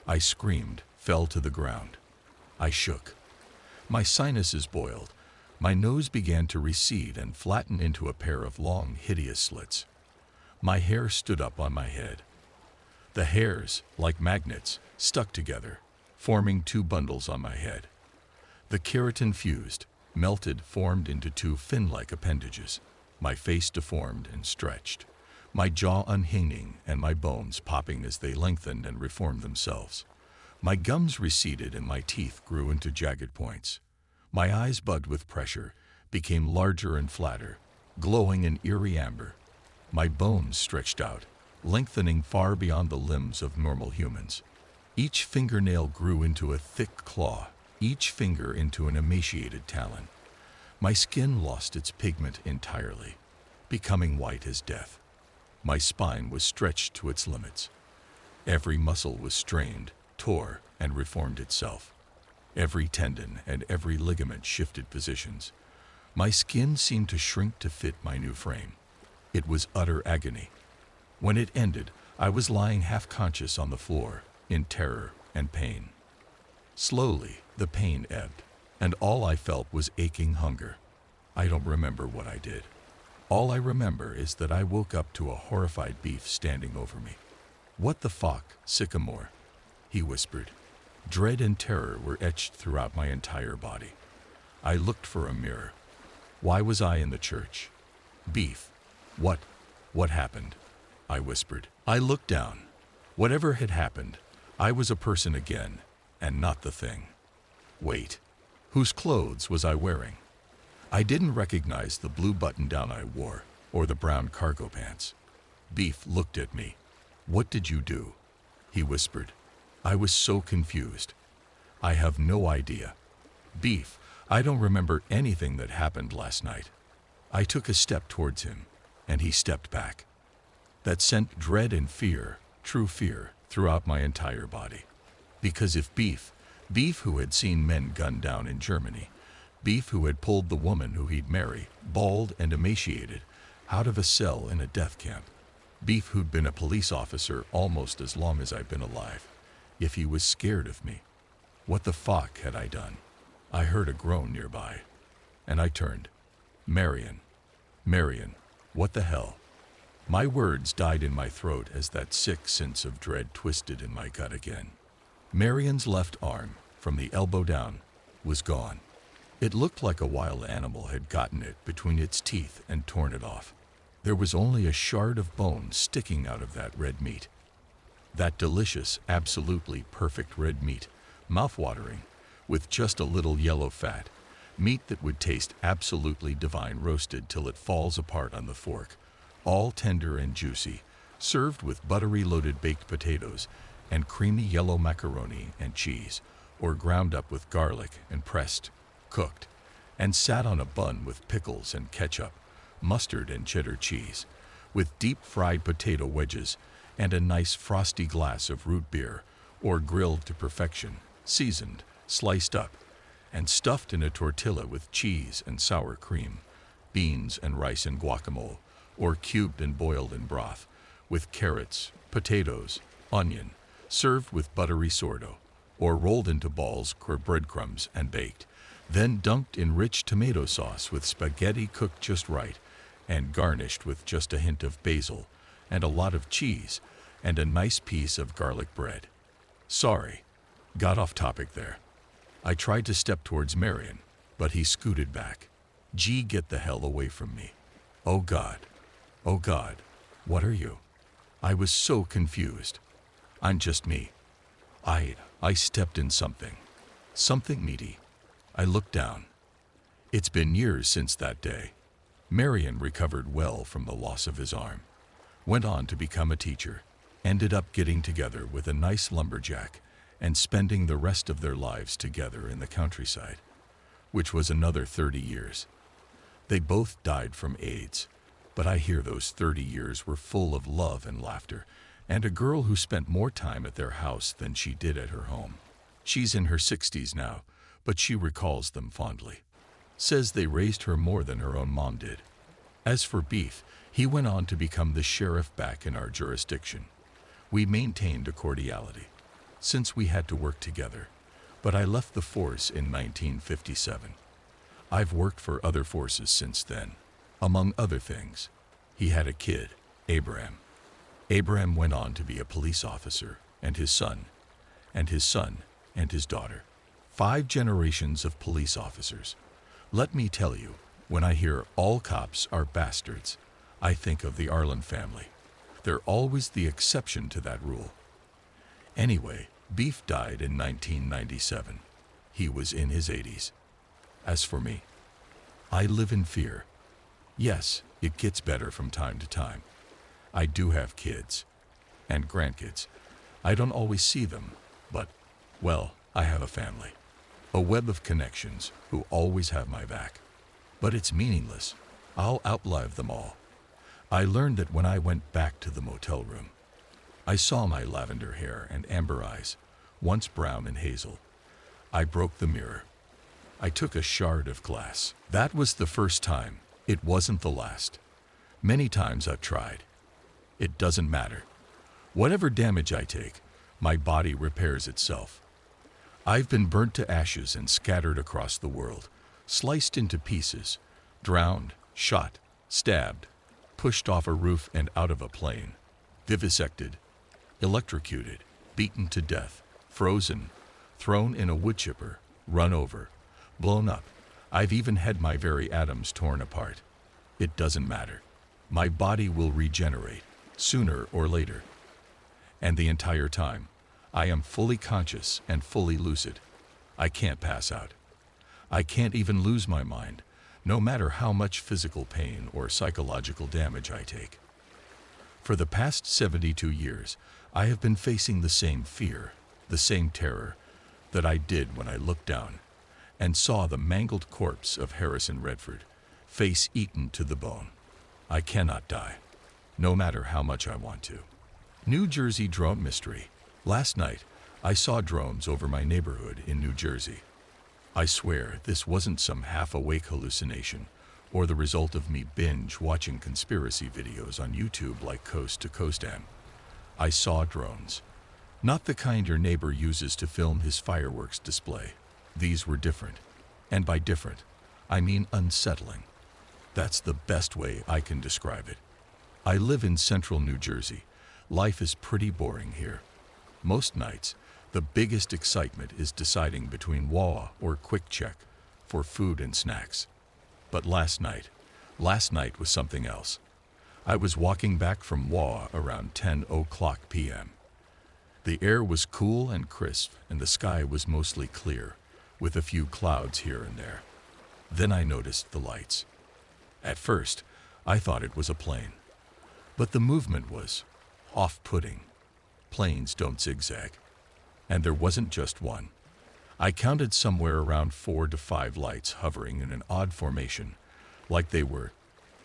I screamed, fell to the ground. I shook. My sinuses boiled. My nose began to recede and flatten into a pair of long, hideous slits. My hair stood up on my head. The hairs, like magnets, stuck together, forming two bundles on my head. The keratin fused, melted, formed into two fin-like appendages. My face deformed and stretched, my jaw unhinging and my bones popping as they lengthened and reformed themselves. My gums receded and my teeth grew into jagged points. My eyes, bugged with pressure, became larger and flatter, glowing in eerie amber. My bones stretched out, lengthening far beyond the limbs of normal humans. Each fingernail grew into a thick claw, each finger into an emaciated talon. My skin lost its pigment entirely, becoming white as death. My spine was stretched to its limits. Every muscle was strained, tore, and reformed itself. Every tendon and every ligament shifted positions. My skin seemed to shrink to fit my new frame. It was utter agony. When it ended, I was lying half-conscious on the floor, in terror and pain. Slowly, the pain ebbed, and all I felt was aching hunger. I don't remember what I did. All I remember is that I woke up to a horrified Beef standing over me. "What the fuck, Sycamore?" he whispered. Dread and terror were etched throughout my entire body. I looked for a mirror. Why was I in the church? "Beef, what happened?" I whispered. I looked down. Whatever had happened, I was a person again, and not the thing. Wait, whose clothes was I wearing? I didn't recognize the blue button-down I wore, or the brown cargo pants. Beef looked at me. "What did you do?" he whispered. I was so confused. "I have no idea. Beef, I don't remember anything that happened last night." I took a step towards him, and he stepped back. That sent dread and fear, true fear, throughout my entire body. Because if Beef who had seen men gunned down in Germany, Beef who had pulled the woman who he'd marry, bald and emaciated, out of a cell in a death camp, Beef who'd been a police officer almost as long as I'd been alive, if he was scared of me, what the fuck had I done? I heard a groan nearby, and I turned. Marion, what the hell? My words died in my throat as that sick sense of dread twisted in my gut again. Marion's left arm, from the elbow down, was gone. It looked like a wild animal had gotten it between its teeth and torn it off. There was only a shard of bone sticking out of that red meat. That delicious, absolutely perfect red meat, mouth-watering, with just a little yellow fat, meat that would taste absolutely divine roasted till it falls apart on the fork, all tender and juicy, served with buttery loaded baked potatoes and creamy yellow macaroni and cheese, or ground up with garlic and pressed, cooked, and sat on a bun with pickles and ketchup, mustard and cheddar cheese, with deep fried potato wedges and a nice frosty glass of root beer, or grilled to perfection, seasoned, sliced up, and stuffed in a tortilla with cheese and sour cream, beans and rice and guacamole, or cubed and boiled in broth, with carrots, potatoes, onion, served with buttery sourdough, or rolled into balls or breadcrumbs and baked, then dunked in rich tomato sauce with spaghetti cooked just right, and garnished with just a hint of basil, and a lot of cheese, and a nice piece of garlic bread. Sorry, got off topic there. I tried to step towards Marion, but he scooted back. Gee, get the hell away from me. Oh God, what are you? I was so confused. I'm just me. I stepped in something meaty. I looked down. It's been years since that day. Marion recovered well from the loss of his arm, went on to become a teacher, ended up getting together with a nice lumberjack and spending the rest of their lives together in the countryside, which was another 30 years. They both died from AIDS, but I hear those 30 years were full of love and laughter, and a girl who spent more time at their house than she did at her home. She's in her 60s now, but she recalls them fondly. Says they raised her more than her own mom did. As for Beef, he went on to become the sheriff back in our jurisdiction. We maintained a cordiality, since we had to work together, but I left the force in 1957. I've worked for other forces since then. Among other things, he had a kid, Abraham. Abraham went on to be a police officer, and his son, and his son, and his daughter. 5 generations of police officers. Let me tell you, when I hear all cops are bastards, I think of the Arlen family. They're always the exception to that rule. Anyway, Beef died in 1997. He was in his 80s. As for me, I live in fear. Yes, it gets better from time to time. I do have kids and grandkids. I don't always see them, but, well, I have a family. A web of connections who always have my back. But it's meaningless. I'll outlive them all. I learned that when I went back to the motel room. I saw my lavender hair and amber eyes, once brown and hazel. I broke the mirror. I took a shard of glass. That was the first time. It wasn't the last. Many times I've tried. It doesn't matter. Whatever damage I take, my body repairs itself. I've been burnt to ashes and scattered across the world, sliced into pieces, drowned, shot, stabbed, pushed off a roof and out of a plane, vivisected, electrocuted, beaten to death, frozen, thrown in a wood chipper, run over, blown up. I've even had my very atoms torn apart. It doesn't matter. My body will regenerate, sooner or later. And the entire time, I am fully conscious and fully lucid. I can't pass out. I can't even lose my mind, no matter how much physical pain or psychological damage I take. For the past 72 years, I have been facing the same fear, the same terror, that I did when I looked down and saw the mangled corpse of Harrison Redford, face eaten to the bone. I cannot die, no matter how much I want to. New Jersey drone mystery. Last night, I saw drones over my neighborhood in New Jersey. I swear this wasn't some half-awake hallucination or the result of me binge-watching conspiracy videos on YouTube like Coast to Coast Am. I saw drones. Not the kind your neighbor uses to film his fireworks display. These were different. And by different, I mean unsettling. That's the best way I can describe it. I live in central New Jersey. Life is pretty boring here. Most nights, the biggest excitement is deciding between Wawa or Quick Check for food and snacks. But last night was something else. I was walking back from Wawa around 10:00 p.m. The air was cool and crisp, and the sky was mostly clear, with a few clouds here and there. Then I noticed the lights. At first, I thought it was a plane. But the movement was off-putting. Planes don't zigzag. And there wasn't just one. I counted somewhere around 4 to 5 lights hovering in an odd formation, like they were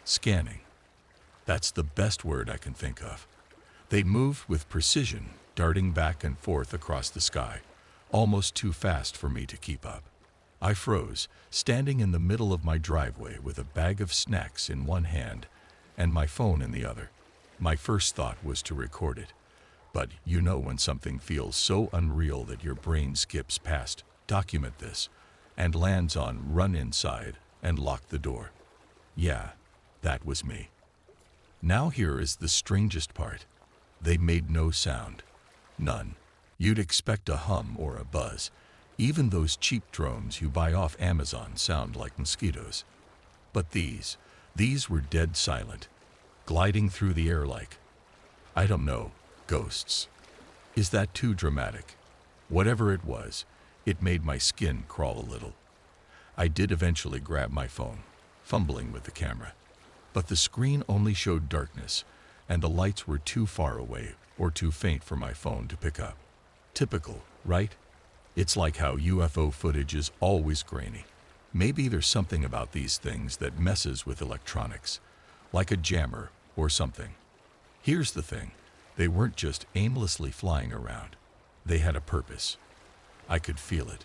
scanning. That's the best word I can think of. They moved with precision, darting back and forth across the sky, almost too fast for me to keep up. I froze, standing in the middle of my driveway with a bag of snacks in one hand and my phone in the other. My first thought was to record it, but you know when something feels so unreal that your brain skips past "document this" and lands on "run inside and lock the door." Yeah, that was me. Now here is the strangest part. They made no sound. None. You'd expect a hum or a buzz. Even those cheap drones you buy off Amazon sound like mosquitoes. But these were dead silent, gliding through the air like, I don't know, ghosts. Is that too dramatic? Whatever it was, it made my skin crawl a little. I did eventually grab my phone, fumbling with the camera. But the screen only showed darkness, and the lights were too far away or too faint for my phone to pick up. Typical, right? It's like how UFO footage is always grainy. Maybe there's something about these things that messes with electronics, like a jammer or something. Here's the thing, they weren't just aimlessly flying around. They had a purpose. I could feel it.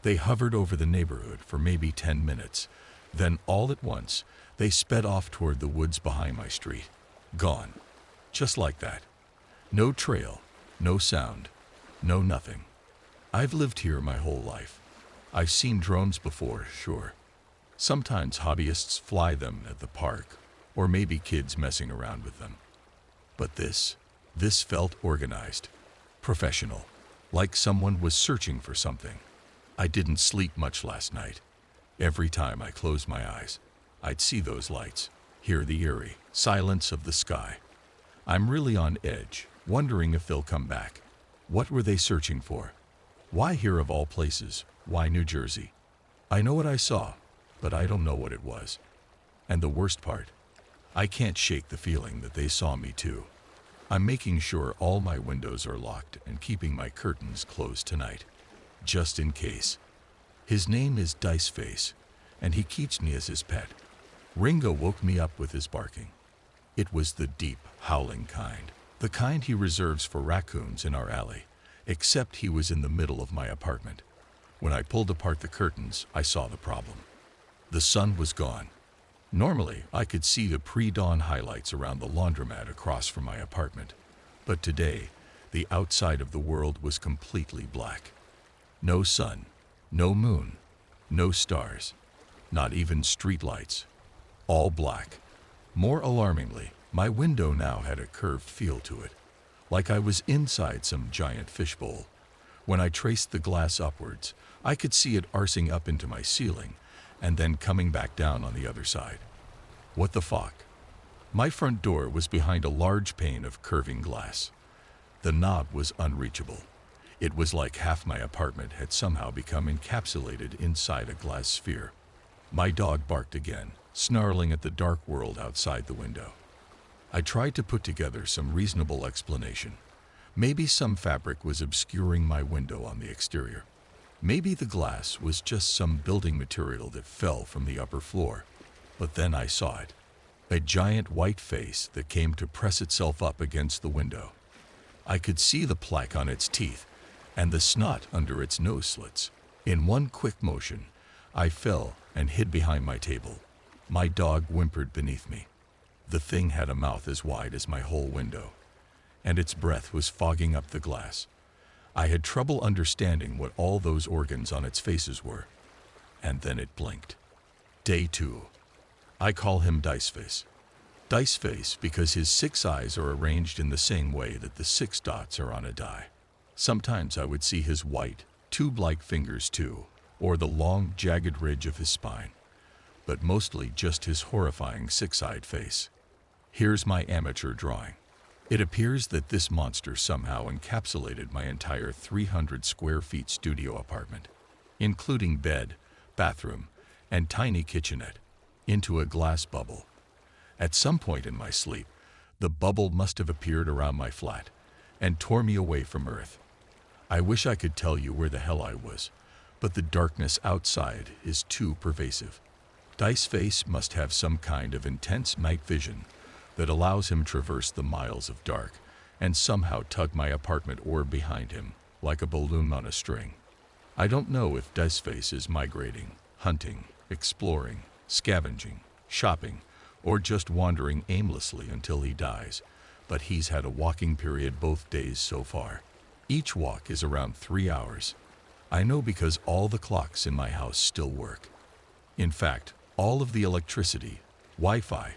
They hovered over the neighborhood for maybe 10 minutes. Then all at once, they sped off toward the woods behind my street. Gone. Just like that. No trail, no sound, no nothing. I've lived here my whole life. I've seen drones before, sure. Sometimes hobbyists fly them at the park, or maybe kids messing around with them. But this felt organized, professional, like someone was searching for something. I didn't sleep much last night. Every time I closed my eyes, I'd see those lights, hear the eerie silence of the sky. I'm really on edge, wondering if they'll come back. What were they searching for? Why here of all places? Why New Jersey? I know what I saw, but I don't know what it was. And the worst part, I can't shake the feeling that they saw me too. I'm making sure all my windows are locked and keeping my curtains closed tonight, just in case. His name is Diceface, and he keeps me as his pet. Ringo woke me up with his barking. It was the deep, howling kind, the kind he reserves for raccoons in our alley, except he was in the middle of my apartment. When I pulled apart the curtains, I saw the problem. The sun was gone. Normally, I could see the pre-dawn highlights around the laundromat across from my apartment. But today, the outside of the world was completely black. No sun, no moon, no stars, not even streetlights. All black. More alarmingly, my window now had a curved feel to it, like I was inside some giant fishbowl. When I traced the glass upwards, I could see it arcing up into my ceiling and then coming back down on the other side. What the fuck? My front door was behind a large pane of curving glass. The knob was unreachable. It was like half my apartment had somehow become encapsulated inside a glass sphere. My dog barked again, snarling at the dark world outside the window. I tried to put together some reasonable explanation. Maybe some fabric was obscuring my window on the exterior. Maybe the glass was just some building material that fell from the upper floor. But then I saw it. A giant white face that came to press itself up against the window. I could see the plaque on its teeth and the snot under its nose slits. In one quick motion, I fell and hid behind my table. My dog whimpered beneath me. The thing had a mouth as wide as my whole window, and its breath was fogging up the glass. I had trouble understanding what all those organs on its faces were. And then it blinked. Day 2. I call him Diceface. Diceface because his 6 eyes are arranged in the same way that the 6 dots are on a die. Sometimes I would see his white, tube-like fingers too, or the long, jagged ridge of his spine, but mostly just his horrifying 6-eyed face. Here's my amateur drawing. It appears that this monster somehow encapsulated my entire 300 square feet studio apartment, including bed, bathroom, and tiny kitchenette, into a glass bubble. At some point in my sleep, the bubble must have appeared around my flat and tore me away from Earth. I wish I could tell you where the hell I was, but the darkness outside is too pervasive. Diceface must have some kind of intense night vision that allows him to traverse the miles of dark and somehow tugged my apartment orb behind him, like a balloon on a string. I don't know if Diceface is migrating, hunting, exploring, scavenging, shopping, or just wandering aimlessly until he dies, but he's had a walking period both days so far. Each walk is around 3 hours. I know because all the clocks in my house still work. In fact, all of the electricity, Wi-Fi,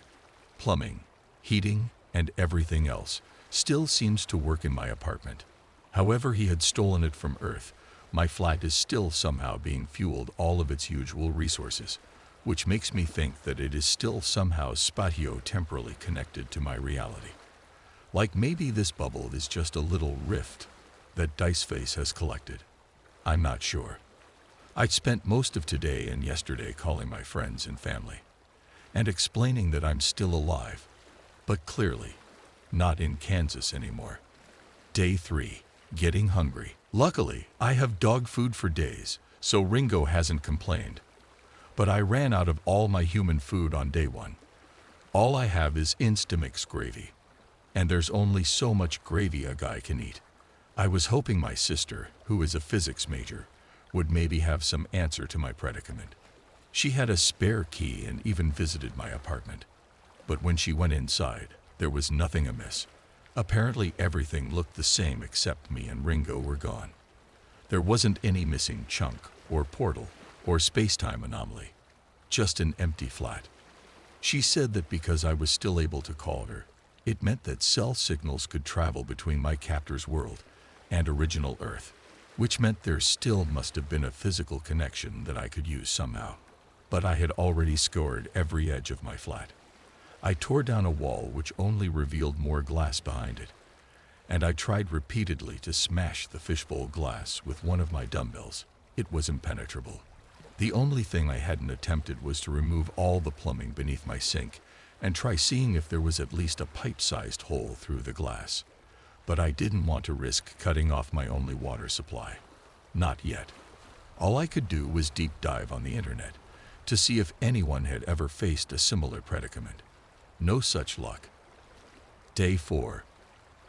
plumbing, heating, and everything else still seems to work in my apartment. However he had stolen it from Earth, my flat is still somehow being fueled all of its usual resources, which makes me think that it is still somehow spatio-temporally connected to my reality. Like maybe this bubble is just a little rift that Diceface has collected. I'm not sure. I spent most of today and yesterday calling my friends and family and explaining that I'm still alive, but clearly not in Kansas anymore. Day 3, getting hungry. Luckily, I have dog food for days, so Ringo hasn't complained. But I ran out of all my human food on day 1. All I have is Instamix gravy, and there's only so much gravy a guy can eat. I was hoping my sister, who is a physics major, would maybe have some answer to my predicament. She had a spare key and even visited my apartment. But when she went inside, there was nothing amiss. Apparently everything looked the same except me and Ringo were gone. There wasn't any missing chunk or portal or space-time anomaly, just an empty flat. She said that because I was still able to call her, it meant that cell signals could travel between my captor's world and original Earth, which meant there still must have been a physical connection that I could use somehow. But I had already scoured every edge of my flat. I tore down a wall which only revealed more glass behind it, and I tried repeatedly to smash the fishbowl glass with one of my dumbbells. It was impenetrable. The only thing I hadn't attempted was to remove all the plumbing beneath my sink and try seeing if there was at least a pipe-sized hole through the glass. But I didn't want to risk cutting off my only water supply. Not yet. All I could do was deep dive on the internet to see if anyone had ever faced a similar predicament. No such luck. Day 4.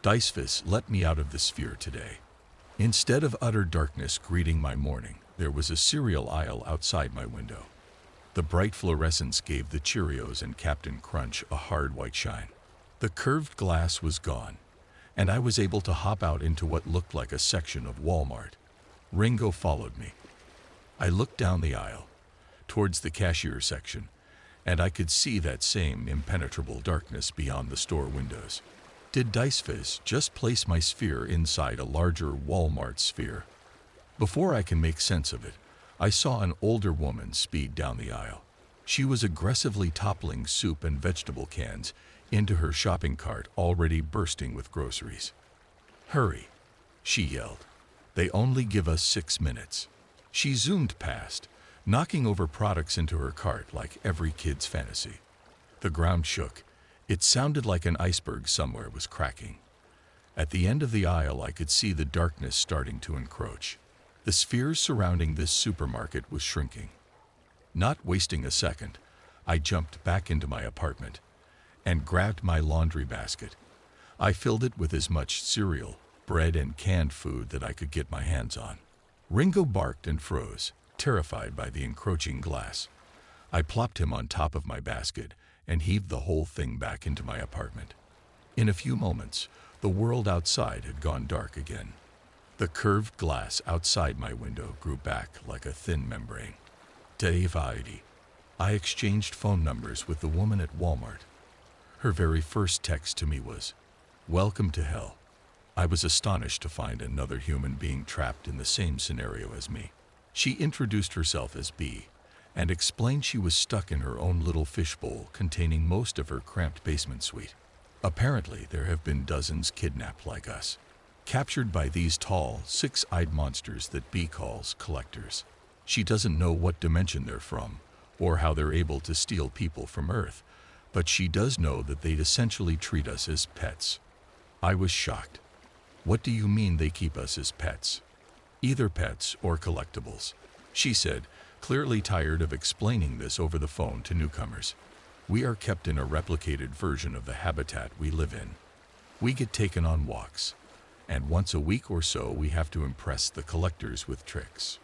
Diceface let me out of the sphere today. Instead of utter darkness greeting my morning, there was a cereal aisle outside my window. The bright fluorescence gave the Cheerios and Captain Crunch a hard white shine. The curved glass was gone, and I was able to hop out into what looked like a section of Walmart. Ringo followed me. I looked down the aisle, towards the cashier section, and I could see that same impenetrable darkness beyond the store windows. Did Diceface just place my sphere inside a larger Walmart sphere? Before I can make sense of it, I saw an older woman speed down the aisle. She was aggressively toppling soup and vegetable cans into her shopping cart already bursting with groceries. "Hurry," she yelled. "They only give us 6 minutes." She zoomed past, knocking over products into her cart like every kid's fantasy. The ground shook. It sounded like an iceberg somewhere was cracking. At the end of the aisle, I could see the darkness starting to encroach. The spheres surrounding this supermarket was shrinking. Not wasting a second, I jumped back into my apartment and grabbed my laundry basket. I filled it with as much cereal, bread, and canned food that I could get my hands on. Ringo barked and froze, terrified by the encroaching glass. I plopped him on top of my basket and heaved the whole thing back into my apartment. In a few moments, the world outside had gone dark again. The curved glass outside my window grew back like a thin membrane. Day 5. I exchanged phone numbers with the woman at Walmart. Her very first text to me was, "Welcome to hell." I was astonished to find another human being trapped in the same scenario as me. She introduced herself as B and explained she was stuck in her own little fishbowl containing most of her cramped basement suite. Apparently, there have been dozens kidnapped like us, captured by these tall, six-eyed monsters that B calls collectors. She doesn't know what dimension they're from or how they're able to steal people from Earth, but she does know that they'd essentially treat us as pets. I was shocked. "What do you mean they keep us as pets?" "Either pets or collectibles," she said, clearly tired of explaining this over the phone to newcomers. "We are kept in a replicated version of the habitat we live in. We get taken on walks, and once a week or so we have to impress the collectors with tricks.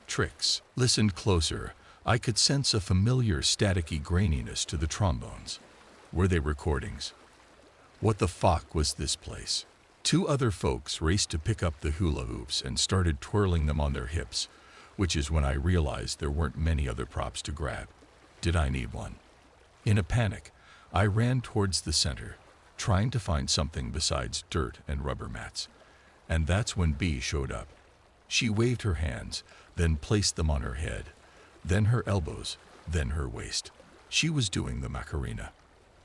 Tricks. Listened closer. I could sense a familiar staticky graininess to the trombones. Were they recordings? What the fuck was this place? Two other folks raced to pick up the hula hoops and started twirling them on their hips, which is when I realized there weren't many other props to grab. Did I need one? In a panic, I ran towards the center, trying to find something besides dirt and rubber mats. And that's when Bee showed up. She waved her hands, then placed them on her head, then her elbows, then her waist. She was doing the Macarena.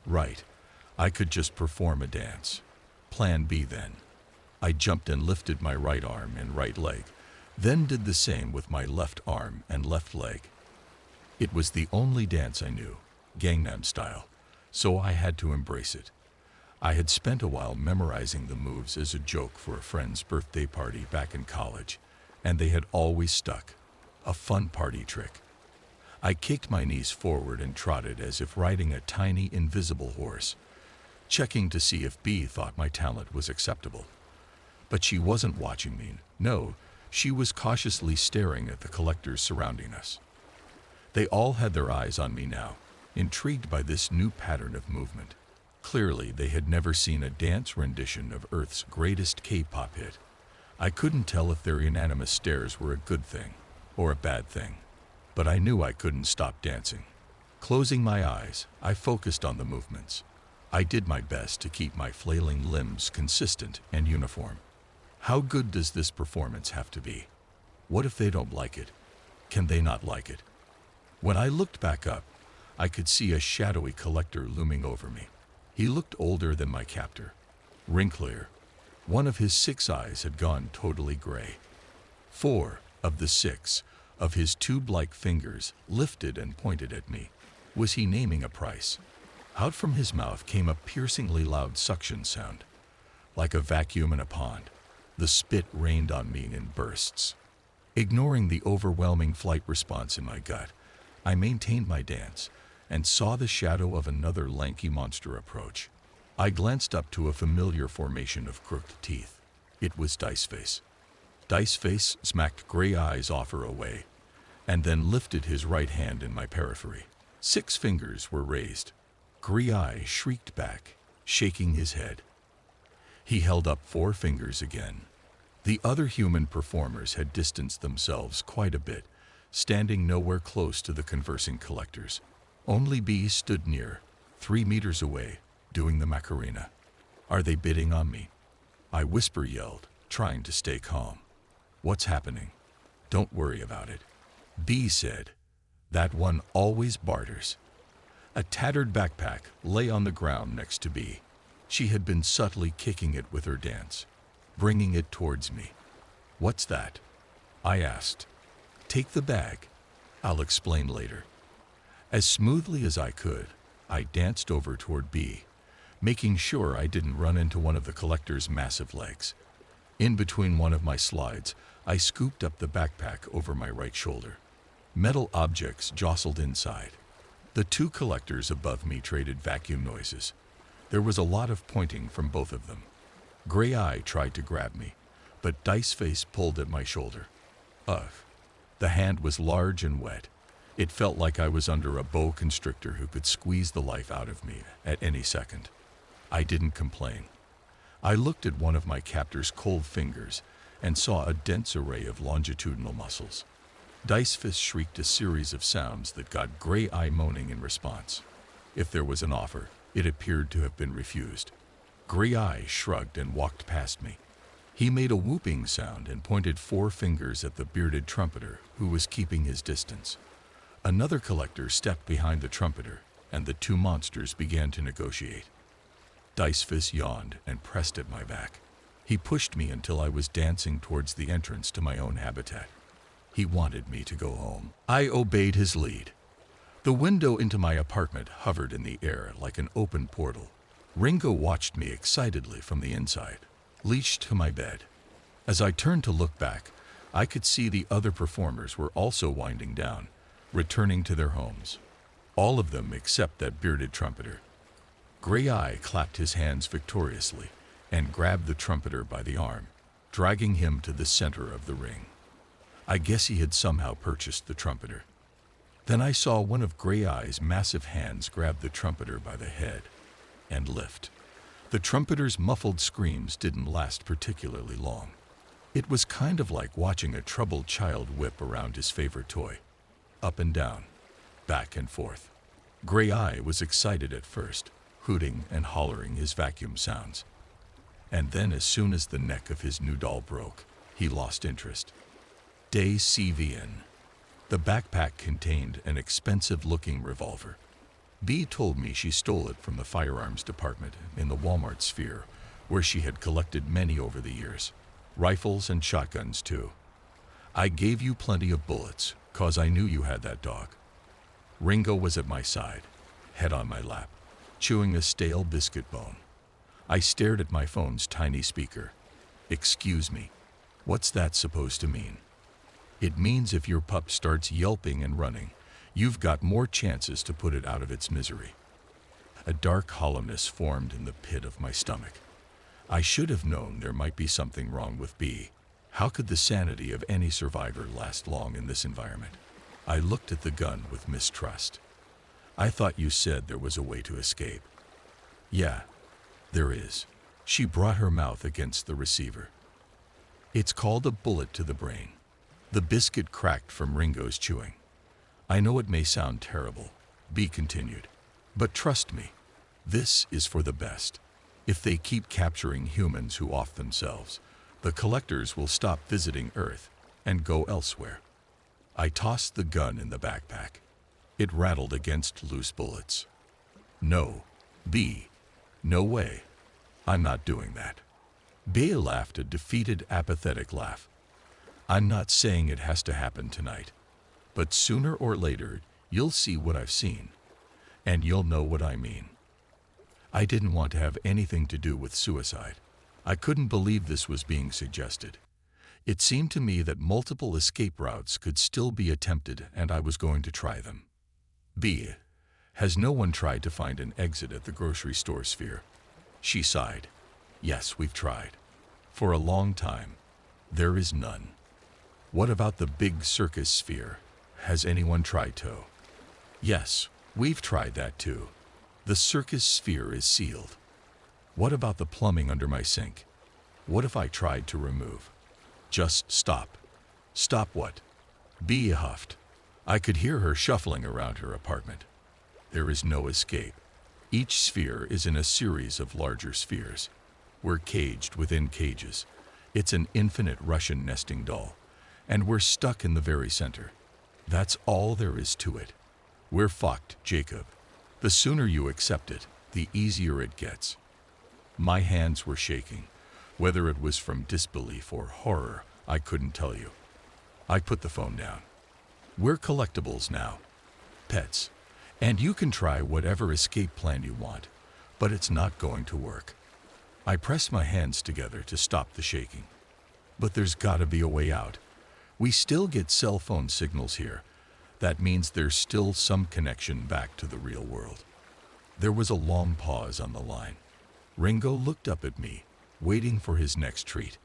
Right. I could just perform a dance. Plan B then. I jumped and lifted my right arm and right leg, then did the same with my left arm and left leg. It was the only dance I knew, Gangnam style, so I had to embrace it. I had spent a while memorizing the moves as a joke for a friend's birthday party back in college, and they had always stuck. A fun party trick. I kicked my knees forward and trotted as if riding a tiny invisible horse, checking to see if Bee thought my talent was acceptable. But she wasn't watching me. No, she was cautiously staring at the collectors surrounding us. They all had their eyes on me now, intrigued by this new pattern of movement. Clearly, they had never seen a dance rendition of Earth's greatest K-pop hit. I couldn't tell if their unanimous stares were a good thing or a bad thing, but I knew I couldn't stop dancing. Closing my eyes, I focused on the movements. I did my best to keep my flailing limbs consistent and uniform. How good does this performance have to be? What if they don't like it? Can they not like it? When I looked back up, I could see a shadowy collector looming over me. He looked older than my captor, wrinklier. One of his 6 eyes had gone totally gray. 4 of the 6 of his tube-like fingers lifted and pointed at me. Was he naming a price? Out from his mouth came a piercingly loud suction sound, like a vacuum in a pond. The spit rained on me in bursts. Ignoring the overwhelming flight response in my gut, I maintained my dance and saw the shadow of another lanky monster approach. I glanced up to a familiar formation of crooked teeth. It was Diceface. Diceface smacked Gray Eye's offer away, and then lifted his right hand in my periphery. 6 fingers were raised. Gray Eye shrieked back, shaking his head. He held up 4 fingers again. The other human performers had distanced themselves quite a bit, standing nowhere close to the conversing collectors. Only Bee stood near, 3 meters away, doing the Macarena. Are they bidding on me? I whisper-yelled, trying to stay calm. What's happening? Don't worry about it. Bee said, that one always barters. A tattered backpack lay on the ground next to Bee. She had been subtly kicking it with her dance, bringing it towards me. What's that? I asked. Take the bag. I'll explain later. As smoothly as I could, I danced over toward Bee, making sure I didn't run into one of the collector's massive legs. In between one of my slides, I scooped up the backpack over my right shoulder. Metal objects jostled inside. The 2 collectors above me traded vacuum noises. There was a lot of pointing from both of them. Gray Eye tried to grab me, but Diceface pulled at my shoulder. Ugh. The hand was large and wet. It felt like I was under a boa constrictor who could squeeze the life out of me at any second. I didn't complain. I looked at one of my captor's cold fingers and saw a dense array of longitudinal muscles. Diceface shrieked a series of sounds that got Gray Eye moaning in response. If there was an offer, it appeared to have been refused. Gray Eye shrugged and walked past me. He made a whooping sound and pointed 4 fingers at the bearded trumpeter who was keeping his distance. Another collector stepped behind the trumpeter, and the 2 monsters began to negotiate. Diceface yawned and pressed at my back. He pushed me until I was dancing towards the entrance to my own habitat. He wanted me to go home. I obeyed his lead. The window into my apartment hovered in the air like an open portal. Ringo watched me excitedly from the inside, leashed to my bed. As I turned to look back, I could see the other performers were also winding down, returning to their homes. All of them except that bearded trumpeter. Gray Eye clapped his hands victoriously, and grabbed the trumpeter by the arm, dragging him to the center of the ring. I guess he had somehow purchased the trumpeter. Then I saw one of Gray Eye's massive hands grab the trumpeter by the head and lift. The trumpeter's muffled screams didn't last particularly long. It was kind of like watching a troubled child whip around his favorite toy, up and down, back and forth. Gray Eye was excited at first, hooting and hollering his vacuum sounds. And then as soon as the neck of his new doll broke, he lost interest. Day CVN. The backpack contained an expensive-looking revolver. B told me she stole it from the firearms department in the Walmart sphere, where she had collected many over the years. Rifles and shotguns, too. I gave you plenty of bullets, 'cause I knew you had that dog. Ringo was at my side, head on my lap, chewing a stale biscuit bone. I stared at my phone's tiny speaker. Excuse me, what's that supposed to mean? It means if your pup starts yelping and running, you've got more chances to put it out of its misery. A dark hollowness formed in the pit of my stomach. I should have known there might be something wrong with B. How could the sanity of any survivor last long in this environment? I looked at the gun with mistrust. I thought you said there was a way to escape. Yeah, there is. She brought her mouth against the receiver. It's called a bullet to the brain. The biscuit cracked from Ringo's chewing. I know it may sound terrible, B continued, but trust me, this is for the best. If they keep capturing humans who off themselves, the collectors will stop visiting Earth and go elsewhere. I tossed the gun in the backpack. It rattled against loose bullets. No, B, no way. I'm not doing that. B laughed a defeated, apathetic laugh. I'm not saying it has to happen tonight, but sooner or later, you'll see what I've seen, and you'll know what I mean. I didn't want to have anything to do with suicide. I couldn't believe this was being suggested. It seemed to me that multiple escape routes could still be attempted, and I was going to try them. B, has no one tried to find an exit at the grocery store sphere? She sighed. Yes, we've tried. For a long time. There is none. What about the big circus sphere? Has anyone tried to? Yes, we've tried that too. The circus sphere is sealed. What about the plumbing under my sink? What if I tried to remove? Just stop. Stop what? B huffed. I could hear her shuffling around her apartment. There is no escape. Each sphere is in a series of larger spheres. We're caged within cages. It's an infinite Russian nesting doll, and we're stuck in the very center. That's all there is to it. We're fucked, Jacob. The sooner you accept it, the easier it gets. My hands were shaking. Whether it was from disbelief or horror, I couldn't tell you. I put the phone down. We're collectibles now. Pets. And you can try whatever escape plan you want, but it's not going to work. I pressed my hands together to stop the shaking. But there's gotta be a way out. We still get cell phone signals here. That means there's still some connection back to the real world. There was a long pause on the line. Ringo looked up at me, waiting for his next treat.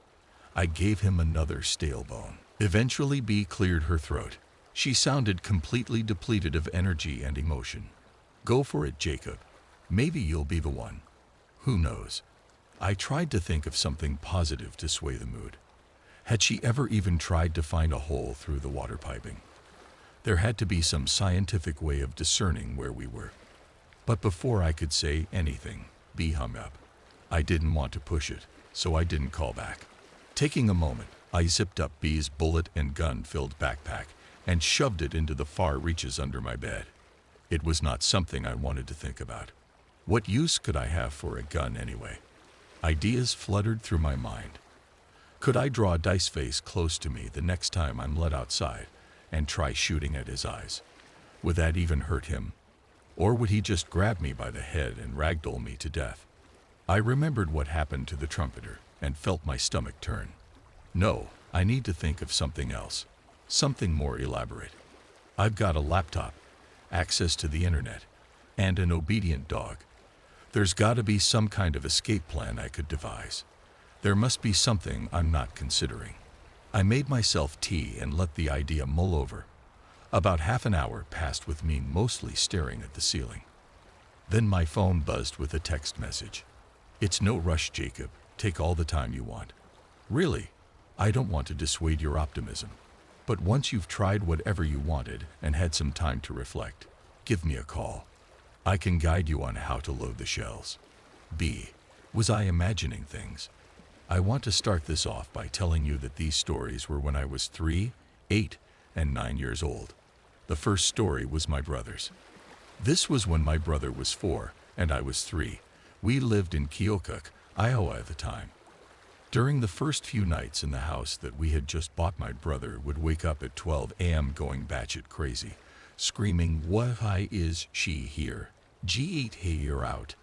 I gave him another stale bone. Eventually, B cleared her throat. She sounded completely depleted of energy and emotion. Go for it, Jacob. Maybe you'll be the one. Who knows? I tried to think of something positive to sway the mood. Had she ever even tried to find a hole through the water piping? There had to be some scientific way of discerning where we were. But before I could say anything, B hung up. I didn't want to push it, so I didn't call back. Taking a moment, I zipped up B's bullet and gun-filled backpack and shoved it into the far reaches under my bed. It was not something I wanted to think about. What use could I have for a gun anyway? Ideas fluttered through my mind. Could I draw Dice Face close to me the next time I'm let outside and try shooting at his eyes? Would that even hurt him? Or would he just grab me by the head and ragdoll me to death? I remembered what happened to the trumpeter and felt my stomach turn. No, I need to think of something else. Something more elaborate. I've got a laptop, access to the internet, and an obedient dog. There's gotta be some kind of escape plan I could devise. There must be something I'm not considering. I made myself tea and let the idea mull over. About half an hour passed with me mostly staring at the ceiling. Then my phone buzzed with a text message. "It's no rush, Jacob. Take all the time you want." Really, I don't want to dissuade your optimism. But once you've tried whatever you wanted and had some time to reflect, give me a call. I can guide you on how to load the shells. B. Was I imagining things? I want to start this off by telling you that these stories were when I was 3, 8, and 9 years old. The first story was my brother's. This was when my brother was 4 and I was 3. We lived in Keokuk, Iowa at the time. During the first few nights in the house that we had just bought, my brother would wake up at 12 a.m. going batshit crazy, screaming, "Why is she here? G8 here out."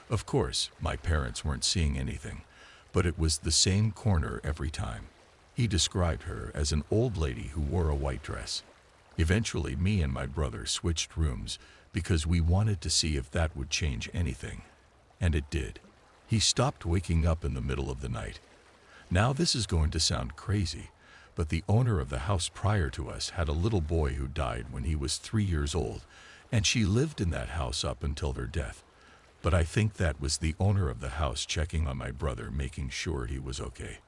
Of course, my parents weren't seeing anything, but it was the same corner every time. He described her as an old lady who wore a white dress. Eventually, me and my brother switched rooms because we wanted to see if that would change anything. And it did. He stopped waking up in the middle of the night. Now this is going to sound crazy, but the owner of the house prior to us had a little boy who died when he was 3 years old, and she lived in that house up until her death. But I think that was the owner of the house checking on my brother, making sure he was okay.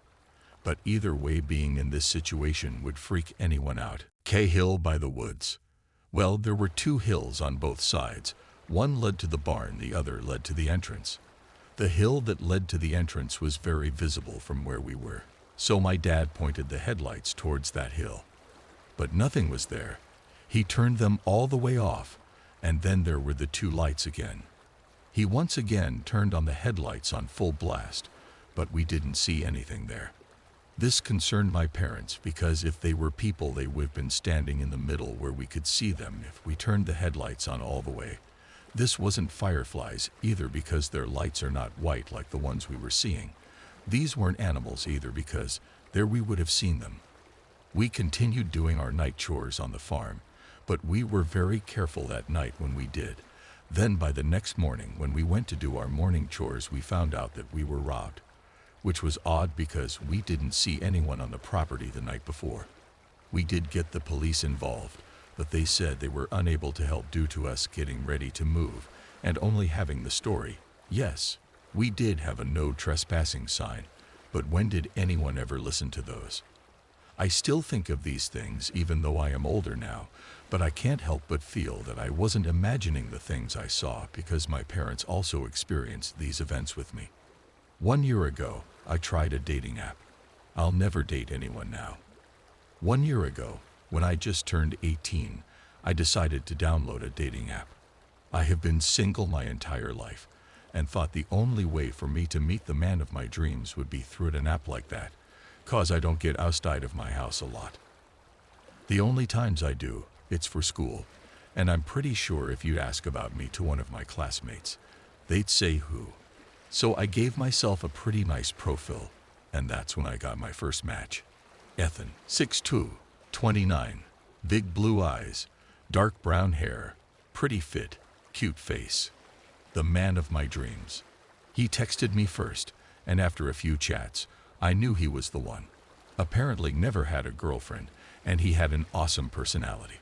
But either way, being in this situation would freak anyone out. Hill by the woods. Well, there were 2 hills on both sides. One led to the barn, the other led to the entrance. The hill that led to the entrance was very visible from where we were, so my dad pointed the headlights towards that hill. But nothing was there. He turned them all the way off, and then there were the 2 lights again. He once again turned on the headlights on full blast, but we didn't see anything there. This concerned my parents because if they were people, they would have been standing in the middle where we could see them if we turned the headlights on all the way. This wasn't fireflies either because their lights are not white like the ones we were seeing. These weren't animals either because there we would have seen them. We continued doing our night chores on the farm, but we were very careful that night when we did. Then by the next morning when we went to do our morning chores, we found out that we were robbed, which was odd because we didn't see anyone on the property the night before. We did get the police involved, but they said they were unable to help due to us getting ready to move and only having the story. Yes, we did have a no trespassing sign, but when did anyone ever listen to those? I still think of these things even though I am older now, but I can't help but feel that I wasn't imagining the things I saw because my parents also experienced these events with me. 1 year ago, I tried a dating app. I'll never date anyone now. 1 year ago, when I just turned 18, I decided to download a dating app. I have been single my entire life and thought the only way for me to meet the man of my dreams would be through an app like that, 'cause I don't get outside of my house a lot. The only times I do, it's for school, and I'm pretty sure if you ask about me to one of my classmates, they'd say who. So I gave myself a pretty nice profile, and that's when I got my first match. Ethan, 6'2", 29, big blue eyes, dark brown hair, pretty fit, cute face. The man of my dreams. He texted me first, and after a few chats, I knew he was the one. Apparently never had a girlfriend, and he had an awesome personality.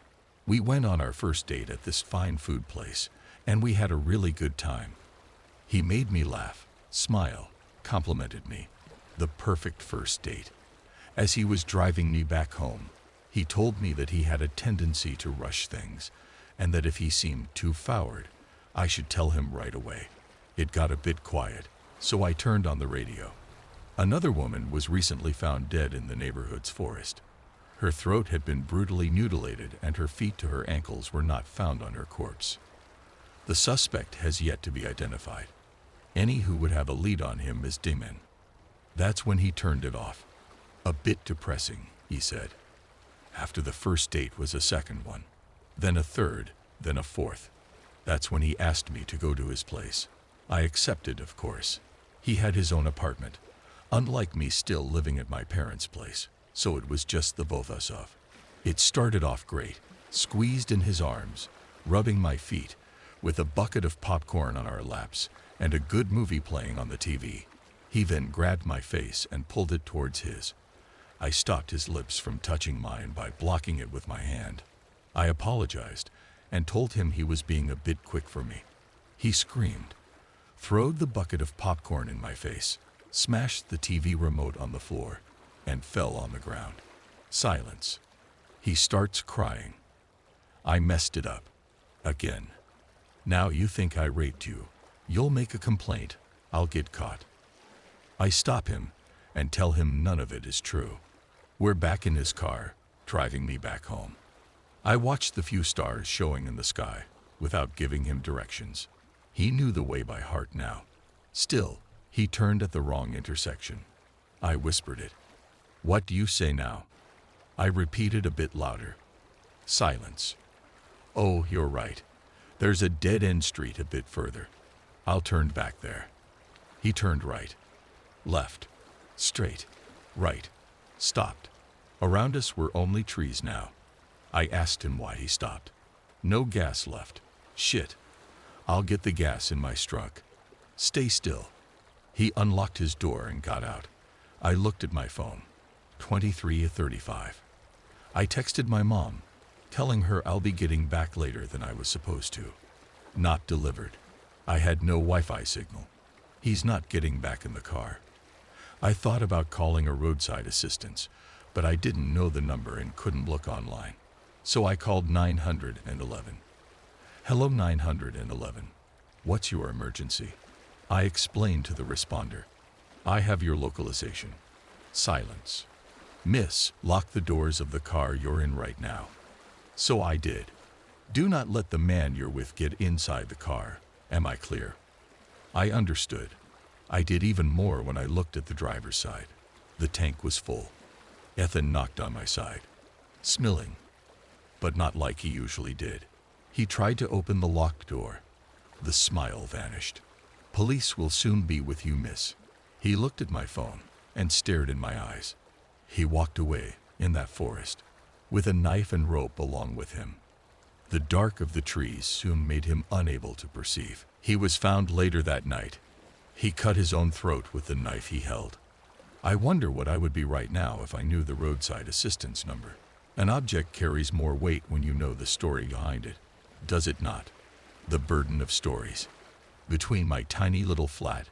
We went on our first date at this fine food place, and we had a really good time. He made me laugh, smile, complimented me. The perfect first date. As he was driving me back home, he told me that he had a tendency to rush things, and that if he seemed too forward, I should tell him right away. It got a bit quiet, so I turned on the radio. Another woman was recently found dead in the neighborhood's forest. Her throat had been brutally mutilated, and her feet to her ankles were not found on her corpse. The suspect has yet to be identified. Any who would have a lead on him is Damon. That's when he turned it off. A bit depressing, he said. After the first date was a second one, then a third, then a fourth. That's when he asked me to go to his place. I accepted, of course. He had his own apartment, unlike me still living at my parents' place, so it was just the both us of. It started off great, squeezed in his arms, rubbing my feet, with a bucket of popcorn on our laps, and a good movie playing on the TV. He then grabbed my face and pulled it towards his. I stopped his lips from touching mine by blocking it with my hand. I apologized and told him he was being a bit quick for me. He screamed, throwed the bucket of popcorn in my face, smashed the TV remote on the floor, and fell on the ground. Silence. He starts crying. I messed it up. Again. Now you think I raped you. You'll make a complaint. I'll get caught. I stop him and tell him none of it is true. We're back in his car, driving me back home. I watched the few stars showing in the sky without giving him directions. He knew the way by heart now. Still, he turned at the wrong intersection. I whispered it. What do you say now? I repeated a bit louder. Silence. Oh, you're right. There's a dead-end street a bit further. I'll turn back there. He turned right, left, straight, right, stopped. Around us were only trees now. I asked him why he stopped. No gas left. Shit. I'll get the gas in my trunk. Stay still. He unlocked his door and got out. I looked at my phone. 23:35. I texted my mom, telling her I'll be getting back later than I was supposed to. Not delivered. I had no Wi-Fi signal. He's not getting back in the car. I thought about calling a roadside assistance, but I didn't know the number and couldn't look online. So I called 911. Hello 911. What's your emergency? I explained to the responder. I have your localization. Silence. Miss, lock the doors of the car you're in right now. So I did. Do not let the man you're with get inside the car. Am I clear? I understood. I did even more when I looked at the driver's side. The tank was full. Ethan knocked on my side. Smiling. But not like he usually did. He tried to open the locked door. The smile vanished. Police will soon be with you, miss. He looked at my phone and stared in my eyes. He walked away in that forest, with a knife and rope along with him. The dark of the trees soon made him unable to perceive. He was found later that night. He cut his own throat with the knife he held. I wonder what I would be right now if I knew the roadside assistance number. An object carries more weight when you know the story behind it, does it not? The burden of stories. Between my tiny little flat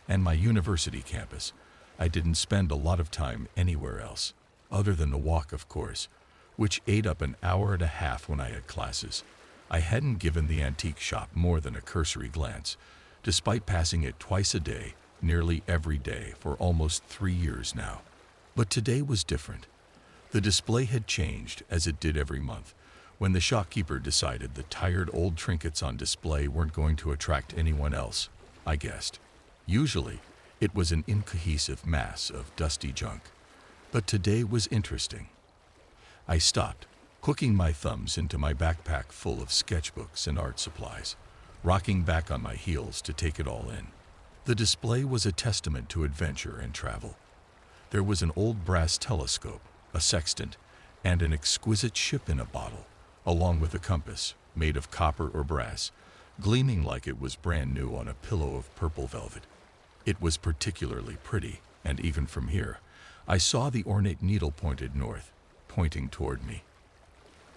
and my university campus, I didn't spend a lot of time anywhere else, other than the walk, of course, which ate up an hour and a half when I had classes. I hadn't given the antique shop more than a cursory glance, despite passing it twice a day, nearly every day, for almost 3 years now. But today was different. The display had changed, as it did every month, when the shopkeeper decided the tired old trinkets on display weren't going to attract anyone else, I guessed. Usually, it was an incohesive mass of dusty junk. But today was interesting. I stopped, hooking my thumbs into my backpack full of sketchbooks and art supplies, rocking back on my heels to take it all in. The display was a testament to adventure and travel. There was an old brass telescope, a sextant, and an exquisite ship in a bottle, along with a compass, made of copper or brass, gleaming like it was brand new on a pillow of purple velvet. It was particularly pretty, and even from here, I saw the ornate needle pointed north, pointing toward me.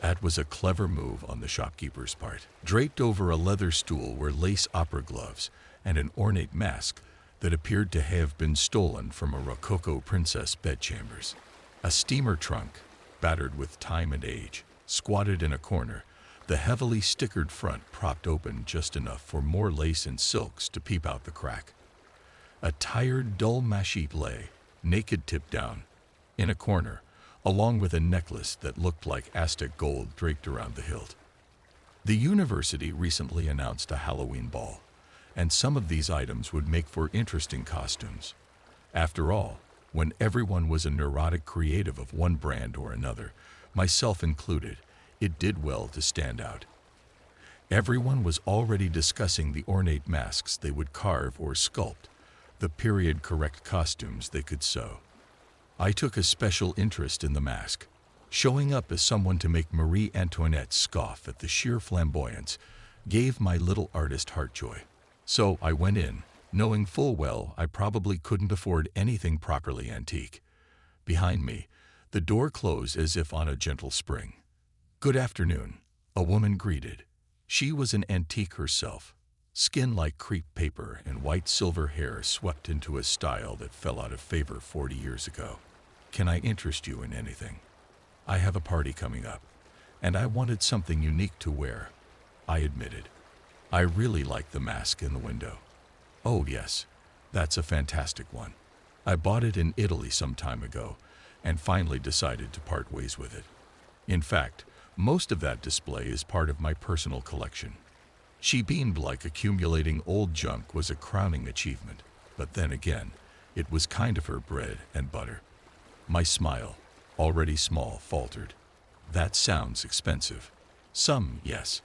That was a clever move on the shopkeeper's part. Draped over a leather stool were lace opera gloves and an ornate mask that appeared to have been stolen from a Rococo princess bedchambers. A steamer trunk, battered with time and age, squatted in a corner, the heavily stickered front propped open just enough for more lace and silks to peep out the crack. A tired, dull mashite lay, naked tip down, in a corner, along with a necklace that looked like Aztec gold draped around the hilt. The university recently announced a Halloween ball, and some of these items would make for interesting costumes. After all, when everyone was a neurotic creative of one brand or another, myself included, it did well to stand out. Everyone was already discussing the ornate masks they would carve or sculpt, the period-correct costumes they could sew. I took a special interest in the mask, showing up as someone to make Marie Antoinette scoff at the sheer flamboyance gave my little artist heart joy. So I went in, knowing full well I probably couldn't afford anything properly antique. Behind me, the door closed as if on a gentle spring. "Good afternoon," a woman greeted. She was an antique herself, skin like crepe paper and white silver hair swept into a style that fell out of favor 40 years ago. "Can I interest you in anything? I have a party coming up, and I wanted something unique to wear," I admitted. "I really like the mask in the window." "Oh yes, that's a fantastic one. I bought it in Italy some time ago and finally decided to part ways with it. In fact, most of that display is part of my personal collection." She beamed like accumulating old junk was a crowning achievement, but then again, it was kind of her bread and butter. My smile, already small, faltered. "That sounds expensive." "Some, yes.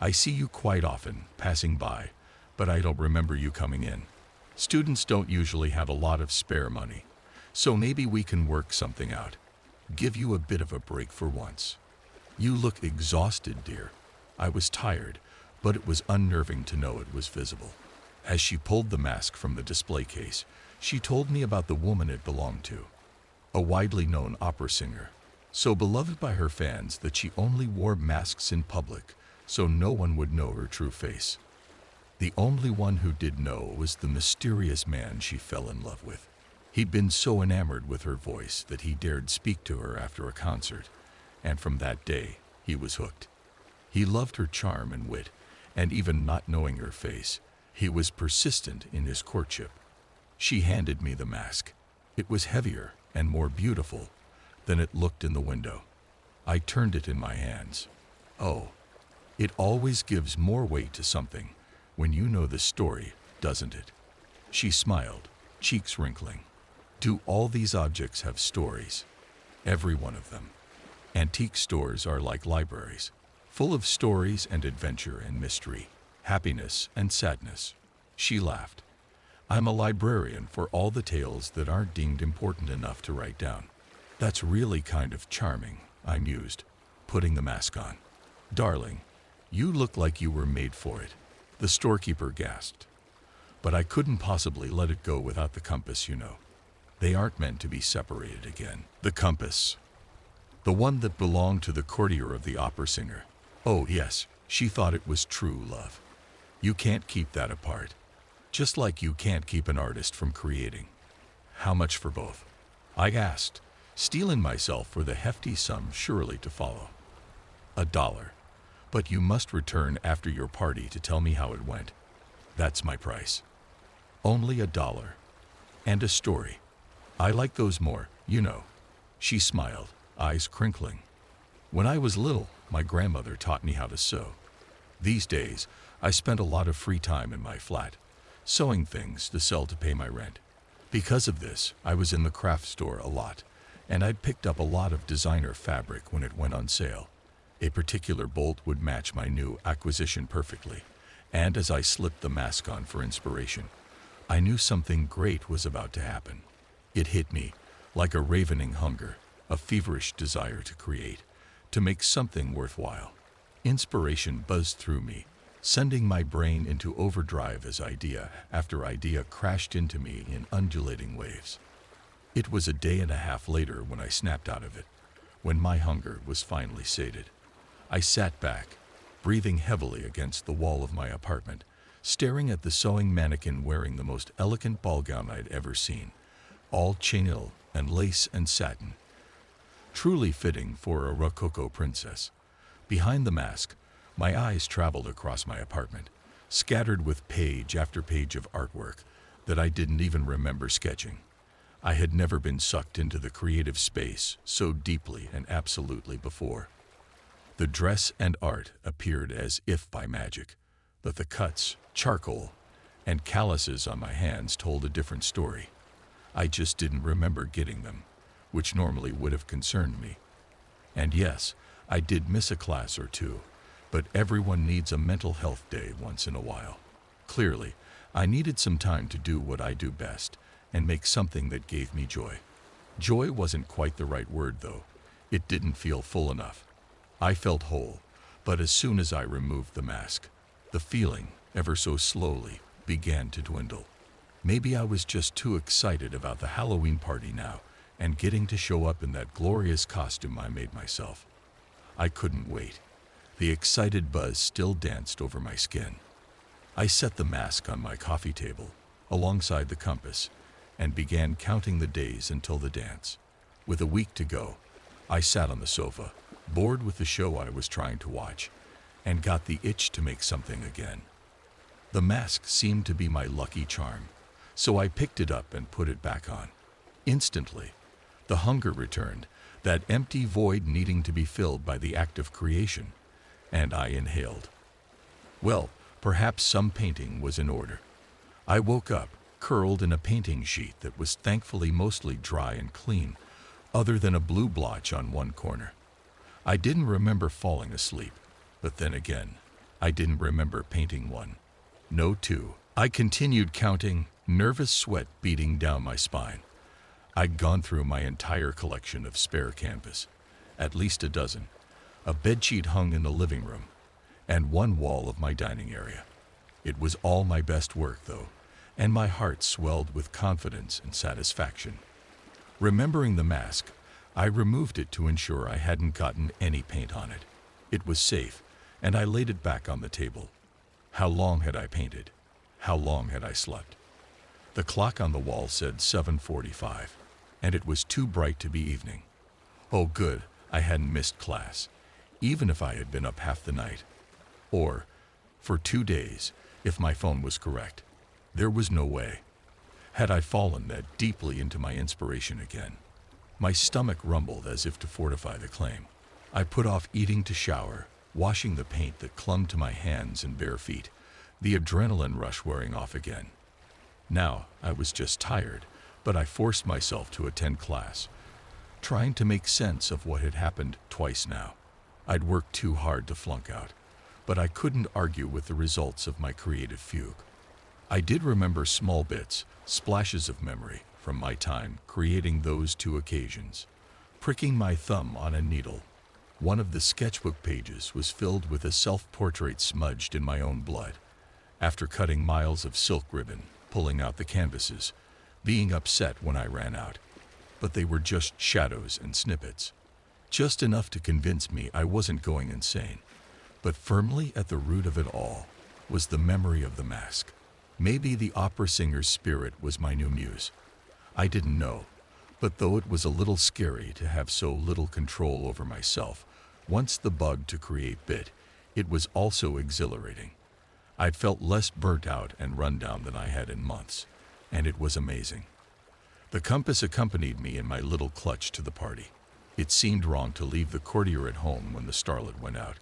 I see you quite often, passing by, but I don't remember you coming in. Students don't usually have a lot of spare money, so maybe we can work something out. Give you a bit of a break for once." "You look exhausted, dear." I was tired, but it was unnerving to know it was visible. As she pulled the mask from the display case, she told me about the woman it belonged to. A widely known opera singer, so beloved by her fans that she only wore masks in public so no one would know her true face. The only one who did know was the mysterious man she fell in love with. He'd been so enamored with her voice that he dared speak to her after a concert, and from that day, he was hooked. He loved her charm and wit, and even not knowing her face, he was persistent in his courtship. She handed me the mask. It was heavier and more beautiful than it looked in the window. I turned it in my hands. Oh, it always gives more weight to something when you know the story, doesn't it? She smiled, cheeks wrinkling. "Do all these objects have stories?" "Every one of them. Antique stores are like libraries, full of stories and adventure and mystery, happiness and sadness." She laughed. "I'm a librarian for all the tales that aren't deemed important enough to write down." "That's really kind of charming," I mused, putting the mask on. "Darling, you look like you were made for it," the storekeeper gasped. "But I couldn't possibly let it go without the compass, you know. They aren't meant to be separated again." "The compass. The one that belonged to the courtier of the opera singer." "Oh yes, she thought it was true love. You can't keep that apart. Just like you can't keep an artist from creating." "How much for both?" I asked, steeling myself for the hefty sum surely to follow. $1. But you must return after your party to tell me how it went. That's my price." "Only $1. And a story. I like those more, you know." She smiled, eyes crinkling. "When I was little, my grandmother taught me how to sew. These days, I spent a lot of free time in my flat, sewing things to sell to pay my rent. Because of this, I was in the craft store a lot, and I'd picked up a lot of designer fabric when it went on sale. A particular bolt would match my new acquisition perfectly, and as I slipped the mask on for inspiration, I knew something great was about to happen. It hit me like a ravening hunger, a feverish desire to create, to make something worthwhile. Inspiration buzzed through me, sending my brain into overdrive as idea after idea crashed into me in undulating waves. It was a day and a half later when I snapped out of it, when my hunger was finally sated. I sat back, breathing heavily against the wall of my apartment, staring at the sewing mannequin wearing the most elegant ball gown I'd ever seen, all chenille and lace and satin, truly fitting for a Rococo princess. Behind the mask, my eyes traveled across my apartment, scattered with page after page of artwork that I didn't even remember sketching. I had never been sucked into the creative space so deeply and absolutely before. The dress and art appeared as if by magic, but the cuts, charcoal, and calluses on my hands told a different story. I just didn't remember getting them, which normally would have concerned me. And yes, I did miss a class or two, but everyone needs a mental health day once in a while. Clearly, I needed some time to do what I do best and make something that gave me joy. Joy wasn't quite the right word, though. It didn't feel full enough. I felt whole, but as soon as I removed the mask, the feeling, ever so slowly, began to dwindle. Maybe I was just too excited about the Halloween party now and getting to show up in that glorious costume I made myself. I couldn't wait. The excited buzz still danced over my skin. I set the mask on my coffee table, alongside the compass, and began counting the days until the dance. With a week to go, I sat on the sofa, bored with the show I was trying to watch, and got the itch to make something again. The mask seemed to be my lucky charm, so I picked it up and put it back on. Instantly, the hunger returned, that empty void needing to be filled by the act of creation, and I inhaled. Well, perhaps some painting was in order. I woke up, curled in a painting sheet that was thankfully mostly dry and clean, other than a blue blotch on one corner. I didn't remember falling asleep, but then again, I didn't remember painting one. No two. I continued counting, nervous sweat beating down my spine. I'd gone through my entire collection of spare canvas, at least a dozen, a bedsheet hung in the living room, and one wall of my dining area. It was all my best work, though, and my heart swelled with confidence and satisfaction. Remembering the mask, I removed it to ensure I hadn't gotten any paint on it. It was safe, and I laid it back on the table. How long had I painted? How long had I slept? The clock on the wall said 7:45, and it was too bright to be evening. Oh good, I hadn't missed class, even if I had been up half the night. Or, for 2 days, if my phone was correct. There was no way. Had I fallen that deeply into my inspiration again? My stomach rumbled as if to fortify the claim. I put off eating to shower, washing the paint that clung to my hands and bare feet, the adrenaline rush wearing off again. Now, I was just tired, but I forced myself to attend class, trying to make sense of what had happened twice now. I'd worked too hard to flunk out, but I couldn't argue with the results of my creative fugue. I did remember small bits, splashes of memory from my time creating those 2 occasions. Pricking my thumb on a needle, one of the sketchbook pages was filled with a self-portrait smudged in my own blood. After cutting miles of silk ribbon, pulling out the canvases, being upset when I ran out. But they were just shadows and snippets. Just enough to convince me I wasn't going insane. But firmly at the root of it all was the memory of the mask. Maybe the opera singer's spirit was my new muse. I didn't know, but though it was a little scary to have so little control over myself, once the bug to create bit, it was also exhilarating. I'd felt less burnt out and run down than I had in months, and it was amazing. The compass accompanied me in my little clutch to the party. It seemed wrong to leave the courtier at home when the starlet went out.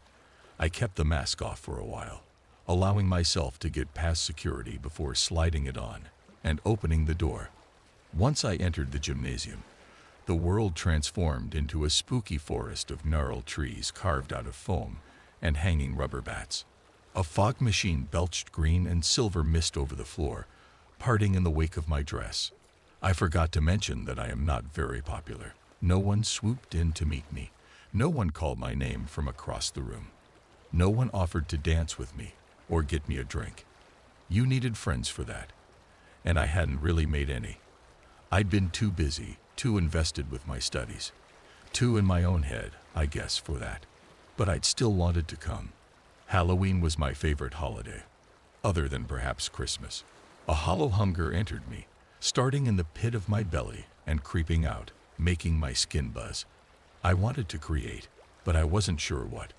I kept the mask off for a while, allowing myself to get past security before sliding it on and opening the door. Once I entered the gymnasium, the world transformed into a spooky forest of gnarled trees carved out of foam and hanging rubber bats. A fog machine belched green and silver mist over the floor, parting in the wake of my dress. I forgot to mention that I am not very popular. No one swooped in to meet me. No one called my name from across the room. No one offered to dance with me or get me a drink. You needed friends for that, and I hadn't really made any. I'd been too busy, too invested with my studies, too in my own head, I guess, for that. But I'd still wanted to come. Halloween was my favorite holiday, other than perhaps Christmas. A hollow hunger entered me, starting in the pit of my belly and creeping out, making my skin buzz. I wanted to create, but I wasn't sure what.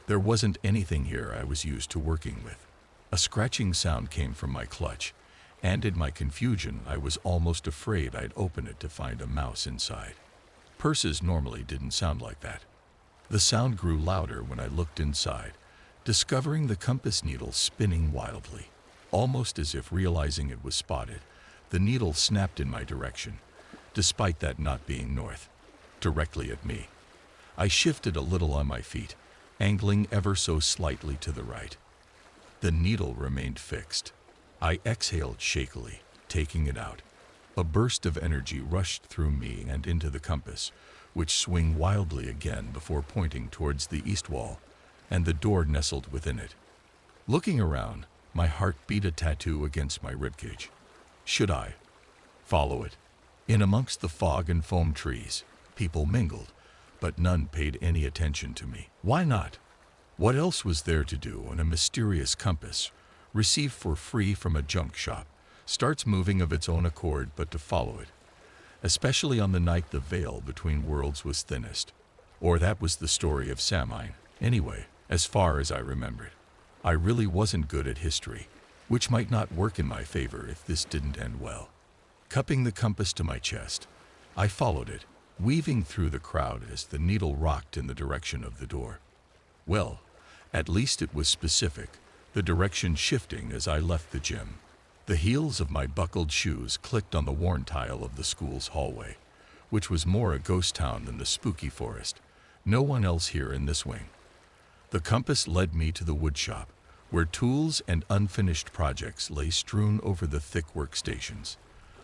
There wasn't anything here I was used to working with. A scratching sound came from my clutch, and in my confusion I was almost afraid I'd open it to find a mouse inside. Purses normally didn't sound like that. The sound grew louder when I looked inside, discovering the compass needle spinning wildly. Almost as if realizing it was spotted, the needle snapped in my direction, despite that not being north, directly at me. I shifted a little on my feet, angling ever so slightly to the right. The needle remained fixed. I exhaled shakily, taking it out. A burst of energy rushed through me and into the compass, which swung wildly again before pointing towards the east wall, and the door nestled within it. Looking around, My heart beat a tattoo against my ribcage. Should I follow it? In amongst the fog and foam trees, people mingled, but none paid any attention to me. Why not? What else was there to do when a mysterious compass, received for free from a junk shop, starts moving of its own accord but to follow it? Especially on the night the veil between worlds was thinnest. Or that was the story of Samhain. Anyway, as far as I remembered, I really wasn't good at history, which might not work in my favor if this didn't end well. Cupping the compass to my chest, I followed it, weaving through the crowd as the needle rocked in the direction of the door. Well, at least it was specific, the direction shifting as I left the gym. The heels of my buckled shoes clicked on the worn tile of the school's hallway, which was more a ghost town than the spooky forest. No one else here in this wing. The compass led me to the woodshop, where tools and unfinished projects lay strewn over the thick workstations.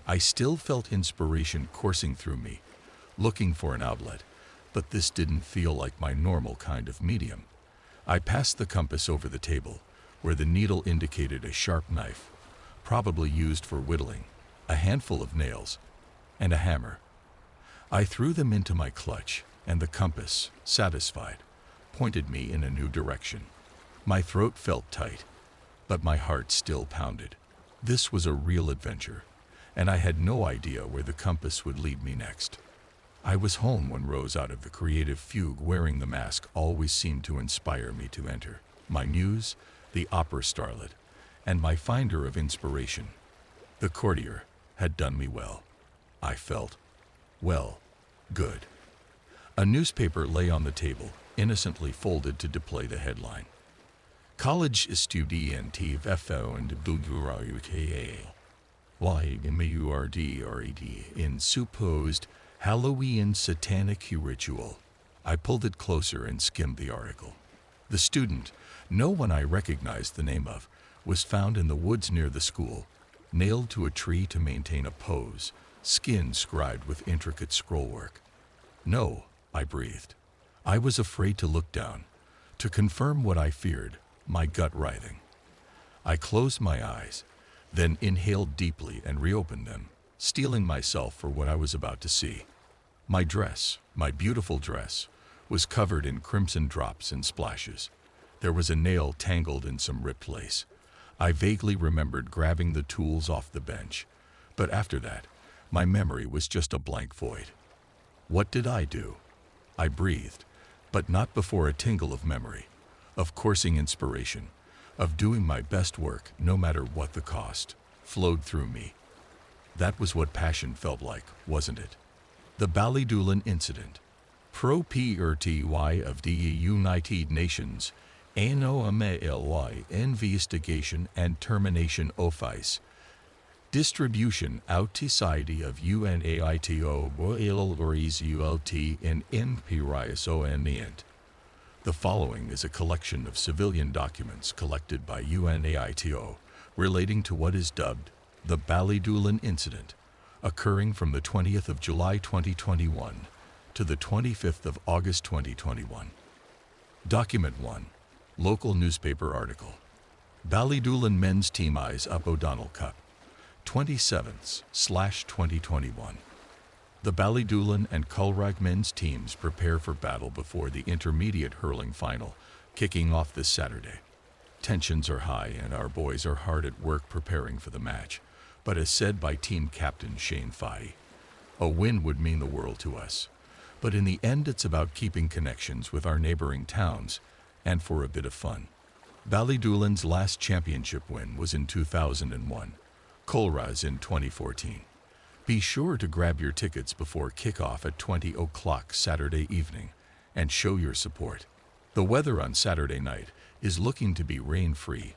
I still felt inspiration coursing through me, looking for an outlet, but this didn't feel like my normal kind of medium. I passed the compass over the table, where the needle indicated a sharp knife, probably used for whittling, a handful of nails, and a hammer. I threw them into my clutch, and the compass, satisfied, pointed me in a new direction. My throat felt tight, but my heart still pounded. This was a real adventure, and I had no idea where the compass would lead me next. I was home when rose out of the creative fugue wearing the mask always seemed to inspire me to enter. My muse, the opera starlet, and my finder of inspiration. The courtier had done me well. I felt, well, good. A newspaper lay on the table, innocently folded to display the headline. College student FO and Bulgarian in supposed Halloween satanic ritual. I pulled it closer and skimmed the article. The student, no one I recognized the name of, was found in the woods near the school, nailed to a tree to maintain a pose, skin scribed with intricate scrollwork. No, I breathed. I was afraid to look down, to confirm what I feared, my gut writhing. I closed my eyes, then inhaled deeply and reopened them, steeling myself for what I was about to see. My dress, my beautiful dress, was covered in crimson drops and splashes. There was a nail tangled in some ripped lace. I vaguely remembered grabbing the tools off the bench, but after that, my memory was just a blank void. What did I do? I breathed, but not before a tingle of memory, of coursing inspiration, of doing my best work no matter what the cost, flowed through me. That was what passion felt like, wasn't it? The Ballydoolin incident. Pro-PRTY of the United Nations, ANOMALY, investigation and termination office. Distribution outside of UNAITO ULT in Imperius Onient. The following is a collection of civilian documents collected by UNAITO relating to what is dubbed the Ballydoolin incident, occurring from the 20th of July 2021 to the 25th of August 2021. Document 1. Local newspaper article. Ballydoolin men's team eyes up O'Donnell Cup. 27/2021. The Ballydoolin and Culrag men's teams prepare for battle before the intermediate hurling final, kicking off this Saturday. Tensions are high and our boys are hard at work preparing for the match, but as said by team captain Shane Fahey, a win would mean the world to us. But in the end it's about keeping connections with our neighboring towns and for a bit of fun. Ballydoolin's last championship win was in 2001. Culrag's in 2014. Be sure to grab your tickets before kickoff at 20 o'clock Saturday evening and show your support. The weather on Saturday night is looking to be rain-free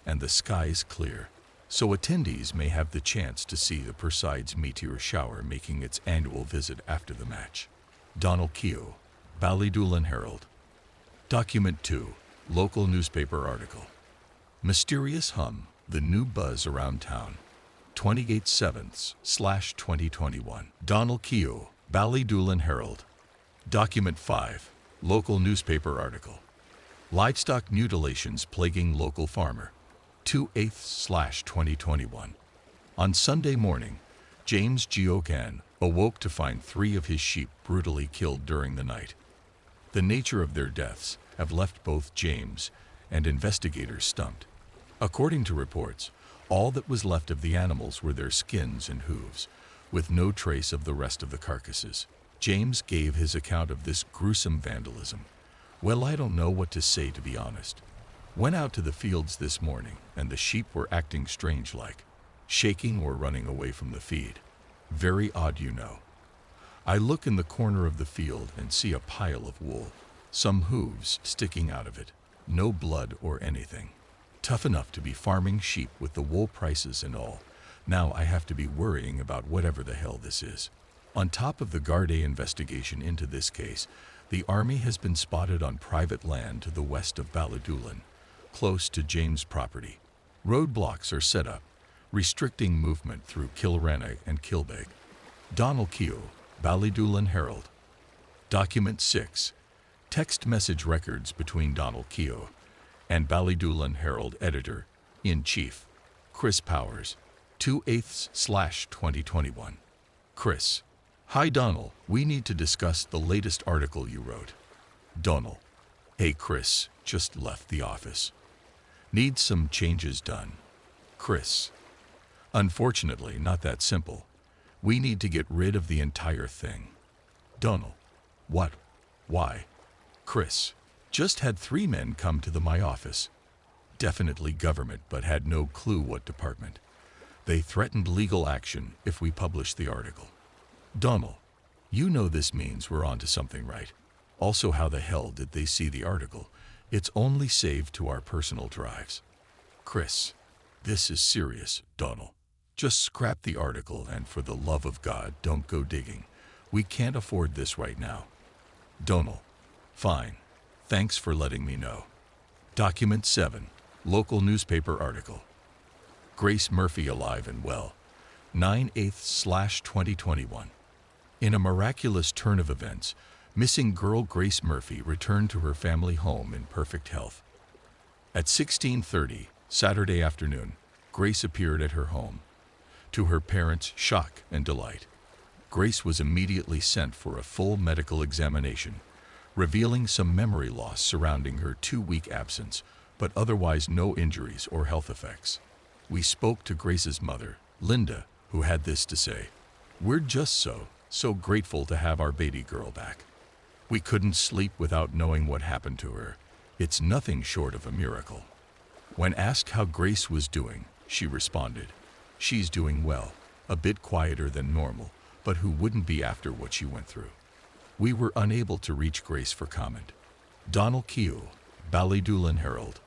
and the skies clear, so attendees may have the chance to see the Perseids meteor shower making its annual visit after the match. Donald Keogh, Ballydoolin Herald. Document 2, local newspaper article. Mysterious hum, the new buzz around town. 28/7/2021. Donald Keogh, Ballydoolin Herald. Document 5, local newspaper article. Livestock mutilations plaguing local farmer. 2/8/2021. On Sunday morning, James Geocan awoke to find 3 of his sheep brutally killed during the night. The nature of their deaths have left both James and investigators stumped. According to reports, all that was left of the animals were their skins and hooves, with no trace of the rest of the carcasses. James gave his account of this gruesome vandalism. "Well, I don't know what to say, to be honest. Went out to the fields this morning, and the sheep were acting strange-like, shaking or running away from the feed. Very odd, you know. I look in the corner of the field and see a pile of wool, some hooves sticking out of it. No blood or anything. Tough enough to be farming sheep with the wool prices and all. Now I have to be worrying about whatever the hell this is." On top of the Gardaí investigation into this case, the Army has been spotted on private land to the west of Ballydoolan, close to James' property. Roadblocks are set up, restricting movement through Kilrenny and Kilbeg. Donald Keogh, Ballydoolan Herald. Document 6. Text message records between Donald Keogh and Ballydoolan Herald Editor-in-Chief, Chris Powers, 2/8/2021. Chris: "Hi Donald, we need to discuss the latest article you wrote." Donald: "Hey Chris, just left the office. Need some changes done." Chris: "Unfortunately, not that simple. We need to get rid of the entire thing." Donald: "What? Why?" Chris: "Just had 3 men come to my office. Definitely government, but had no clue what department. They threatened legal action if we publish the article." Donald: "You know this means we're onto something, right? Also, how the hell did they see the article? It's only saved to our personal drives." Chris: "This is serious, Donald. Just scrap the article, and for the love of God, don't go digging. We can't afford this right now." Donald: "Fine. Thanks for letting me know." Document 7. Local newspaper article. Grace Murphy alive and well. 9/8/2021. In a miraculous turn of events, missing girl Grace Murphy returned to her family home in perfect health. At 16:30 Saturday afternoon, Grace appeared at her home. To her parents' shock and delight, Grace was immediately sent for a full medical examination, revealing some memory loss surrounding her 2-week absence, but otherwise no injuries or health effects. We spoke to Grace's mother, Linda, who had this to say: "We're just so grateful to have our baby girl back. We couldn't sleep without knowing what happened to her. It's nothing short of a miracle." When asked how Grace was doing, she responded, "She's doing well, a bit quieter than normal, but who wouldn't be after what she went through?" We were unable to reach Grace for comment. Donald Keogh, Ballydoolan Herald.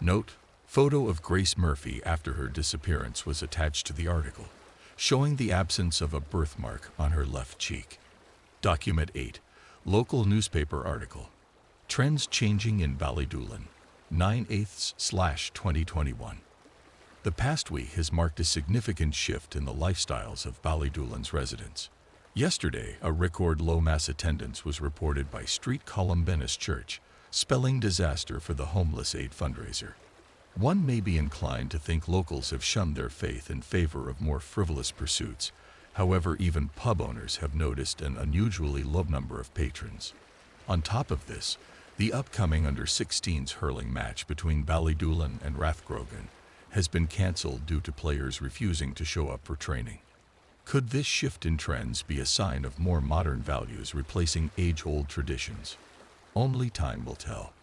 Note: photo of Grace Murphy after her disappearance was attached to the article, showing the absence of a birthmark on her left cheek. Document 8. Local newspaper article. Trends changing in Ballydoolan. 9/8/2021. The past week has marked a significant shift in the lifestyles of Ballydoolan's residents. Yesterday, a record low mass attendance was reported by Street Columbanist Church, spelling disaster for the Homeless Aid fundraiser. One may be inclined to think locals have shunned their faith in favor of more frivolous pursuits. However, even pub owners have noticed an unusually low number of patrons. On top of this, the upcoming under-16s hurling match between Ballydoolan and Rathgrogan has been cancelled due to players refusing to show up for training. Could this shift in trends be a sign of more modern values replacing age-old traditions? Only time will tell.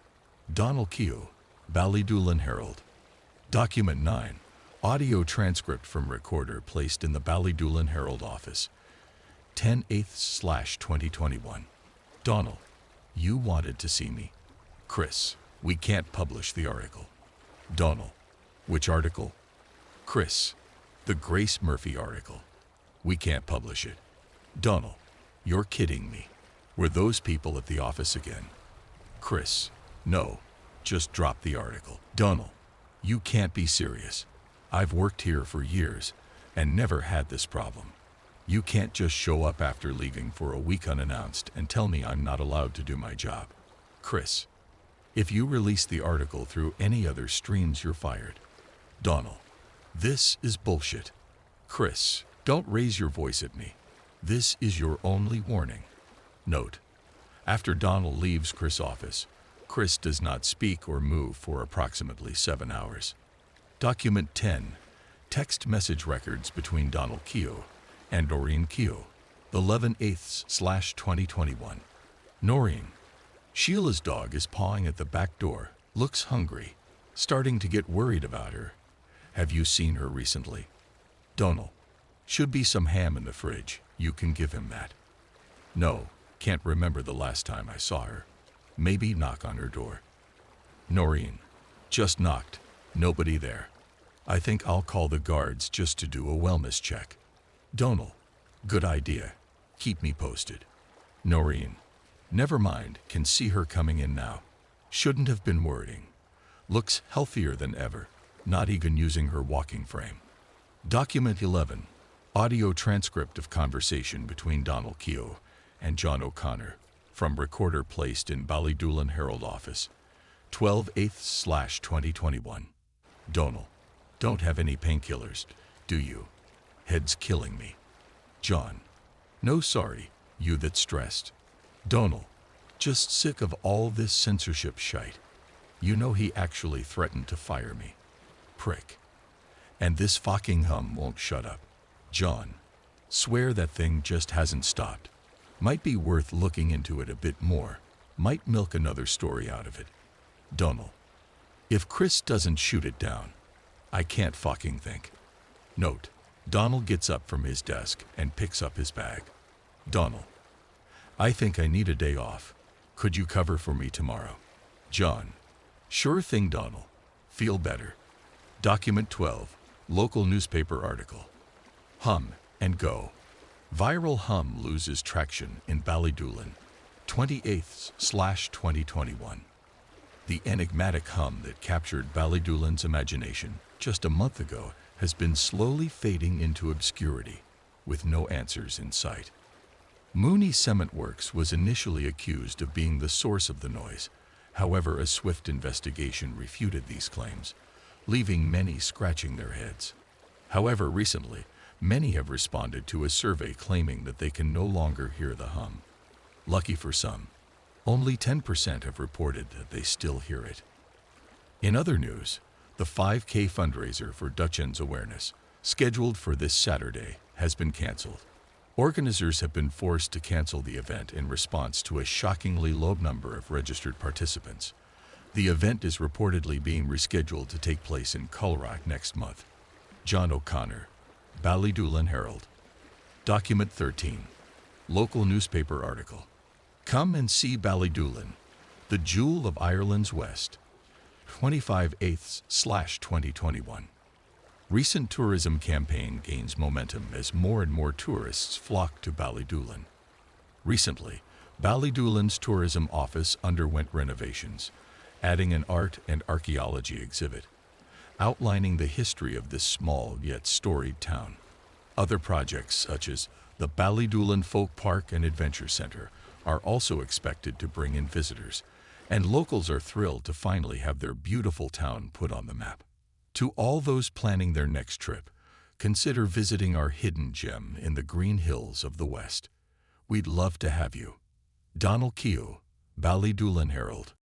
Donald Keogh, Ballydoolan Herald. Document 9. Audio transcript from recorder placed in the Ballydoolan Herald office. 10/8/2021. Donald: "You wanted to see me." Chris: "We can't publish the article." Donald: "Which article?" Chris: "The Grace Murphy article. We can't publish it." Donald: "You're kidding me. Were those people at the office again?" Chris: "No, just drop the article." Donald: "You can't be serious. I've worked here for years and never had this problem. You can't just show up after leaving for a week unannounced and tell me I'm not allowed to do my job." Chris: "If you release the article through any other streams, you're fired." Donald, this is bullshit. Chris, don't raise your voice at me. This is your only warning. Note: after Donald leaves Chris' office, Chris does not speak or move for approximately 7 hours. Document 10. Text message records between Donald Keogh and Noreen Keogh, 11/8/2021. Noreen: Sheila's dog is pawing at the back door, looks hungry, starting to get worried about her. Have you seen her recently? Donald: should be some ham in the fridge, you can give him that. No, can't remember the last time I saw her. Maybe knock on her door. Noreen: just knocked, nobody there. I think I'll call the guards just to do a wellness check. Donald: good idea, keep me posted. Noreen: never mind, can see her coming in now. Shouldn't have been worrying. Looks healthier than ever, not even using her walking frame. Document 11. Audio transcript of conversation between Donald Keogh and John O'Connor from recorder placed in Ballydoolan Herald office, 12/8/2021. Donald: don't have any painkillers, do you? Head's killing me. John: no, sorry, you that stressed. Donald: just sick of all this censorship shite. You know he actually threatened to fire me. Prick. And this fucking hum won't shut up. John: swear that thing just hasn't stopped. Might be worth looking into it a bit more. Might milk another story out of it. Donald: if Chris doesn't shoot it down, I can't fucking think. Note: Donald gets up from his desk and picks up his bag. Donald: I think I need a day off. Could you cover for me tomorrow? John: sure thing, Donald. Feel better. Document 12. Local newspaper article. Hum and go. Viral hum loses traction in Ballydoolan, 28/2021. The enigmatic hum that captured Ballydoolan's imagination just a month ago has been slowly fading into obscurity, with no answers in sight. Mooney Cement Works was initially accused of being the source of the noise. However, a swift investigation refuted these claims, leaving many scratching their heads. However, recently, many have responded to a survey claiming that they can no longer hear the hum. Lucky for some, only 10% have reported that they still hear it. In other news, the 5K fundraiser for Dutchens awareness, scheduled for this Saturday, has been canceled. Organizers have been forced to cancel the event in response to a shockingly low number of registered participants. The event is reportedly being rescheduled to take place in Culrock next month. John O'Connor, Ballydoolan Herald. Document 13. Local newspaper article. Come and see Ballydoolan, the jewel of Ireland's West, 25/8/2021. Recent tourism campaign gains momentum as more and more tourists flock to Ballydoolan. Recently, Ballydoolan's tourism office underwent renovations, adding an art and archaeology exhibit, outlining the history of this small yet storied town. Other projects such as the Ballydoolan Folk Park and Adventure Center are also expected to bring in visitors, and locals are thrilled to finally have their beautiful town put on the map. To all those planning their next trip, consider visiting our hidden gem in the green hills of the West. We'd love to have you. Donald Keogh, Ballydoolan Herald.